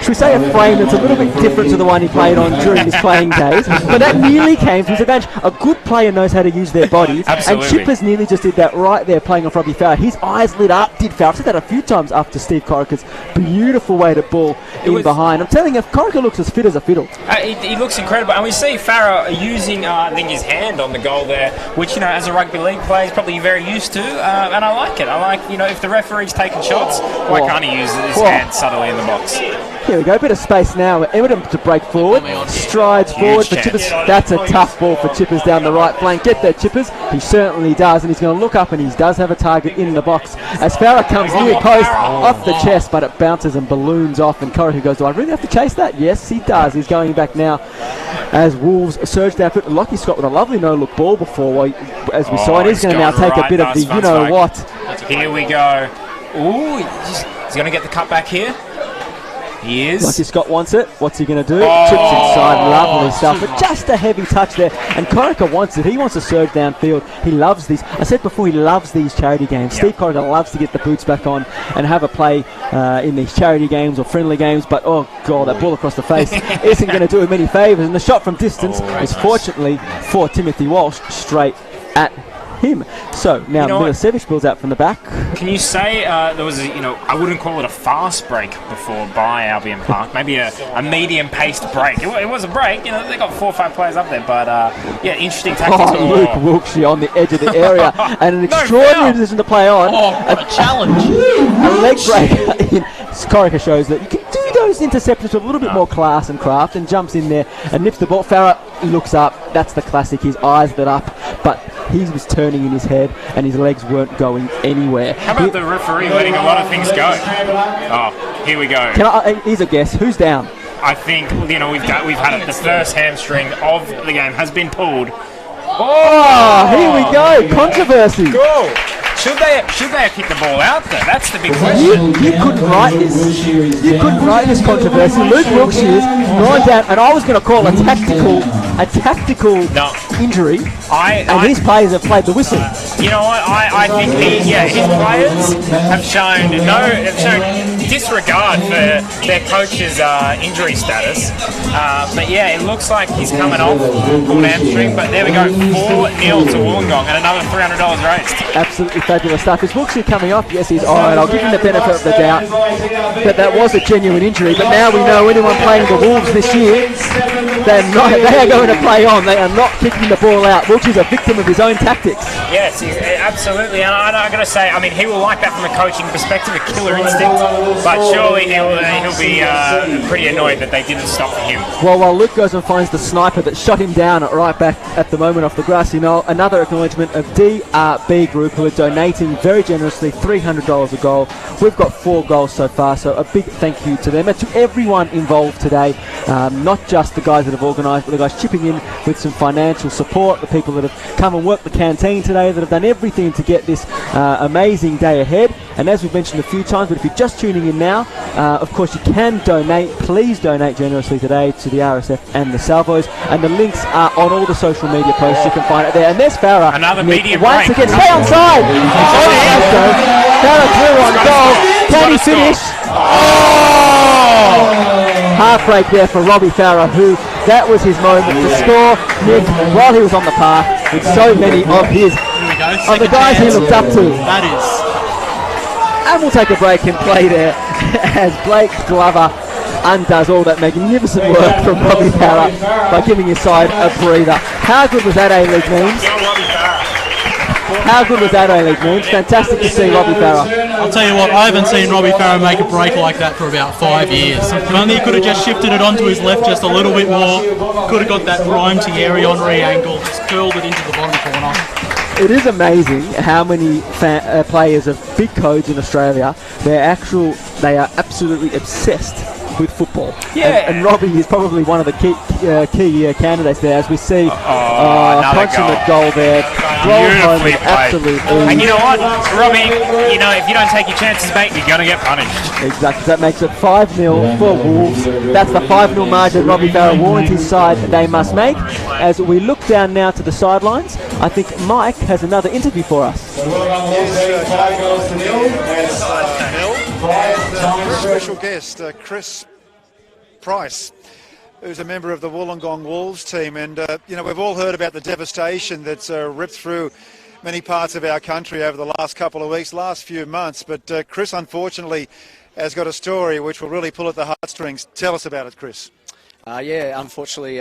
[SPEAKER 3] should we say, a frame that's a little bit different to the one he played on during his playing days. But that nearly came to his advantage. A good player knows how to use their bodies.
[SPEAKER 4] Absolutely.
[SPEAKER 3] And Chippers nearly just did that right there playing off Robbie Farah. His eyes lit up, did Farah. I've said that a few times after Steve Corica's beautiful way to ball in behind. I'm telling you, Corica looks as fit as a fiddle.
[SPEAKER 4] He looks incredible. And we see Farah using, I think, his hand on the goal there, which, you know, as a rugby league player, he's probably very used to. And I like it. I like, you know, if the referee's taking shots, why can't he use his hand subtly in the box?
[SPEAKER 3] Here we go, a bit of space now. Everton to break forward, strides forward for Chippers. That's a tough ball for Chippers down the right flank. Get there, Chippers. He certainly does, and he's going to look up, and he does have a target in the box. As Farah comes near post, off the chest, but it bounces and balloons off, and Corica goes, do I really have to chase that? Yes, he does. He's going back now as Wolves surge down. Lockie Scott with a lovely no-look ball before, as we saw, and he's going to now take a bit of the you-know-what.
[SPEAKER 4] Here we go. Ooh, he's going to get the cut back here. He is.
[SPEAKER 3] Lockie Scott wants it. What's he going to do? Chips inside. Lovely stuff. But just a heavy touch there. And Corica wants it. He wants to surge downfield. He loves these. I said before, he loves these charity games. Yep. Steve Corica loves to get the boots back on and have a play in these charity games or friendly games. But, oh, God, that ball across the face isn't going to do him any favours. And the shot from distance is fortunately for Timothy Walsh straight at him. So now Milicevic builds out from the back.
[SPEAKER 4] Can you say there was a, I wouldn't call it a fast break before by Albion Park, maybe a medium-paced break. It was a break, they got 4 or 5 players up there, but interesting tactics.
[SPEAKER 3] Luke Wilkshire on the edge of the area and an extraordinary position to play on.
[SPEAKER 12] What a challenge.
[SPEAKER 3] A leg break in Corica shows that you can do those interceptions with a little bit more class and craft, and jumps in there and nips the ball. Farah looks up. That's the classic. His eyes lit up, but he was turning in his head and his legs weren't going anywhere.
[SPEAKER 4] How about the referee letting a lot of things go? Oh, here we go.
[SPEAKER 3] Here's a guess. Who's down?
[SPEAKER 4] I think we've had it. The first hamstring of the game has been pulled.
[SPEAKER 3] Oh, here we go. Controversy.
[SPEAKER 4] Go. Should they have kicked the ball out there? That's the big question.
[SPEAKER 3] You couldn't write this. You couldn't write this controversy. Luke Wilkshire's gone down, and I was going to call a tactical injury. And his players have played the whistle.
[SPEAKER 4] You know what? I think his players have shown disregard for their coach's injury status. But it looks like he's coming off full hamstring. But there we go, 4-0 to Wollongong, and another $300 raised.
[SPEAKER 3] Absolutely fabulous stuff. Is Wilkshire coming off? Yes, he's all right. I'll give him the benefit of the doubt. But that was a genuine injury. But now we know anyone playing the Wolves this year, they are going to play on. They are not kicking the ball out. Wilkshire's a victim of his own tactics.
[SPEAKER 4] Yes, absolutely. And I'm going to say, he will like that from a coaching perspective, a killer instinct. But surely he'll be pretty annoyed that they didn't stop for him.
[SPEAKER 3] Well, while Luke goes and finds the sniper that shot him down right back at the moment off the grassy knoll, another acknowledgement of DRB Group, who are donating very generously $300 a goal. We've got 4 goals so far, so a big thank you to them and to everyone involved today, not just the guys that have organised, but the guys chipping in with some financial support, the people that have come and worked the canteen today, that have done everything to get this amazing day ahead. And as we've mentioned a few times, but if you're just tuning in now, of course you can donate. Please donate generously today to the RSF and the Salvos, and the links are on all the social media posts. You can find it there. And there's Farah.
[SPEAKER 4] Another medium
[SPEAKER 3] once
[SPEAKER 4] break.
[SPEAKER 3] Again, stay onside. Farah through on goal. Can he finish? Heartbreak there for Robbie Farah, who that was his moment to score while he was on the park with so many of the guys he looked up to.
[SPEAKER 12] That is.
[SPEAKER 3] And we'll take a break and play there as Blake Glover undoes all that magnificent work from Robbie Farah by giving his side a breather. How good was that A-League memes? How good was that A-League memes? Fantastic to see Robbie Farah.
[SPEAKER 12] I'll tell you what, I haven't seen Robbie Farah make a break like that for about 5 years. If only he could have just shifted it onto his left just a little bit more, could have got that Rhyme Thierry Henry angle, just curled it into the bottom corner.
[SPEAKER 3] It is amazing how many players of big codes in Australia, they are absolutely obsessed with football.
[SPEAKER 4] Yeah.
[SPEAKER 3] And Robbie is probably one of the key candidates there, as we see consummate goal there.
[SPEAKER 4] Beautifully played.
[SPEAKER 3] Absolute ease.
[SPEAKER 4] And you know what, Robbie, if you don't take your chances, mate, you're going to get punished.
[SPEAKER 3] Exactly. That makes it 5-0 for Wolves. That's the 5-0 margin Robbie Farah warned his side they must make. As we look down now to the sidelines, I think Mike has another interview for us.
[SPEAKER 16] Special guest, Chris Price, who's a member of the Wollongong Wolves team. And, we've all heard about the devastation that's ripped through many parts of our country over the last couple of weeks, last few months. But Chris, unfortunately, has got a story which will really pull at the heartstrings. Tell us about it, Chris.
[SPEAKER 17] Unfortunately,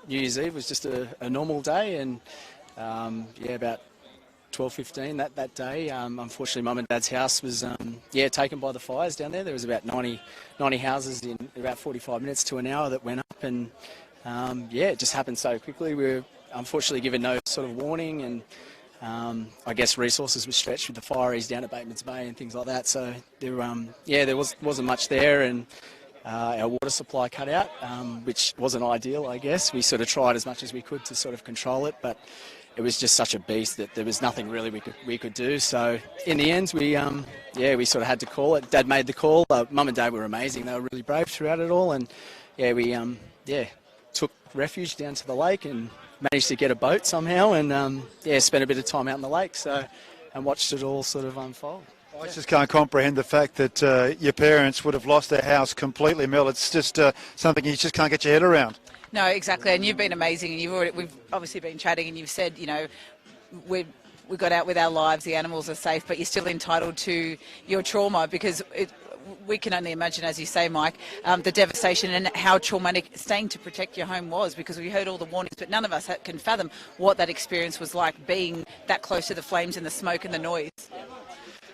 [SPEAKER 17] New Year's Eve was just a normal day, and about 12:15 that day. Unfortunately, Mum and Dad's house was taken by the fires down there. There was about 90 houses in about 45 minutes to an hour that went up, and it just happened so quickly. We were unfortunately given no sort of warning, and I guess resources were stretched with the Firies down at Bateman's Bay and things like that. So there wasn't much there, and our water supply cut out, which wasn't ideal, I guess. We sort of tried as much as we could to sort of control it, but it was just such a beast that there was nothing really we could do. So in the end, we sort of had to call it. Dad made the call. Mum and Dad were amazing. They were really brave throughout it all, and we took refuge down to the lake and managed to get a boat somehow, and spent a bit of time out in the lake. And watched it all sort of unfold.
[SPEAKER 16] I just can't comprehend the fact that your parents would have lost their house completely, Mel. It's just something you just can't get your head around.
[SPEAKER 18] No, exactly, and you've been amazing, and we've obviously been chatting, and you've said, we got out with our lives, the animals are safe, but you're still entitled to your trauma, because we can only imagine, as you say, Mike, the devastation and how traumatic staying to protect your home was, because we heard all the warnings, but none of us can fathom what that experience was like, being that close to the flames and the smoke and the noise.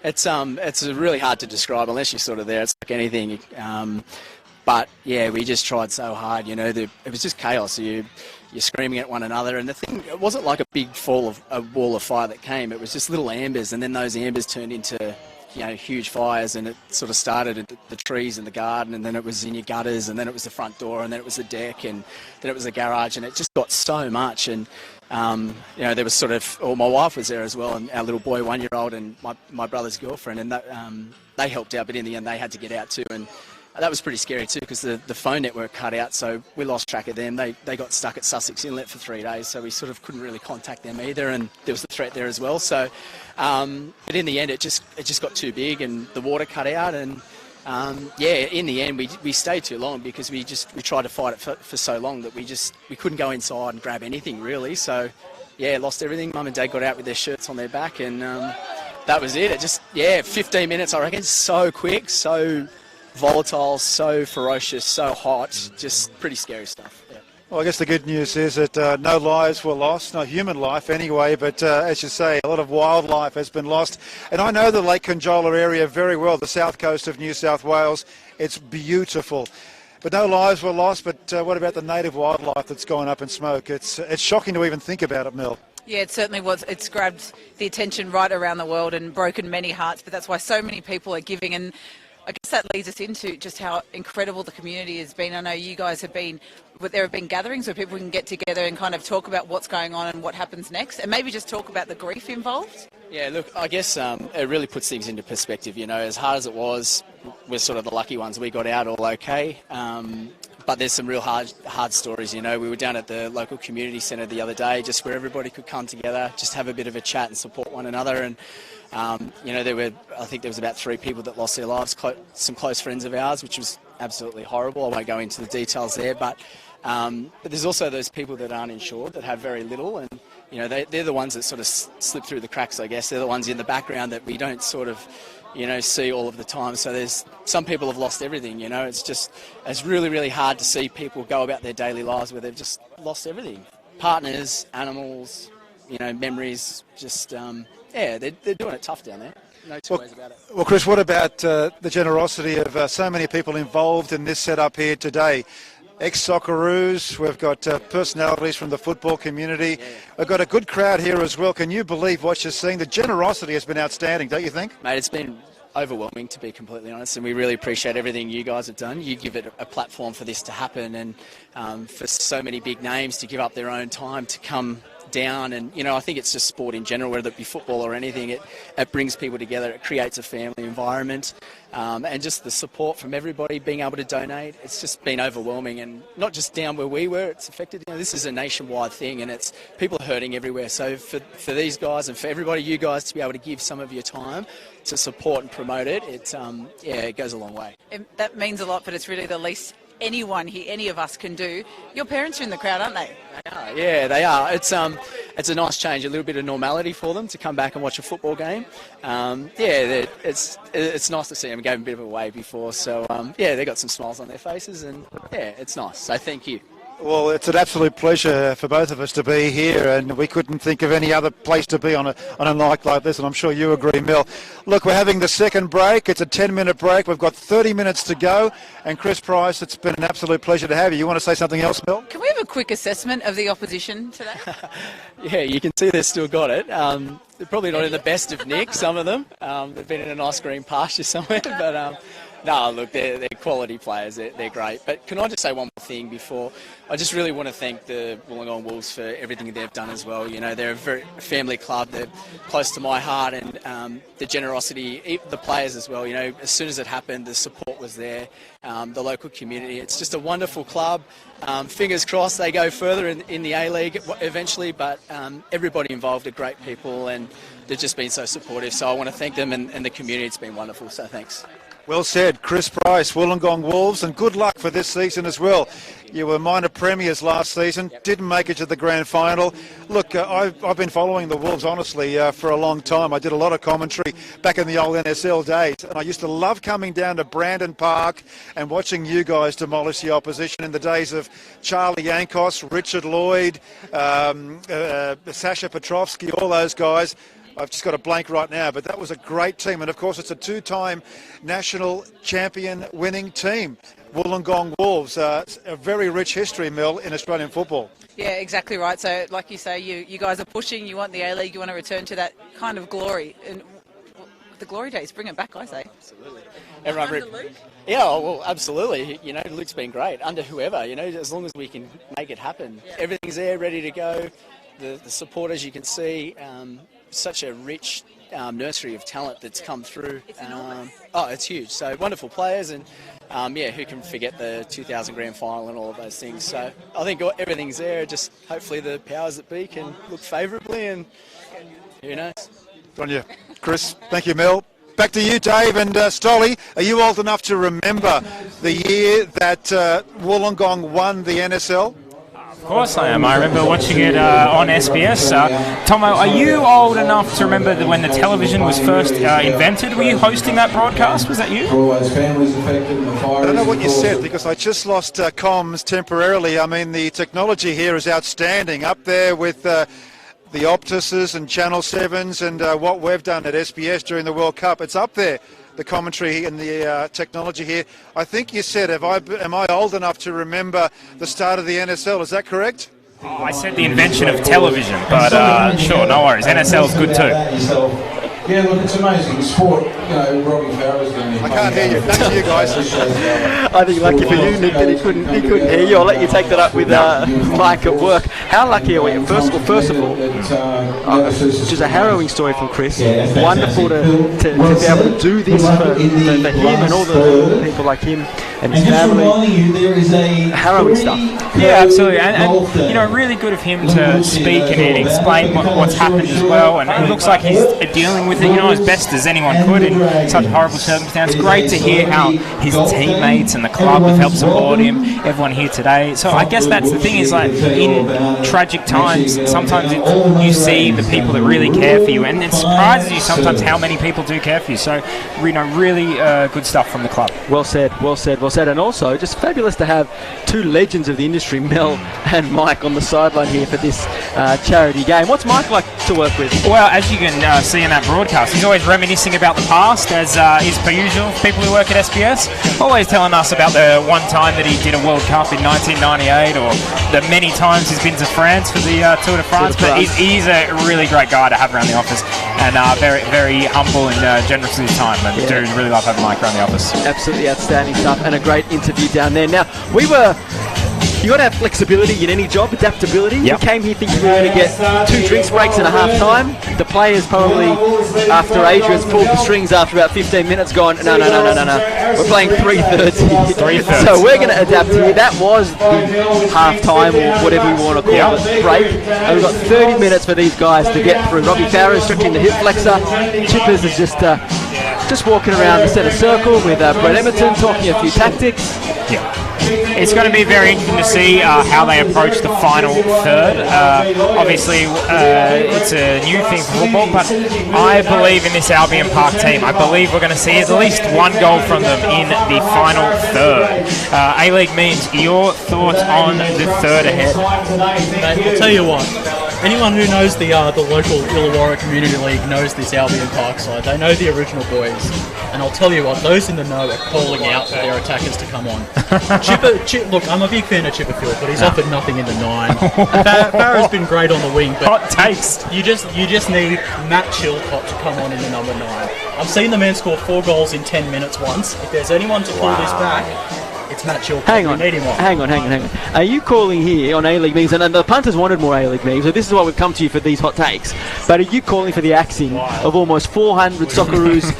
[SPEAKER 17] It's really hard to describe unless you're sort of there. It's like anything. But we just tried so hard. It was just chaos. You're screaming at one another, and the thing, it wasn't like a big wall of fire that came. It was just little ambers, and then those ambers turned into huge fires, and it sort of started at the trees in the garden, and then it was in your gutters, and then it was the front door, and then it was the deck, and then it was the garage, and it just got so much. And there was sort of, my wife was there as well, and our little boy, 1-year-old, and my brother's girlfriend, and that, they helped out, but in the end they had to get out too, and that was pretty scary too, because the phone network cut out, so we lost track of them. They got stuck at Sussex Inlet for 3 days, so we sort of couldn't really contact them either, and there was the threat there as well. So, but in the end, it just got too big, and the water cut out, and in the end, we stayed too long, because we tried to fight it for so long that we couldn't go inside and grab anything really. So, lost everything. Mum and Dad got out with their shirts on their back, and that was it. It just 15 minutes, I reckon, so quick, so volatile, so ferocious, so hot, just pretty scary stuff.
[SPEAKER 16] Well, I guess the good news is that no lives were lost, no human life anyway, but as you say, a lot of wildlife has been lost. And I know the Lake Conjola area very well, the south coast of New South Wales. It's beautiful. But no lives were lost, but what about the native wildlife that's gone up in smoke? It's shocking to even think about it, Mel.
[SPEAKER 18] Yeah, it certainly was. It's grabbed the attention right around the world and broken many hearts, but that's why so many people are giving. And I guess that leads us into just how incredible the community has been. I know you guys have been, but there have been gatherings where people can get together and kind of talk about what's going on and what happens next, and maybe just talk about the grief involved.
[SPEAKER 17] Yeah, look, I guess it really puts things into perspective. As hard as it was, we're sort of the lucky ones. We got out all okay. But there's some real hard stories. We were down at the local community centre the other day, just where everybody could come together, just have a bit of a chat and support one another. And I think there was about 3 people that lost their lives, some close friends of ours, which was absolutely horrible. I won't go into the details there, but there's also those people that aren't insured, that have very little, and they're the ones that sort of slip through the cracks, I guess. They're the ones in the background that we don't sort of see all of the time. So there's some people have lost everything. It's really, really hard to see people go about their daily lives where they've just lost everything. Partners, animals, memories, just, they're doing it tough down there. No two ways about it.
[SPEAKER 16] Well, Chris, what about the generosity of so many people involved in this setup here today? Ex-Socceroos, we've got personalities from the football community. We've got a good crowd here as well. Can you believe what you're seeing? The generosity has been outstanding, don't you think?
[SPEAKER 17] Mate, it's been overwhelming, to be completely honest, and we really appreciate everything you guys have done. You give it a platform for this to happen, and for so many big names to give up their own time to come down. And I think it's just sport in general, whether it be football or anything, it brings people together, it creates a family environment, and just the support from everybody being able to donate, it's just been overwhelming. And not just down where we were, it's affected, this is a nationwide thing, and it's people are hurting everywhere. So for these guys and for everybody, you guys, to be able to give some of your time to support and promote it, it goes a long way.
[SPEAKER 18] That means a lot, but it's really the least anyone here, any of us can do. Your parents are in the crowd, aren't they?
[SPEAKER 17] Yeah, they are. It's a nice change, a little bit of normality for them to come back and watch a football game. It's nice to see them. Gave them a bit of a wave before, so they got some smiles on their faces, and yeah, it's nice. So thank you.
[SPEAKER 16] Well, it's an absolute pleasure for both of us to be here, and we couldn't think of any other place to be on a night like this, and I'm sure you agree, Mel. Look, we're having the second break. It's a 10-minute break. We've got 30 minutes to go, and Chris Price, it's been an absolute pleasure to have you. You want to say something else, Mel?
[SPEAKER 18] Can we have a quick assessment of the opposition today?
[SPEAKER 17] Yeah, you can see they've still got it. They're probably not in the best of nick, some of them. They've been in a nice green pasture somewhere, but... No, look, they're quality players. They're great. But can I just say one more thing before? I just really want to thank the Wollongong Wolves for everything they've done as well. You know, they're a very family club. They're close to my heart, and the generosity, the players as well. You know, as soon as it happened, the support was there. The local community. It's just a wonderful club. Fingers crossed they go further in the A-League eventually. But everybody involved are great people, and they've just been so supportive. So I want to thank them and the community. It's been wonderful. So thanks.
[SPEAKER 16] Well said, Chris Price, Wollongong Wolves, and good luck for this season as well. You were minor premiers last season, didn't make it to the grand final. Look, I've been following the Wolves, honestly, for a long time. I did a lot of commentary back in the old NSL days, and I used to love coming down to Brandon Park and watching you guys demolish the opposition in the days of Charlie Yankos, Richard Lloyd, Sasha Petrovsky, all those guys. I've just got a blank right now, but that was a great team. And, of course, it's a two-time national champion winning team, Wollongong Wolves. A very rich history, Mel, in Australian football.
[SPEAKER 18] Yeah, exactly right. So, like you say, you guys are pushing. You want the A-League. You want to return to that kind of glory. And the glory days, bring it back, I say.
[SPEAKER 17] Absolutely. Yeah, well, absolutely. You know, Luke's been great. Under whoever, you know, as long as we can make it happen. Yeah. Everything's there, ready to go. The supporters, you can see... such a rich nursery of talent that's come through. It's huge. So wonderful players, and who can forget the 2000 grand final and all of those things. So I think everything's there. Just hopefully the powers that be can look favourably, and who knows.
[SPEAKER 16] Good on you, Chris. Thank you, Mel. Back to you, Dave, and Stolly. Are you old enough to remember the year that Wollongong won the NSL?
[SPEAKER 4] Of course I am. I remember watching it on SBS. Tomo, are you old enough to remember when the television was first invented? Were you hosting that broadcast? Was that you?
[SPEAKER 16] I don't know what you said because I just lost comms temporarily. I mean, the technology here is outstanding. Up there with the Optuses and Channel 7s and what we've done at SBS during the World Cup. It's up there. The commentary and the technology here. I think you said, am I old enough to remember the start of the NSL? Is that correct?
[SPEAKER 4] Oh, I said the invention of television, but sure, no worries. NSL's good too.
[SPEAKER 1] Yeah, look, it's amazing sport. You know, Robbie Farrell's going to be...
[SPEAKER 16] I can't hear you. Back to you guys.
[SPEAKER 3] I think lucky for you, Nick, that he couldn't hear you. I'll let you take that up with Mike at work. How lucky are we? First of all, just a harrowing story from Chris. Wonderful to be able to do this for him and all the people like him and his family. Harrowing stuff.
[SPEAKER 4] Yeah, absolutely. And you know, really good of him to speak and explain what's happened as well. And it looks like he's dealing with it, you know, as best as anyone could in such a horrible circumstance. Great to hear how his teammates and the club have helped support him, everyone here today. So I guess that's the thing, is like in tragic times, sometimes you see the people that really care for you, and it surprises you sometimes how many people do care for you. So, you know, really good stuff from the club.
[SPEAKER 3] Well said, well said, well said. And also, just fabulous to have two legends of the industry, Mel and Mike, on the sideline here for this charity game. What's Mike like to work with?
[SPEAKER 4] Well, as you can see in that broadcast, he's always reminiscing about the past, as is per usual. People who work at SBS always telling us about the one time that he did a World Cup in 1998, or the many times he's been to France for the Tour de France. But he's a really great guy to have around the office, and very, very humble and generous with his time. And do really love having Mike around the office.
[SPEAKER 3] Absolutely outstanding stuff, and a great interview down there. Now, you got to have flexibility in any job, adaptability. We came here thinking we were going to get 2 drinks breaks and a half time. The players probably, after Adrian's pulled the strings after about 15 minutes, gone, no. We're playing 3/3 here. So we're going to adapt here. That was the half time, or whatever we want to call it, break. And we've got 30 minutes for these guys to get through. Robbie Farrier stretching the hip flexor. Chippers is just walking around the centre circle with Brett Emerton talking a few tactics.
[SPEAKER 4] It's going to be very interesting to see how they approach the final third. Obviously, it's a new thing for football, but I believe in this Albion Park team. I believe we're going to see at least one goal from them in the final third. A-League means your thoughts on the third ahead.
[SPEAKER 12] I'll tell you what. Anyone who knows the local Illawarra Community League knows this Albion Park side. They know the original boys. And I'll tell you what, those in the know are calling out for their attackers to come on. Look, I'm a big fan of Chipperfield, but he's offered nothing in the 9. Farah's been great on the wing, but
[SPEAKER 4] hot takes.
[SPEAKER 12] You just need Matt Chilcott to come on in the number 9. I've seen the man score 4 goals in 10 minutes once. If there's anyone to pull this back, it's Matt Chilcott.
[SPEAKER 3] Hang on. Are you calling here on A-League memes, and the punters wanted more A-League memes, so this is why we've come to you for these hot takes, but are you calling for the axing of almost 400 Socceroos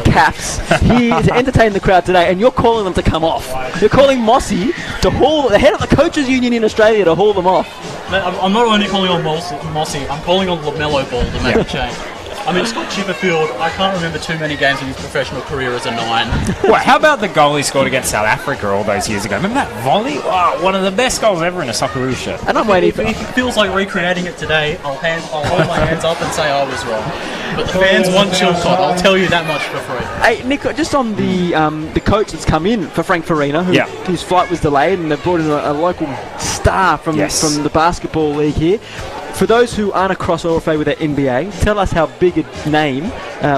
[SPEAKER 3] caps here to entertain the crowd today, and you're calling them to come off? You're calling Mossy to haul, the head of the coaches union in Australia, to haul them off.
[SPEAKER 12] I'm not only calling on Mossy, I'm calling on LaMelo Ball to make a change. I mean, Scott Chipperfield, I can't remember too many games in his professional career as a 9.
[SPEAKER 4] Well, how about the goal he scored against South Africa all those years ago? Remember that volley? Oh, one of the best goals ever in a Socceroos shirt.
[SPEAKER 3] And I'm waiting for...
[SPEAKER 12] If it feels like recreating it today, I'll hold my hands up and say I was wrong. But the fans want Chilcott, I'll tell you that much for free.
[SPEAKER 3] Hey, Nick, just on the coach that's come in for Frank Farina, whose flight was delayed, and they've brought in a local star from the basketball league here. For those who aren't across or familiar with the NBA, tell us how big a name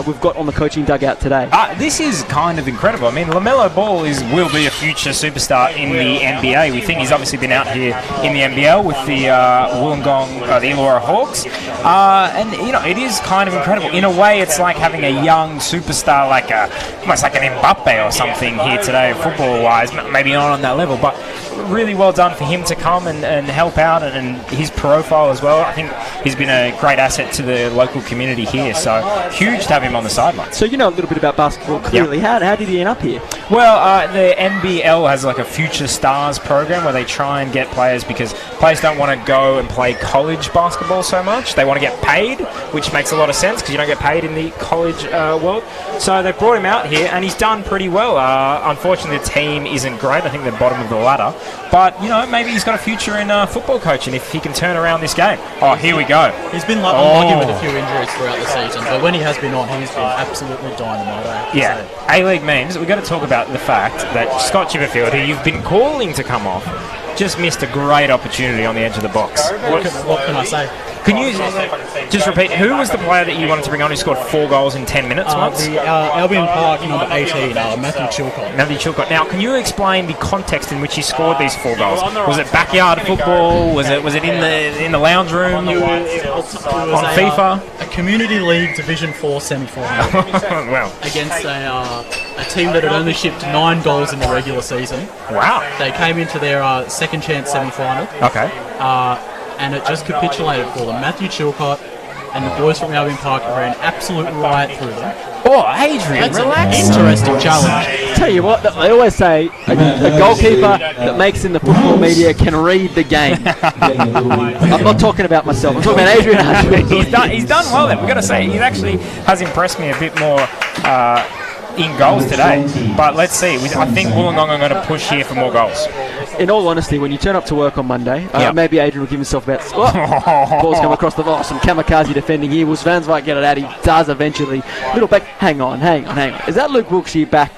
[SPEAKER 3] we've got on the coaching dugout today.
[SPEAKER 4] This is kind of incredible. I mean, LaMelo Ball will be a future superstar in the NBA. We think he's obviously been out here in the NBL with the Wollongong, the Illawarra Hawks. And, you know, it is kind of incredible. In a way, it's like having a young superstar, almost like an Mbappe or something here today, football-wise. Maybe not on that level, but really well done for him to come and help out, and his profile as well. I think he's been a great asset to the local community here, so huge to have him on the sidelines.
[SPEAKER 3] So you know a little bit about basketball, clearly. How did he end up here?
[SPEAKER 4] Well, the NBL has like a Future Stars program where they try and get players, because players don't want to go and play college basketball so much. They want to get paid, which makes a lot of sense because you don't get paid in the college world. So they brought him out here, and he's done pretty well. Unfortunately, the team isn't great. I think they're bottom of the ladder. But, you know, maybe he's got a future in football coaching if he can turn around this game. Oh, here we go.
[SPEAKER 12] He's been unlucky with a few injuries throughout the season, but when he has been on, he's been absolutely dynamite.
[SPEAKER 4] Yeah. A-League memes, we've got to talk about the fact that Scott Chipperfield, who you've been calling to come off, just missed a great opportunity on the edge of the box.
[SPEAKER 12] What can I say?
[SPEAKER 4] Can you just repeat, who was the player that you wanted to bring on who scored 4 goals in 10 minutes once?
[SPEAKER 12] The Albion Park number 18, Matthew Chilcott.
[SPEAKER 4] Matthew Chilcott. Now, can you explain the context in which he scored these 4 goals? Was it backyard football? Was it in the lounge room? On FIFA?
[SPEAKER 12] A Community League Division 4 semi-final.
[SPEAKER 4] Well,
[SPEAKER 12] against a team that had only shipped 9 goals in the regular season.
[SPEAKER 4] Wow.
[SPEAKER 12] They came into their second chance semi-final.
[SPEAKER 4] Okay.
[SPEAKER 12] And it just capitulated for them. Matthew Chilcott and the boys from Albion Park ran absolute riot through them.
[SPEAKER 4] Oh, Adrian, relax.
[SPEAKER 12] Interesting challenge.
[SPEAKER 3] Tell you what, they always say a goalkeeper that makes in the football media can read the game. I'm not talking about myself. I'm talking about Adrian.
[SPEAKER 4] He's done well then. We've got to say, he actually has impressed me a bit more in goals today. But let's see. I think Wollongong are going to push here for more goals.
[SPEAKER 3] In all honesty, when you turn up to work on Monday, maybe Adrian will give himself about... Ball's come across the... some kamikaze defending here. Will Svans might get it out. He does eventually. Little back... Hang on. Is that Luke Wilkshire back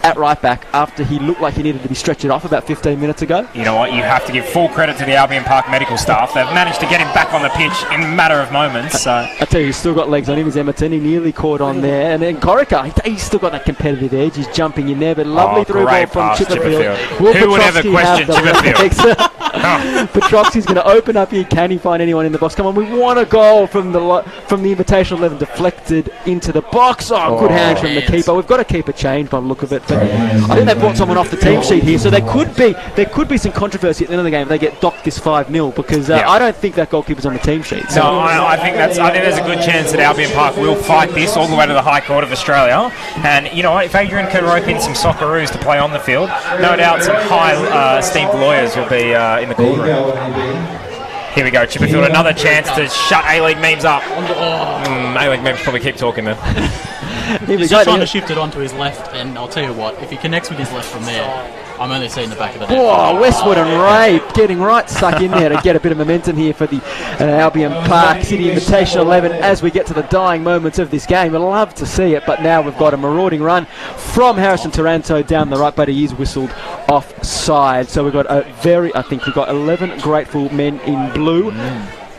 [SPEAKER 3] at right back after he looked like he needed to be stretched off about 15 minutes ago?
[SPEAKER 4] You know what? You have to give full credit to the Albion Park medical staff. They've managed to get him back on the pitch in a matter of moments. So
[SPEAKER 3] I tell you, he's still got legs on him. He's Emerton. He nearly caught on there. And then Corica, he's still got that competitive edge. He's jumping in there. But lovely through ball from Chipperfield.
[SPEAKER 4] Who would ever question Chipperfield?
[SPEAKER 3] Petrovski's going to open up here. Can he find anyone in the box? Come on, we want a goal from the Invitational 11, deflected into the box. Good hands from the keeper. We've got a keeper change by the look of it. But I think they brought someone off the team sheet here, so there could be some controversy at the end of the game if they get docked this 5-0 because I don't think that goalkeeper's on the team sheet. So.
[SPEAKER 4] No, I think there's a good chance that Albion Park will fight this all the way to the High Court of Australia. And you know what? If Adrian can rope in some Socceroos to play on the field, no doubt some high esteemed lawyers will be in the courtroom. Here we go, Chipperfield, another chance to shut A-League memes up. A-League memes probably keep talking then.
[SPEAKER 12] He's just trying to shift it onto his left, and I'll tell you what, if he connects with his left from there, I'm only seeing the back of the net.
[SPEAKER 3] Oh, Westwood and Ray getting right stuck in there to get a bit of momentum here for the Albion Park City Invitational 11 as we get to the dying moments of this game. We'd love to see it, but now we've got a marauding run from Harrison Taranto down the right, but he is whistled offside. So we've got I think we've got 11 grateful men in blue.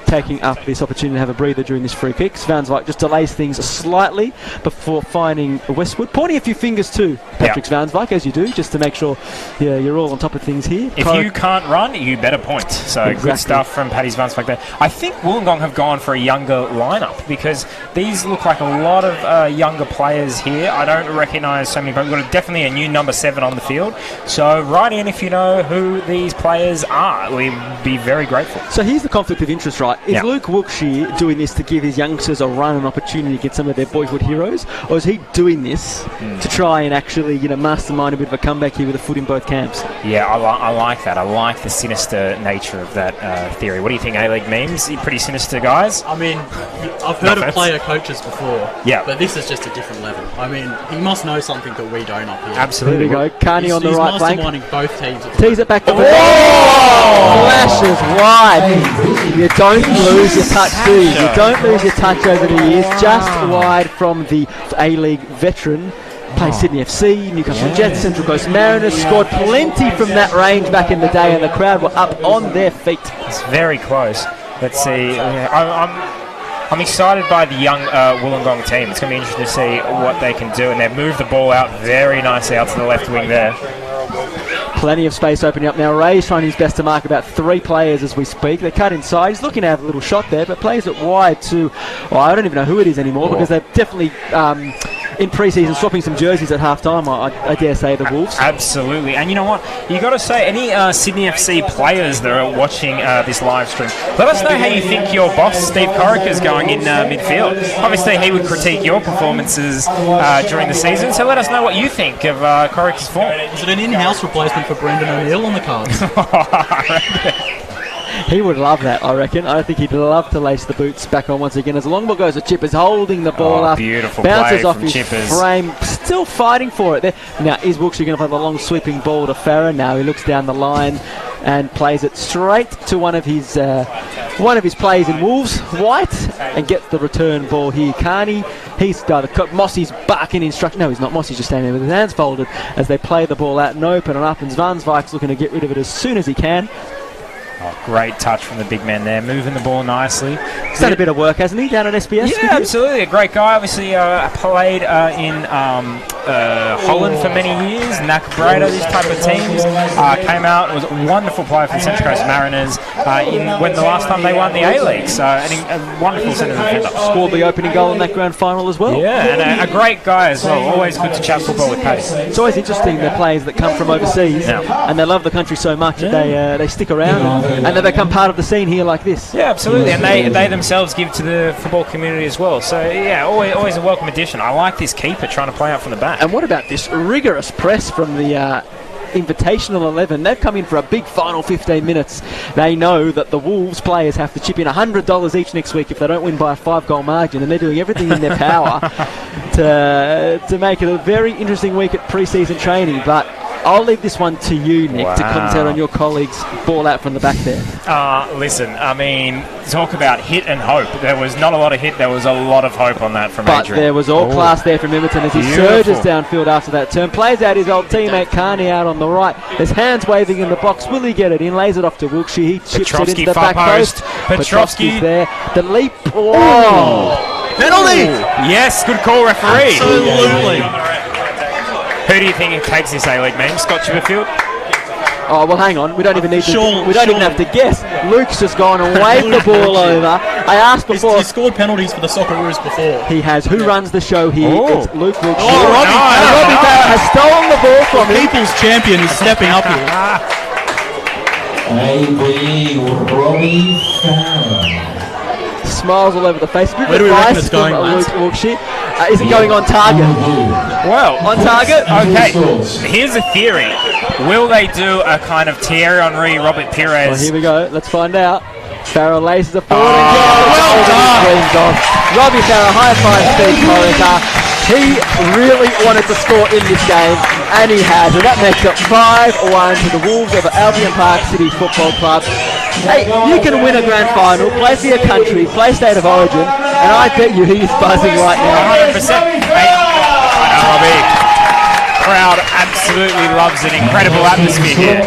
[SPEAKER 3] Taking up this opportunity to have a breather during this free kick. Svansvik just delays things slightly before finding Westwood. Pointing a few fingers to Patrick Svansvik, as you do, just to make sure you're all on top of things here.
[SPEAKER 4] If you can't run, you better point. So good stuff from Paddy Svansvik there. I think Wollongong have gone for a younger lineup because these look like a lot of younger players here. I don't recognise so many, but we've got definitely a new number 7 on the field. So write in if you know who these players are. We'd be very grateful.
[SPEAKER 3] So here's the conflict of interest, right? Is Luke Wilkshire doing this to give his youngsters a run and opportunity against some of their boyhood heroes? Or is he doing this to try and actually, mastermind a bit of a comeback here with a foot in both camps?
[SPEAKER 4] Yeah, I like that. I like the sinister nature of that theory. What do you think, A-League memes? Pretty sinister guys?
[SPEAKER 12] I mean, I've heard of player coaches before.
[SPEAKER 4] Yeah.
[SPEAKER 12] But this is just a different level. I mean, he must know something that we don't up here.
[SPEAKER 4] Absolutely.
[SPEAKER 3] There we go. Carney on the right flank.
[SPEAKER 12] He's masterminding both teams.
[SPEAKER 3] Tease it back to the flashes wide. You don't lose your touch, do you? You don't lose your touch over the years. Just wide from the A-League veteran. Plays Sydney FC, Newcastle Jets, Central Coast Mariners. Scored plenty from that range back in the day, and the crowd were up on their feet.
[SPEAKER 4] It's very close. Let's see. I'm excited by the young Wollongong team. It's going to be interesting to see what they can do, and they've moved the ball out very nicely out to the left wing there.
[SPEAKER 3] Plenty of space opening up now. Ray's trying his best to mark about 3 players as we speak. They cut inside. He's looking to have a little shot there, but plays it wide to... I don't even know who it is anymore because they've definitely... in pre-season, swapping some jerseys at half-time, I dare say, the Wolves.
[SPEAKER 4] Absolutely. And you know what? You got to say, any Sydney FC players that are watching this live stream, let us know how you think your boss, Steve Corica, is going in midfield. Obviously, he would critique your performances during the season, so let us know what you think of Corica's form.
[SPEAKER 12] Is it an in-house replacement for Brendan O'Neill on the cards?
[SPEAKER 3] He would love that, I reckon. I think he'd love to lace the boots back on once again. As the long ball goes to Chippers, holding the ball up.
[SPEAKER 4] Beautiful
[SPEAKER 3] bounces
[SPEAKER 4] play
[SPEAKER 3] off
[SPEAKER 4] from
[SPEAKER 3] his
[SPEAKER 4] Chippers.
[SPEAKER 3] frame, still fighting for it there. Now, is Wilkshire going to play the long sweeping ball to Farah? Now he looks down the line and plays it straight to one of his plays in Wolves, White, and gets the return ball here. Carney, he's got Mossy's barking instruction. No, he's not. Mossy's just standing there with his hands folded as they play the ball out and open and up, and Svansvik's looking to get rid of it as soon as he can.
[SPEAKER 4] Great touch from the big man there, moving the ball nicely.
[SPEAKER 3] He's done a bit of work, hasn't he, down at SBS?
[SPEAKER 4] Yeah, absolutely. A great guy. Obviously played in Holland for many years, Nakbreda, these type of teams. Came out, was a wonderful player for the Central Coast Mariners when the last time they won the A-League. So a wonderful centre defender.
[SPEAKER 3] Scored the opening goal in that grand final as well.
[SPEAKER 4] Yeah, and a great guy as well. Always good to chat football with Paddy.
[SPEAKER 3] It's always interesting, the players that come from overseas and they love the country so much that they stick around and they become part of the scene here like this.
[SPEAKER 4] Yeah, absolutely. And they themselves give to the football community as well. So, yeah, always a welcome addition. I like this keeper trying to play out from the back.
[SPEAKER 3] And what about this rigorous press from the Invitational 11? They've come in for a big final 15 minutes. They know that the Wolves players have to chip in $100 each next week if they don't win by a 5-goal margin, and they're doing everything in their power to make it a very interesting week at pre-season training. But I'll leave this one to you, Nick, to commentate on your colleagues' ball out from the back there.
[SPEAKER 4] Listen, I mean, talk about hit and hope. There was not a lot of hit, there was a lot of hope on that from Adrian.
[SPEAKER 3] But there was all class there from Edmonton as he surges downfield after that turn. Plays out his old teammate Carney out on the right. There's hands waving in the box. Will he get it in? Lays it off to Wilkshire. He chips it into the back post. Petrovski's there. The leap. Oh!
[SPEAKER 12] Penalty!
[SPEAKER 4] Yes, good call, referee.
[SPEAKER 12] Absolutely.
[SPEAKER 4] Who do you think takes this A-League meme? Scott Chipperfield?
[SPEAKER 3] Oh, well, hang on. We don't even need to. We don't even have to guess. Luke's just gone and waved the ball over. I asked before.
[SPEAKER 12] He's scored penalties for the Socceroos before.
[SPEAKER 3] He has. Who runs the show here?
[SPEAKER 4] Oh.
[SPEAKER 3] It's Luke Wilkshire.
[SPEAKER 12] Oh,
[SPEAKER 3] Robbie Farah has stolen the ball from him.
[SPEAKER 12] People's champion is stepping up here.
[SPEAKER 11] Robbie Farah.
[SPEAKER 3] Smiles all over the face.
[SPEAKER 12] Where do we reckon it's going, lads?
[SPEAKER 3] Is it going on target?
[SPEAKER 4] Well,
[SPEAKER 3] on target?
[SPEAKER 4] Okay, here's a theory. Will they do a kind of Thierry Henry, Robert Pires?
[SPEAKER 3] Well, here we go. Let's find out. Farah laces it forward.
[SPEAKER 12] Well done.
[SPEAKER 3] Robbie Farah, high five, Steve Corica. He really wanted to score in this game, and he has. And that makes it 5-1 to the Wolves of Albion Park City Football Club. Hey, you can win a grand final, play for your country, play state of origin, and I bet you he is buzzing right now.
[SPEAKER 4] 100%. Robbie. Crowd absolutely loves it. Incredible atmosphere here.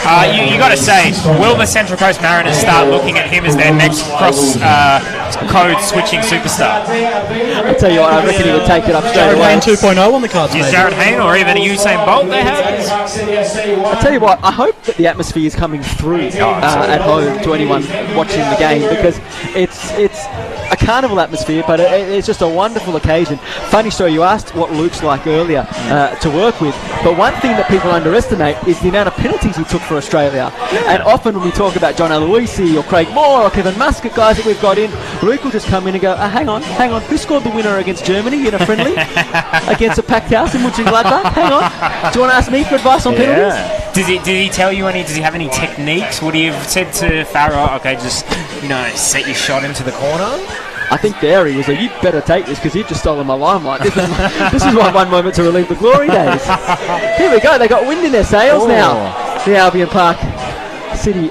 [SPEAKER 4] You got to say, will the Central Coast Mariners start looking at him as their next cross-code switching superstar?
[SPEAKER 3] I tell you what, I reckon he would take it up straight away.
[SPEAKER 12] Jared Hayne 2.0 on the cards.
[SPEAKER 4] Is Jared Hayne or even Usain Bolt they have?
[SPEAKER 3] I tell you what, I hope that the atmosphere is coming through at home to anyone watching the game, because it's a carnival atmosphere, but it's just a wonderful occasion. Funny story, you asked what Luke's like earlier to work with, but one thing that people underestimate is the amount of penalties he took for Australia. And often when we talk about John Aloisi or Craig Moore or Kevin Muscat, guys that we've got in, Luke will just come in and go, hang on, who scored the winner against Germany in a friendly against a packed house in Mönchengladbach? Hang on, do you want to ask me for advice on penalties?
[SPEAKER 4] Did he tell you any? Does he have any techniques? Would he have said to Farah, okay, just set your shot into the corner?
[SPEAKER 3] I think there he was like, you better take this because you've just stolen my limelight. This is my one moment to relieve the glory days. Here we go, they got wind in their sails now. The Albion Park City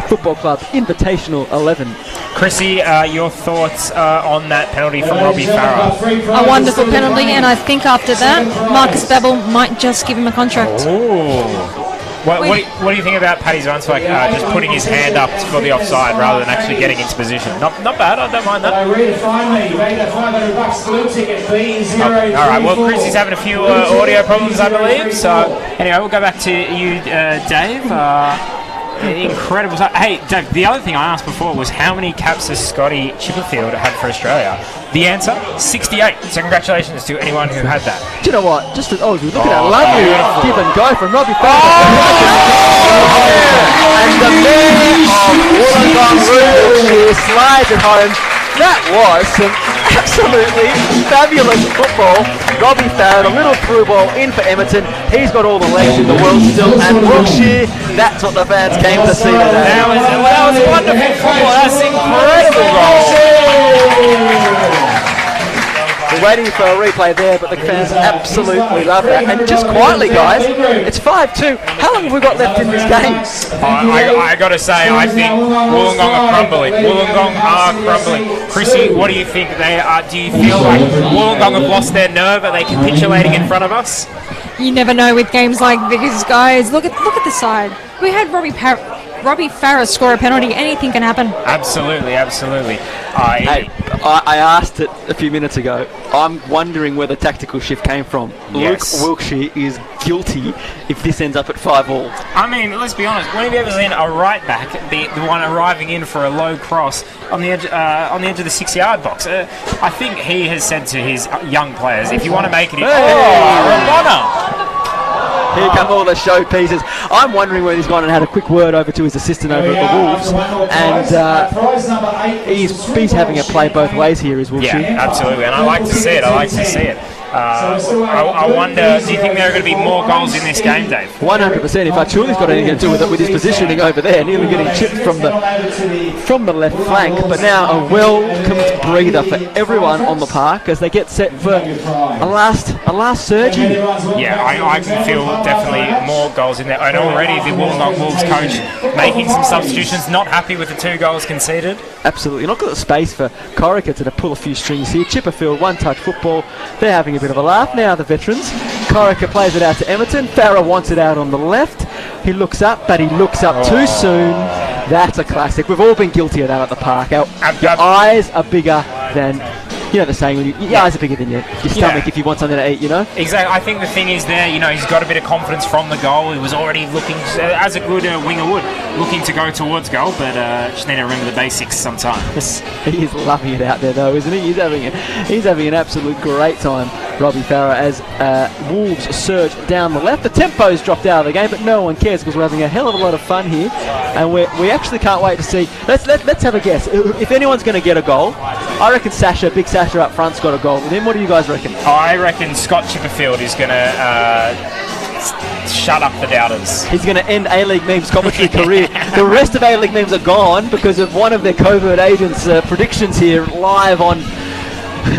[SPEAKER 3] Football Club Invitational 11.
[SPEAKER 4] Chrissy, your thoughts on that penalty from Robbie Farah?
[SPEAKER 5] A wonderful penalty, and I think after that, Marcus Bevel might just give him a contract.
[SPEAKER 4] What do you think about Paddy Zwanswijk just putting his hand up for the offside rather than actually getting into position? Not bad, I don't mind that. Alright, well, Chrissy's having a few audio problems, I believe. So, anyway, we'll go back to you, Dave. Incredible. Hey, Dave, the other thing I asked before was how many caps has Scotty Chipperfield had for Australia? The answer, 68. So congratulations to anyone who had that.
[SPEAKER 3] Do you know what? Look at that lovely give and go from Robbie Farah. And the man of Wollongong Rouge slides it home. That was some absolutely fabulous football. Robbie Farah, a little through ball in for Edmonton. He's got all the legs in the world still. And Wiltshire, that's what the fans came to see today.
[SPEAKER 4] That was wonderful football. That's incredible goal.
[SPEAKER 3] We're waiting for a replay there, but the fans absolutely love that. And just quietly, guys, it's 5-2. How long have we got left in this game?
[SPEAKER 4] I got to say, I think Wollongong are crumbling. Wollongong are crumbling. Chrissy, what do you think they are? Do you feel like Wollongong have lost their nerve? Are they capitulating in front of us?
[SPEAKER 5] You never know with games like these, guys. Look at the side. We had Robbie Farah score a penalty. Anything can happen.
[SPEAKER 4] Absolutely.
[SPEAKER 3] I asked it a few minutes ago. I'm wondering where the tactical shift came from.
[SPEAKER 4] Yes.
[SPEAKER 3] Luke Wiltshire is guilty if this ends up at 5-all.
[SPEAKER 4] I mean, let's be honest. When have you ever seen a right back, the one arriving in for a low cross on the edge of the 6-yard box? I think he has said to his young players, if you want to make it, Ramona.
[SPEAKER 3] Here come all the showpieces. I'm wondering whether he's gone and had a quick word over to his assistant over at the Wolves, and he's having a play both ways here, is Wiltshire.
[SPEAKER 4] Yeah, absolutely, and I like to see it. I wonder, do you think there are going to be more goals in this game, Dave?
[SPEAKER 3] 100%. If Achuli's got anything to do with it, with his positioning over there, nearly getting chipped from the left flank. But now a welcomed breather for everyone on the park as they get set for a last surge.
[SPEAKER 4] Yeah, I can feel definitely more goals in there. And already the Wollongong Wolves coach making some substitutions, not happy with the 2 goals conceded.
[SPEAKER 3] Absolutely. Not got the space for Corica to pull a few strings here. Chipperfield, one-touch football. They're having a bit of a laugh now, the veterans. Corica plays it out to Edmonton. Farah wants it out on the left. He looks up, but he looks up too soon. That's a classic. We've all been guilty of that at the park. Your eyes are bigger than... You know the saying, when your eyes are bigger than your stomach if you want something to eat,
[SPEAKER 4] Exactly. I think the thing is there, he's got a bit of confidence from the goal. He was already looking, as a good winger would, looking to go towards goal, but just need to remember the basics sometimes.
[SPEAKER 3] He is loving it out there, though, isn't he? He's having an absolute great time, Robbie Farah, as Wolves surge down the left. The tempo's dropped out of the game, but no one cares because we're having a hell of a lot of fun here, and we actually can't wait to see. Let's have a guess. If anyone's going to get a goal, I reckon Big Sasha up front's got a goal with him. What do you guys reckon?
[SPEAKER 4] I reckon Scott Chipperfield is going to shut up the doubters.
[SPEAKER 3] He's going to end A-League Memes' commentary career. The rest of A-League Memes are gone because of one of their covert agents' predictions here live on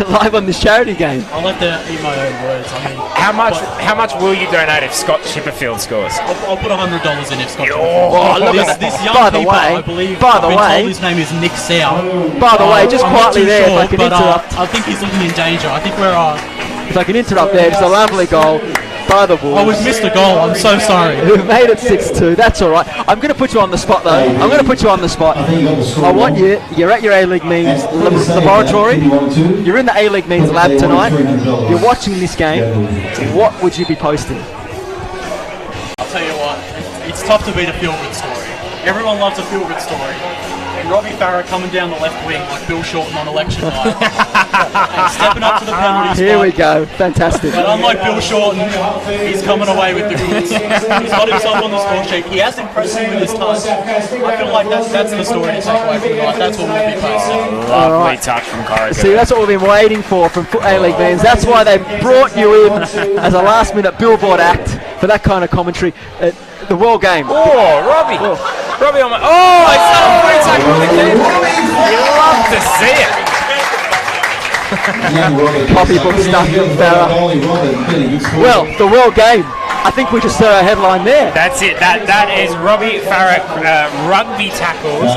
[SPEAKER 3] live on this charity game.
[SPEAKER 12] I'll have to eat my own words. I mean,
[SPEAKER 4] how much will you donate if Scott Chipperfield scores?
[SPEAKER 12] I'll put $100 in if Scott.
[SPEAKER 3] Oh, look at
[SPEAKER 12] this young
[SPEAKER 3] by the
[SPEAKER 12] keeper,
[SPEAKER 3] way,
[SPEAKER 12] I believe.
[SPEAKER 3] by the
[SPEAKER 12] I've been
[SPEAKER 3] way,
[SPEAKER 12] told his name is Nick Sow.
[SPEAKER 3] By the way, just
[SPEAKER 12] I'm not
[SPEAKER 3] quietly
[SPEAKER 12] too
[SPEAKER 3] there,
[SPEAKER 12] sure,
[SPEAKER 3] if I can
[SPEAKER 12] but,
[SPEAKER 3] interrupt.
[SPEAKER 12] I think he's looking in danger. I think we're.
[SPEAKER 3] If I can interrupt there, it's a lovely goal by the Wolves.
[SPEAKER 12] Oh, we've missed a goal. I'm so sorry.
[SPEAKER 3] We've made it 6-2. That's all right. I'm going to put you on the spot, though. I'm going to put you on the spot. I want you. You're at your A-League Means laboratory. You're in the A-League Means lab tonight. You're watching this game. What would you be posting?
[SPEAKER 12] I'll tell you what. It's tough to beat a feel-good story. Everyone loves a feel-good story. And Robbie Farah coming down the left wing like Bill Shorten on election night. And stepping up to the penalty spot.
[SPEAKER 3] Here we go. Fantastic.
[SPEAKER 12] But unlike Bill Shorten, he's coming away with the goods. He's got himself on the score sheet. He has impressed me with his touch. I feel like that's the story to take away from the night. That's what we'll be posting.
[SPEAKER 4] Lovely touch from Corrigan.
[SPEAKER 3] See, that's what we've been waiting for from A-League fans. That's why they brought you in as a last-minute billboard act for that kind of commentary. The World Game.
[SPEAKER 4] Oh, Robbie. Robbie on my... Oh, it's not a free tackle on the game. You love to see it.
[SPEAKER 3] Copybook stuff from Farah. Well, the World Game. I think we just saw our headline there.
[SPEAKER 4] That's it. That is Robbie Farah rugby tackles,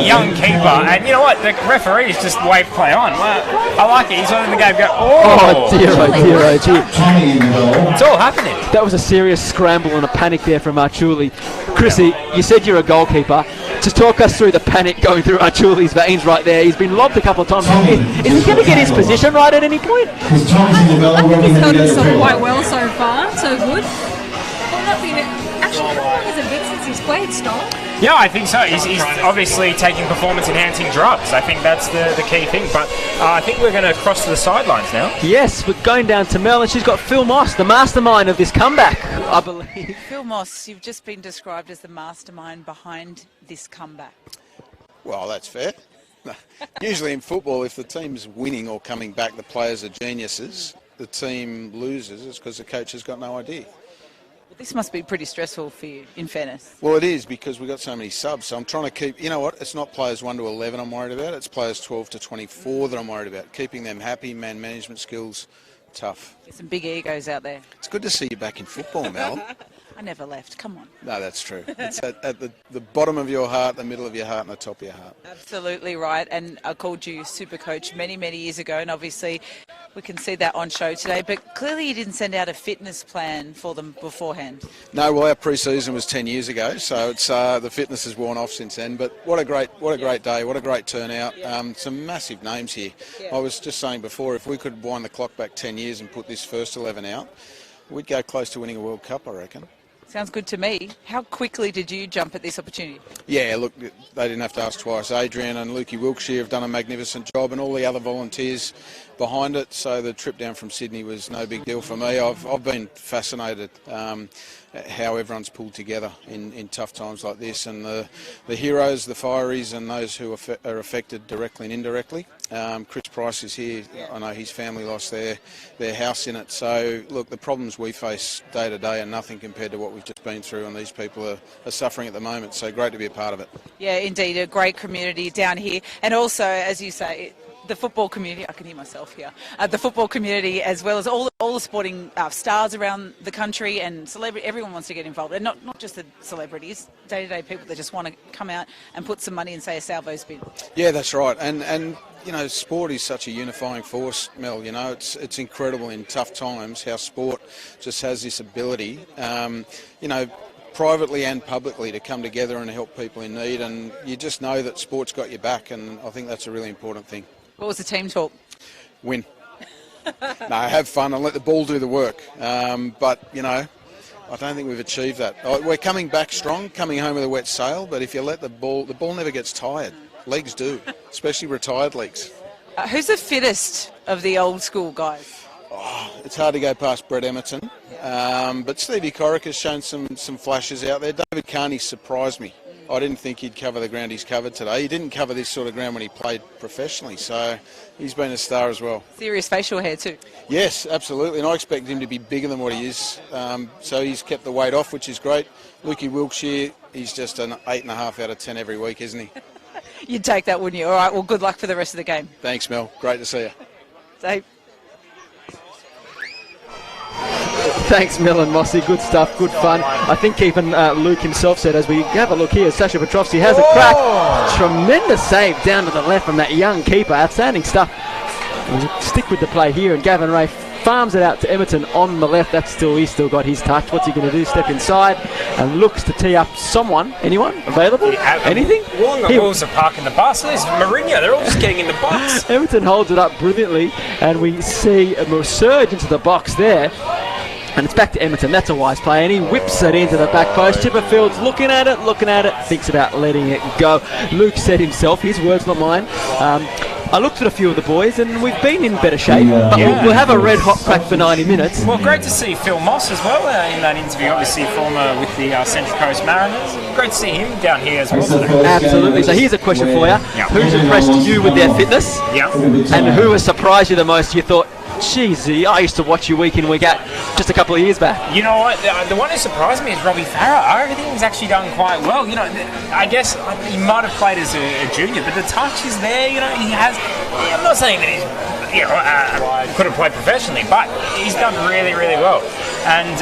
[SPEAKER 4] young keeper, and you know what? The referees just wave play on. Well, I like it. He's on in the game. Go.
[SPEAKER 3] Oh dear, oh dear, oh dear.
[SPEAKER 4] It's all happening.
[SPEAKER 3] That was a serious scramble and a panic there from Archuli. Chrissi, you said you're a goalkeeper. Just talk us through the panic going through Archuli's veins right there. He's been lobbed a couple of times. Is he going to get his position right at any point?
[SPEAKER 5] I think he's held himself quite well so far. So good. Well, not been actually. How long has it been since he's played, Stoll?
[SPEAKER 4] Yeah, I think so. He's obviously taking performance-enhancing drugs. I think that's the key thing. But I think we're going to cross to the sidelines now.
[SPEAKER 3] Yes, we're going down to Mel, and she's got Phil Moss, the mastermind of this comeback, I believe.
[SPEAKER 18] Phil Moss, you've just been described as the mastermind behind this comeback.
[SPEAKER 19] Well, that's fair. Usually in football, if the team's winning or coming back, the players are geniuses. The team loses, it's because the coach has got no idea.
[SPEAKER 18] Well, this must be pretty stressful for you, in fairness.
[SPEAKER 19] Well, it is, because we've got so many subs. So I'm trying to keep, you know what, it's not players 1 to 11 I'm worried about, it's players 12 to 24 that I'm worried about. Keeping them happy, man management skills, tough.
[SPEAKER 18] There's some big egos out there.
[SPEAKER 19] It's good to see you back in football, Mel.
[SPEAKER 18] I never left, come on.
[SPEAKER 19] No, that's true. It's at the bottom of your heart, the middle of your heart and the top of your heart.
[SPEAKER 18] Absolutely right, and I called you Super Coach many, many years ago, and obviously we can see that on show today, but clearly you didn't send out a fitness plan for them beforehand.
[SPEAKER 19] No, well, our pre-season was 10 years ago, so it's the fitness has worn off since then, but what a great day, what a great turnout. Some massive names here. I was just saying before, if we could wind the clock back 10 years and put this first 11 out, we'd go close to winning a World Cup, I reckon.
[SPEAKER 18] Sounds good to me. How quickly did you jump at this opportunity?
[SPEAKER 19] Yeah, look, they didn't have to ask twice. Adrian and Lukey Wilkshire have done a magnificent job, and all the other volunteers behind it, so the trip down from Sydney was no big deal for me. I've been fascinated at how everyone's pulled together in tough times like this, and the heroes, the Firies, and those who are affected directly and indirectly. Chris Price is here. I know his family lost their house in it. So, look, the problems we face day to day are nothing compared to what we've just been through, and these people are suffering at the moment. So great to be a part of it.
[SPEAKER 18] Yeah, indeed, a great community down here. And also, as you say, the football community, I can hear myself here, the football community, as well as all the sporting stars around the country and celebrity, everyone wants to get involved. And not just the celebrities, day-to-day people that just want to come out and put some money and say a salvo's bin. Yeah, that's right. And you know, sport is such a unifying force, Mel. You know, it's incredible in tough times how sport just has this ability, you know, privately and publicly, to come together and help people in need. And you just know that sport's got your back, and I think that's a really important thing. What was the team talk? Win. No, have fun and let the ball do the work. But, you know, I don't think we've achieved that. We're coming back strong, coming home with a wet sail, but if you let the ball never gets tired. Legs do, especially retired legs. Who's the fittest of the old school guys? Oh, it's hard to go past Brett Emerton, but Stevie Corrick has shown some flashes out there. David Carney surprised me. I didn't think he'd cover the ground he's covered today. He didn't cover this sort of ground when he played professionally, so he's been a star as well. Serious facial hair too. Yes, absolutely, and I expect him to be bigger than what he is. So he's kept the weight off, which is great. Lukey Wilkshire, he's just an 8.5 out of 10 every week, isn't he? You'd take that, wouldn't you? All right, well, good luck for the rest of the game. Thanks, Mel. Great to see you. Dave.
[SPEAKER 3] Thanks, Mel and Mossy. Good stuff, good fun. I think even Luke himself said, as we have a look here, Sasha Petrovsky has a crack. Tremendous save down to the left from that young keeper. Outstanding stuff. We'll stick with the play here, and Gavin Ray farms it out to Emerton on the left. He's still got his touch. What's he going to do? Step inside and looks to tee up someone. Anyone available? Anything?
[SPEAKER 4] Wollongong Wolves are parking the bus. There's Mourinho. They're all just getting in the box.
[SPEAKER 3] Emerton holds it up brilliantly, and we see a surge into the box there. And it's back to Emerton. That's a wise play, and he whips it into the back post. Chipperfield's looking at it, thinks about letting it go. Luke said himself, his words, not mine. I looked at a few of the boys, and we've been in better shape, but we'll have a red-hot crack for 90 minutes.
[SPEAKER 4] Well, great to see Phil Moss as well in that interview, obviously former with the Central Coast Mariners. Great to see him down here as well today.
[SPEAKER 3] Absolutely. So here's a question for you. Who's impressed you with their fitness? And who has surprised you the most? You thought, geez, I used to watch you week in, week out just a couple of years back.
[SPEAKER 4] You know what? The one who surprised me is Robbie Farah. I think he's actually done quite well. You know, I guess he might have played as a junior, but the touch is there. You know, he has. I'm not saying that he's couldn't play professionally, but he's done really, really well. And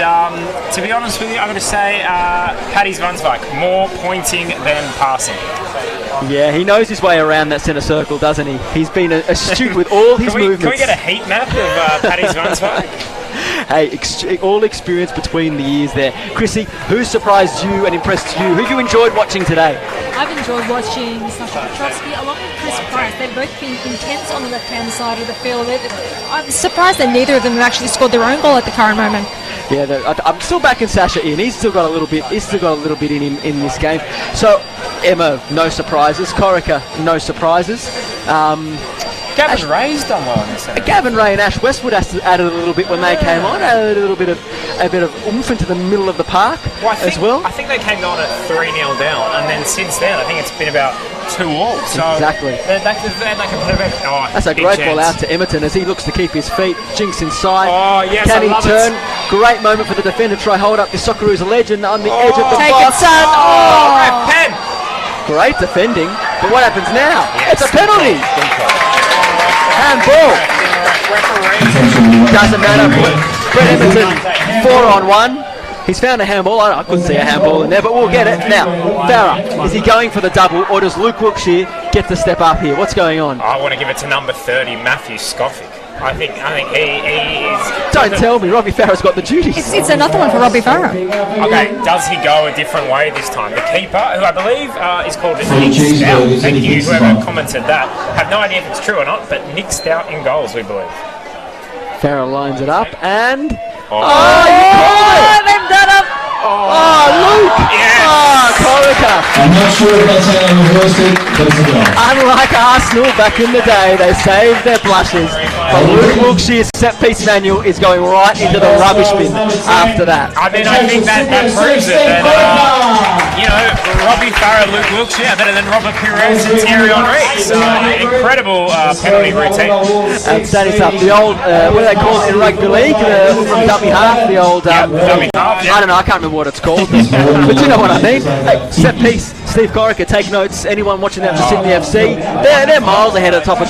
[SPEAKER 4] to be honest with you, I've got to say, Paddy Zvansvik, more pointing than passing.
[SPEAKER 3] Yeah, he knows his way around that centre circle, doesn't he? He's been astute with all his movements.
[SPEAKER 4] Can we get a heat map of Paddy Zvansvik?
[SPEAKER 3] Hey, all experience between the years there. Chrissi, who surprised you and impressed you? Who you enjoyed watching today?
[SPEAKER 5] I've enjoyed watching Sasha Petrovsky along with Chris Price. They've both been intense on the left-hand side of the field. I'm surprised that neither of them have actually scored their own goal at the current moment.
[SPEAKER 3] Yeah, I'm still backing Sasha in. He's still got a little bit in him in this game. So Emma, no surprises. Corica, no surprises.
[SPEAKER 4] Gavin Ray's done well in this.
[SPEAKER 3] Gavin Ray and Ash Westwood added a little bit when they came on. Added a bit of oomph into the middle of the park as well.
[SPEAKER 4] I think they came on at 3-0 down, and then since then I think it's been about 2-2. So
[SPEAKER 3] exactly. That's a great ball out to Emerton as he looks to keep his feet. Jinx inside.
[SPEAKER 4] Oh yes,
[SPEAKER 3] Can he turn? Great moment for the defender. Try hold up the Socceroos legend on the edge of the
[SPEAKER 5] Take
[SPEAKER 3] box.
[SPEAKER 5] it, son.
[SPEAKER 4] Oh, pen.
[SPEAKER 3] Great defending, but what happens now? Yes, it's a penalty. Handball. Doesn't matter. Brett Emerton, 4-on-1. He's found a handball. I couldn't see a handball in there, but we'll get it. Now, Farah, is he going for the double, or does Luke Wilkshire get to step up here? What's going on?
[SPEAKER 4] I want to give it to number 30, Matthew Skoffick. I think he is...
[SPEAKER 3] Don't tell me, Robbie Farah's got the duties.
[SPEAKER 5] It's another one for Robbie Farah.
[SPEAKER 4] Okay, does he go a different way this time? The keeper, who I believe is called Nick Stout. Thank you, whoever commented that. Have no idea if it's true or not, but Nick Stout in goals, we believe.
[SPEAKER 3] Farah lines it up and...
[SPEAKER 4] Oh,
[SPEAKER 3] you call it!
[SPEAKER 5] They've done it!
[SPEAKER 3] Oh, Luke!
[SPEAKER 4] Yes!
[SPEAKER 3] Oh, Corica!
[SPEAKER 11] I'm not sure if that's how I reversed it, but it's a goal.
[SPEAKER 3] Unlike Arsenal back in the day, they saved their blushes. But Luke Wilkshire's set-piece manual is going right into the rubbish bin after that.
[SPEAKER 4] I mean, I think that proves it. That, Robbie Farah, Luke Wilkshire, better than Robert Pires and Thierry Henry. So, incredible penalty routine.
[SPEAKER 3] Outstanding stuff. The old, what do they call it in rugby league? From dummy half, the old...
[SPEAKER 4] dummy half,
[SPEAKER 3] I don't know, I can't remember what it's called. But you know what I mean. Hey, set piece. Steve Corica, take notes. Anyone watching that for Sydney FC, they're miles ahead at the top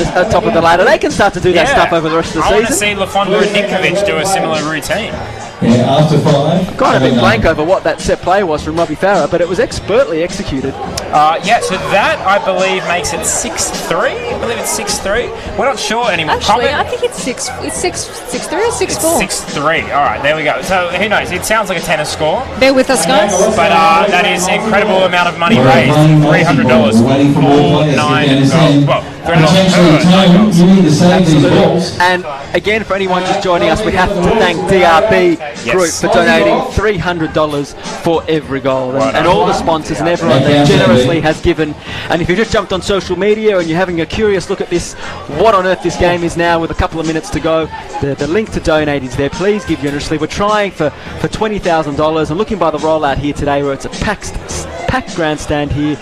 [SPEAKER 3] of the ladder. They can start to do that stuff over the rest of the season.
[SPEAKER 4] I want to see Lafonda and Ninkovic do a similar routine.
[SPEAKER 11] Yeah, after 5.
[SPEAKER 3] Kind of a bit blank over what that set play was from Robbie Farah, but it was expertly executed.
[SPEAKER 4] So that, I believe, makes it 6-3. I believe it's 6-3. We're not sure anymore.
[SPEAKER 5] Actually, I think it's 6-3 or 6-4.
[SPEAKER 4] It's 6-3. All right, there we go. So who knows? It sounds like a tennis score.
[SPEAKER 5] Bear with us, guys.
[SPEAKER 4] But that is an incredible amount of money raised. $300 for 9 goals. Well,
[SPEAKER 3] Absolutely. And again, for anyone just joining us, we have to thank DRB Group for donating $300 for every goal, and all the sponsors and everyone that generously has given. And if you've just jumped on social media and you're having a curious look at this, what on earth this game is now with a couple of minutes to go, the link to donate is there. Please give generously. We're trying for $20,000. I'm looking by the rollout here today where it's a packed grandstand here.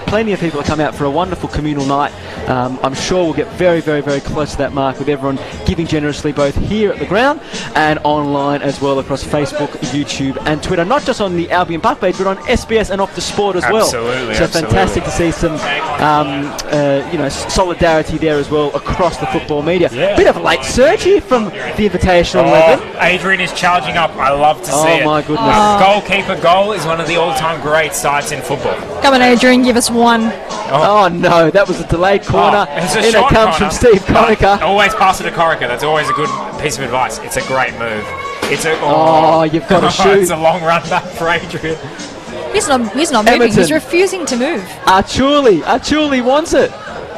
[SPEAKER 3] Plenty of people have come out for a wonderful communal night. I'm sure we'll get very, very, very close to that mark with everyone giving generously both here at the ground and online as well across Facebook, YouTube and Twitter. Not just on the Albion Park page, but on SBS and Optus Sport as well. So fantastic to see some solidarity there as well across the football media. Bit of a late surge here from the Invitational 11.
[SPEAKER 4] Adrian is charging up. I love to see it.
[SPEAKER 3] Oh my goodness.
[SPEAKER 4] Goalkeeper goal is one of the all-time great sights in football.
[SPEAKER 5] Come on, Adrian, give us one.
[SPEAKER 3] Oh no, that was a delayed corner.
[SPEAKER 4] It's a
[SPEAKER 3] In
[SPEAKER 4] shot
[SPEAKER 3] it comes
[SPEAKER 4] corner.
[SPEAKER 3] from Steve Corica.
[SPEAKER 4] Always pass it to Corica. That's always a good piece of advice. It's a great move.
[SPEAKER 3] You've got to shoot.
[SPEAKER 4] It's a long run back for Adrian.
[SPEAKER 5] He's not moving.
[SPEAKER 3] Edmonton.
[SPEAKER 5] He's refusing to move.
[SPEAKER 3] Achuli wants it.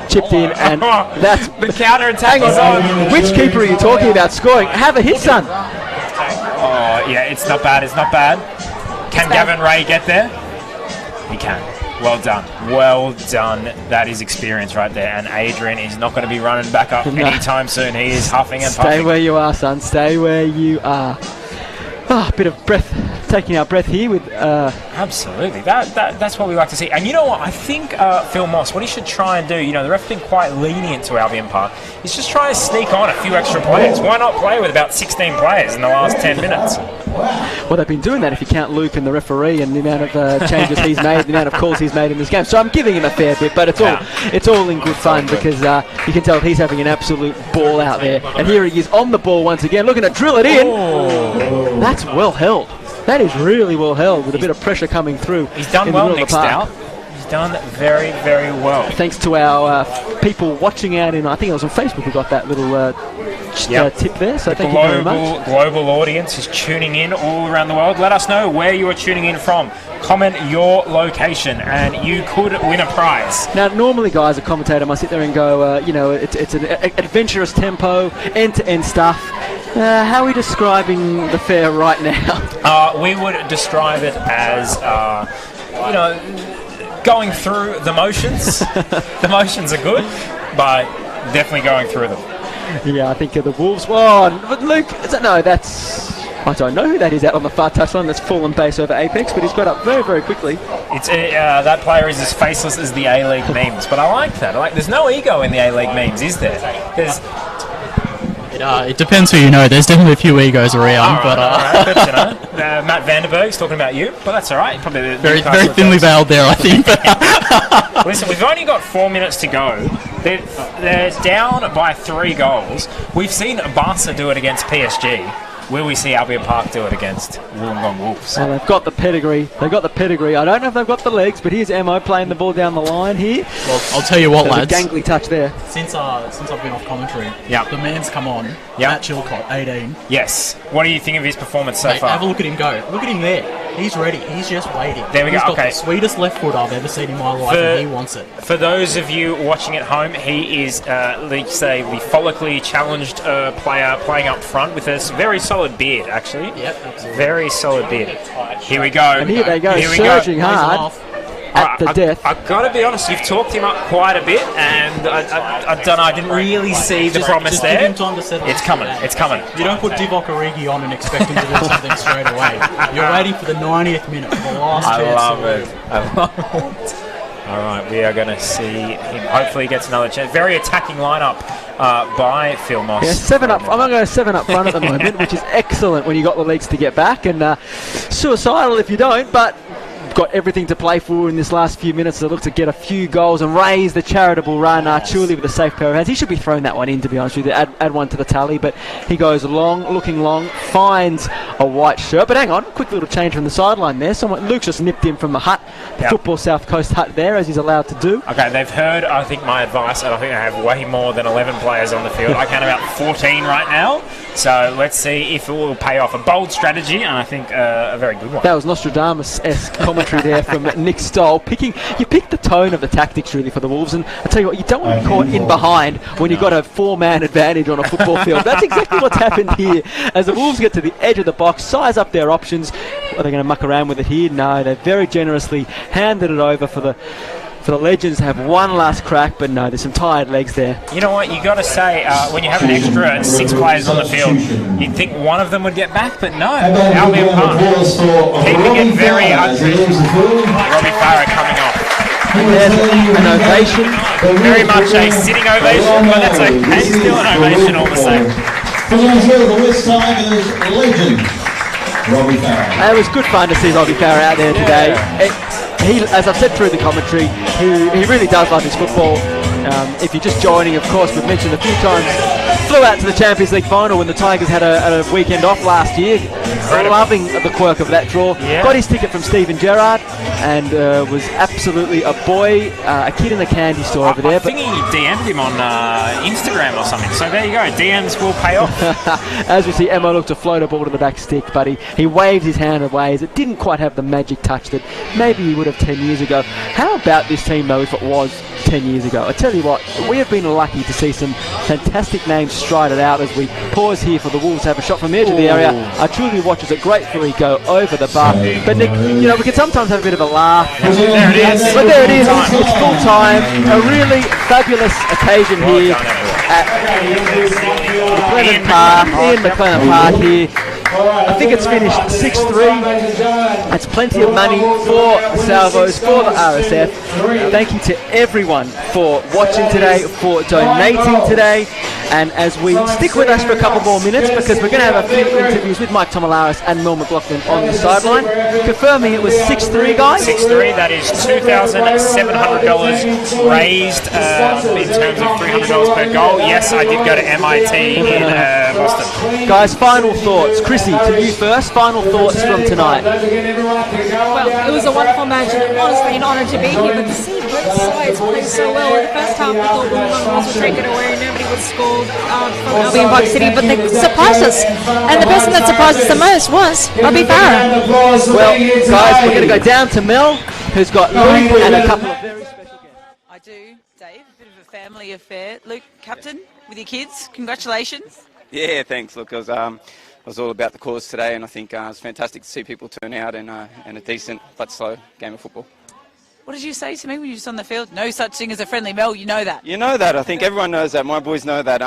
[SPEAKER 3] Chipped in, and that's
[SPEAKER 4] the counter attack is on.
[SPEAKER 3] Which keeper are you talking about scoring? Have a hit, son.
[SPEAKER 4] Oh yeah, it's not bad. It's not bad. Can Gavin Ray get there? He can. Well done. Well done. That is experience right there. And Adrian is not going to be running back up anytime soon. He is huffing and puffing.
[SPEAKER 3] Stay where you are, son. Stay where you are. A bit of breath, taking our breath here with...
[SPEAKER 4] Absolutely. That's what we like to see. And you know what? I think Phil Moss, what he should try and do, the ref's been quite lenient to Albion Park, is just try and sneak on a few extra players. Why not play with about 16 players in the last 10 minutes?
[SPEAKER 3] Well, they've been doing that if you count Luke and the referee and the amount of changes he's made, the amount of calls he's made in this game. So I'm giving him a fair bit, but it's all in good fun because you can tell he's having an absolute ball out there. And here he is on the ball once again, looking to drill it in. That's well held. That is really well held with a bit of pressure coming through.
[SPEAKER 4] He's done well, Nick Stout. He's done very, very well.
[SPEAKER 3] Thanks to our people watching out I think it was on Facebook we got that little tip there, so thank you very much.
[SPEAKER 4] Global audience is tuning in all around the world. Let us know where you are tuning in from. Comment your location and you could win a prize.
[SPEAKER 3] Now, normally, guys, a commentator might sit there and go, it's an adventurous tempo, end-to-end stuff. How are we describing the fair right now?
[SPEAKER 4] We would describe it as, going through the motions. The motions are good, but definitely going through them.
[SPEAKER 3] Yeah, I think the Wolves. But Luke, I don't know who that is out on the far touchline. That's fallen base over Apex, but he's got up very, very quickly.
[SPEAKER 4] It's that player is as faceless as the A-League memes, but I like that. There's no ego in the A-League memes, is there?
[SPEAKER 12] It depends who you know. There's definitely a few egos around,
[SPEAKER 4] but Matt Vanderberg's talking about you, but that's all right. Probably
[SPEAKER 12] very thinly veiled there, I think.
[SPEAKER 4] Listen, we've only got 4 minutes to go. They're down by 3 goals. We've seen Barca do it against PSG. Will we see Albion Park do it against Wollongong Wolves?
[SPEAKER 3] Well, they've got the pedigree. I don't know if they've got the legs, but here's Emo playing the ball down the line here.
[SPEAKER 12] Well, I'll tell you what, lads.
[SPEAKER 3] A gangly touch there.
[SPEAKER 12] Since I've been off commentary, the man's come on. Matt Chilcott, 18.
[SPEAKER 4] Yes. What do you think of his performance so far?
[SPEAKER 12] Have a look at him go. Look at him there. He's ready. He's just waiting.
[SPEAKER 4] There we go.
[SPEAKER 12] He's got the sweetest left foot I've ever seen in my life, and he wants it.
[SPEAKER 4] For those of you watching at home, he is, let's say, the follically challenged player playing up front with a very solid beard, actually.
[SPEAKER 12] Yep, absolutely.
[SPEAKER 4] Very solid beard. Here we go.
[SPEAKER 3] And here they go, surging hard at the death.
[SPEAKER 4] I've got to be honest, you've talked him up quite a bit, and I don't know, I didn't really see the promise there.
[SPEAKER 12] Give him time to settle.
[SPEAKER 4] It's coming.
[SPEAKER 12] You don't put Divock Origi on and expect him to do something straight away. You're waiting for the 90th minute, for the last chance.
[SPEAKER 4] I love it. All right, we are going to see him. Hopefully he gets another chance. Very attacking lineup by Phil Moss.
[SPEAKER 3] Yeah, 7 up. I'm going to go 7 up front at the moment, which is excellent when you got the legs to get back, and suicidal if you don't, but got everything to play for in this last few minutes. They look to get a few goals and raise the charitable run. Chuli with a safe pair of hands. He should be throwing that one in, to be honest with you. Add one to the tally, but he goes looking long, finds a white shirt. But hang on, quick little change from the sideline there. Luke's just nipped him from the hut, Football South Coast hut there, as he's allowed to do.
[SPEAKER 4] Okay, they've heard, I think, my advice, and I think they have way more than 11 players on the field. I count about 14 right now. So let's see if it will pay off. A bold strategy, and I think a very good one.
[SPEAKER 3] That was Nostradamus-esque commentary there from Nick Stoll. You pick the tone of the tactics really for the Wolves, and I tell you what, you don't want to be caught in behind when you've got a 4-man advantage on a football field. That's exactly what's happened here. As the Wolves get to the edge of the box, size up their options. Are they going to muck around with it here? No, they've very generously handed it over for the Legends to have one last crack, but no, there's some tired legs there.
[SPEAKER 4] You know what, you got to say, when you have an extra 6 players on the field, you'd think one of them would get back, but no. Albion Park keeping it very ugly. Robbie Farah coming off.
[SPEAKER 3] And there's an ovation.
[SPEAKER 4] Very much a sitting ovation, but that's okay. Still an ovation all the same.
[SPEAKER 11] The West Tigers legend, Robbie Farah.
[SPEAKER 3] It was good fun to see Robbie Farah out there today. He, as I've said through the commentary, he really does love his football. If you're just joining, of course, we've mentioned a few times, flew out to the Champions League final when the Tigers had a weekend off last year. Loving the quirk of that draw.
[SPEAKER 4] Yeah.
[SPEAKER 3] Got his ticket from Stephen Gerrard and was absolutely a boy, a kid in a candy store over there.
[SPEAKER 4] I think he DM'd him on Instagram or something. So there you go. DMs will pay off.
[SPEAKER 3] As we see, Emma looked to float a ball to the back stick, but he waved his hand away as it didn't quite have the magic touch that maybe he would have 10 years ago. How about this team, though, if it was 10 years ago? I tell you what, we have been lucky to see some fantastic names strided out as we pause here for the Wolves to have a shot from the edge of the area. Our truly watches it gratefully go over the bar. But Nick, you know, we can sometimes have a bit of a laugh.
[SPEAKER 4] There it is.
[SPEAKER 3] But there it is. It's full time. A really fabulous occasion here at McLaughlin Park here. I think it's finished 6-3. That's plenty of money for Salvos, for the RSF. Thank you to everyone for watching today, for donating today. And as we stick with us for a couple more minutes, because we're going to have a few interviews with Mike Tomalaris and Mel McLaughlin on the sideline. Confirming it was 6-3, guys?
[SPEAKER 4] 6-3, that is $2,700 raised in terms of $300 per goal. Yes, I did go to MIT in Boston.
[SPEAKER 3] Guys, final thoughts. Chrissi, to you first. Final thoughts from tonight.
[SPEAKER 5] Well, it was a wonderful match and honestly an honour to be here, but to see both sides play so well. In the first half, we thought Wollongong would take it away and nobody would score from Albion Park City, but they surprised us. And the person that surprised us the most was Robbie Farah.
[SPEAKER 3] Well, guys, we're going to go down to Mel, who's got Luke and a couple of very special guests.
[SPEAKER 18] I do, Dave. A bit of a family affair. Luke, captain, with your kids. Congratulations.
[SPEAKER 20] Yeah, thanks. Look, it was all about the cause today, and I think it was fantastic to see people turn out and a decent but slow game of football.
[SPEAKER 18] What did you say to me when you were just on the field? No such thing as a friendly Mel, you know that.
[SPEAKER 20] You know that. I think everyone knows that. My boys know that.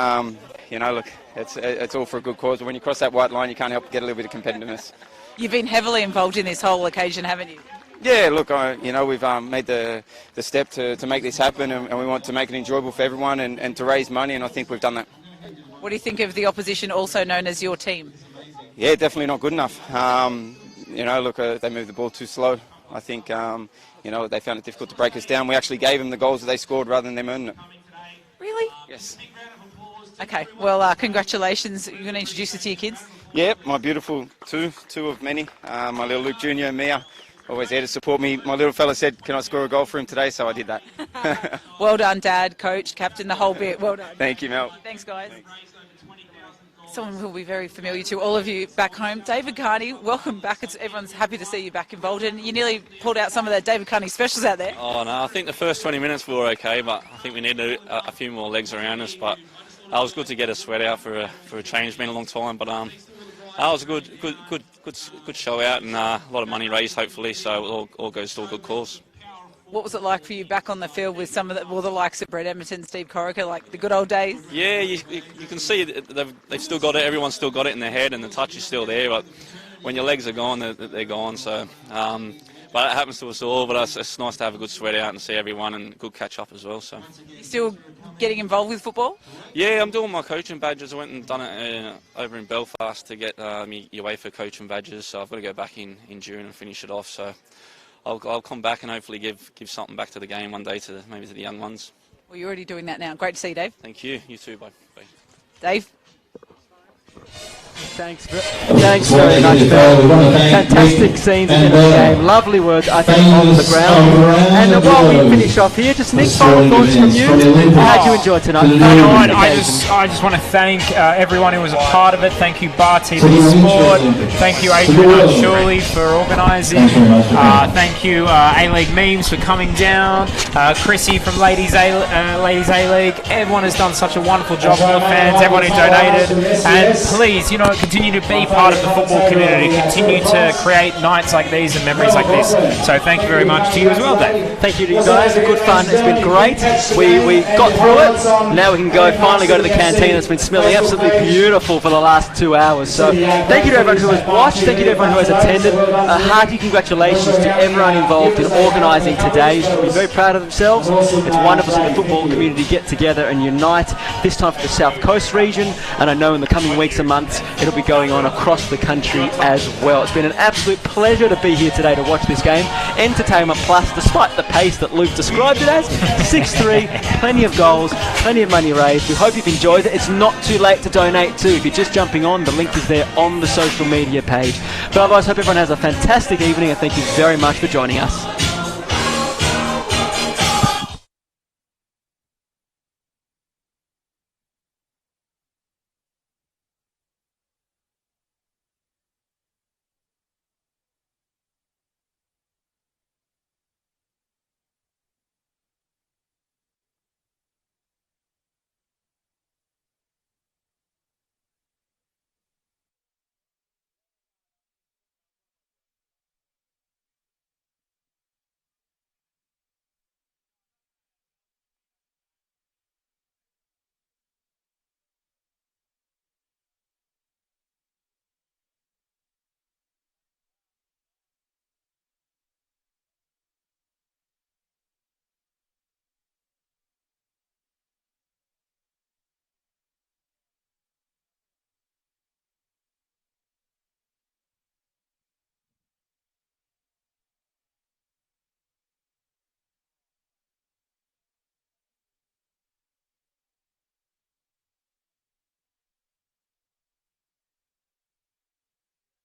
[SPEAKER 20] You know, look, it's all for a good cause. But when you cross that white line, you can't help but get a little bit of competitiveness.
[SPEAKER 18] You've been heavily involved in this whole occasion, haven't you?
[SPEAKER 20] Yeah, look, you know, we've made the step to make this happen, and we want to make it enjoyable for everyone and to raise money, and I think we've done that.
[SPEAKER 18] What do you think of the opposition, also known as your team?
[SPEAKER 20] Yeah, definitely not good enough. You know, look, they moved the ball too slow. I think, you know, they found it difficult to break us down. We actually gave them the goals that they scored rather than them earning it.
[SPEAKER 18] Really?
[SPEAKER 20] Yes.
[SPEAKER 18] Okay, well, congratulations. You're going to introduce it to your kids?
[SPEAKER 20] Yep, my beautiful two of many. My little Luke Jr. and Mia, always there to support me. My little fella said, can I score a goal for him today? So I did that.
[SPEAKER 18] Well done, Dad, Coach, Captain, the whole bit. Well done.
[SPEAKER 20] Thank you, Mel.
[SPEAKER 18] Thanks, guys. Someone who will be very familiar to all of you back home, David Carney, welcome back. Everyone's happy to see you back involved, and you nearly pulled out some of the David Carney specials out there.
[SPEAKER 21] Oh no, I think the first 20 minutes were okay, but I think we needed a few more legs around us. But it was good to get a sweat out for a change. It's been a long time, but it was a good show out and a lot of money raised, hopefully. So it all goes to a good cause.
[SPEAKER 18] What was it like for you back on the field with some of the likes of Brett Edmonton, Steve Corica, like the good old days?
[SPEAKER 21] Yeah, you can see they've still got it. Everyone's still got it in their head, and the touch is still there. But when your legs are gone, they're gone. So, but it happens to us all. But it's nice to have a good sweat out and see everyone and good catch up as well. So,
[SPEAKER 18] you still getting involved with football?
[SPEAKER 21] Yeah, I'm doing my coaching badges. I went and done it over in Belfast to get my UEFA coaching badges. So I've got to go back in June and finish it off. So. I'll come back and hopefully give something back to the game one day maybe to the young ones.
[SPEAKER 18] Well, you're already doing that now. Great to see you, Dave.
[SPEAKER 21] Thank you. You too. Bye.
[SPEAKER 18] Dave?
[SPEAKER 3] Thanks very much, Phil. Fantastic scenes in the game. Lovely words, I think, on the ground. And while we finish off here, just Nick, final thoughts from you. How did you enjoy tonight?
[SPEAKER 4] I just want to thank everyone who was a part of it. Thank you, Bar TV Sport. Thank you, Adrian Shirley, for organising. Thank you, A-League Memes, for coming down. Chrissi from Ladies A-League. Everyone has done such a wonderful job for the fans. Everyone who donated. And please, you know, continue to be part of the football community, continue to create nights like these and memories like this. So thank you very much to you as well, Dave.
[SPEAKER 3] Thank you to you guys. Good fun. It's been great. We got through it. Now we can finally go to the canteen. It's been smelling absolutely beautiful for the last 2 hours. So thank you to everyone who has watched. Thank you to everyone who has attended. A hearty congratulations to everyone involved in organising today. You should be very proud of themselves. It's wonderful to see the football community get together and unite, this time for the South Coast region, and I know in the coming weeks and months it'll be going on across the country as well. It's been an absolute pleasure to be here today to watch this game. Entertainment plus, despite the pace that Luke described it as. 6-3, plenty of goals, plenty of money raised. We hope you've enjoyed it. It's not too late to donate too. If you're just jumping on, the link is there on the social media page. But otherwise, hope everyone has a fantastic evening, and thank you very much for joining us.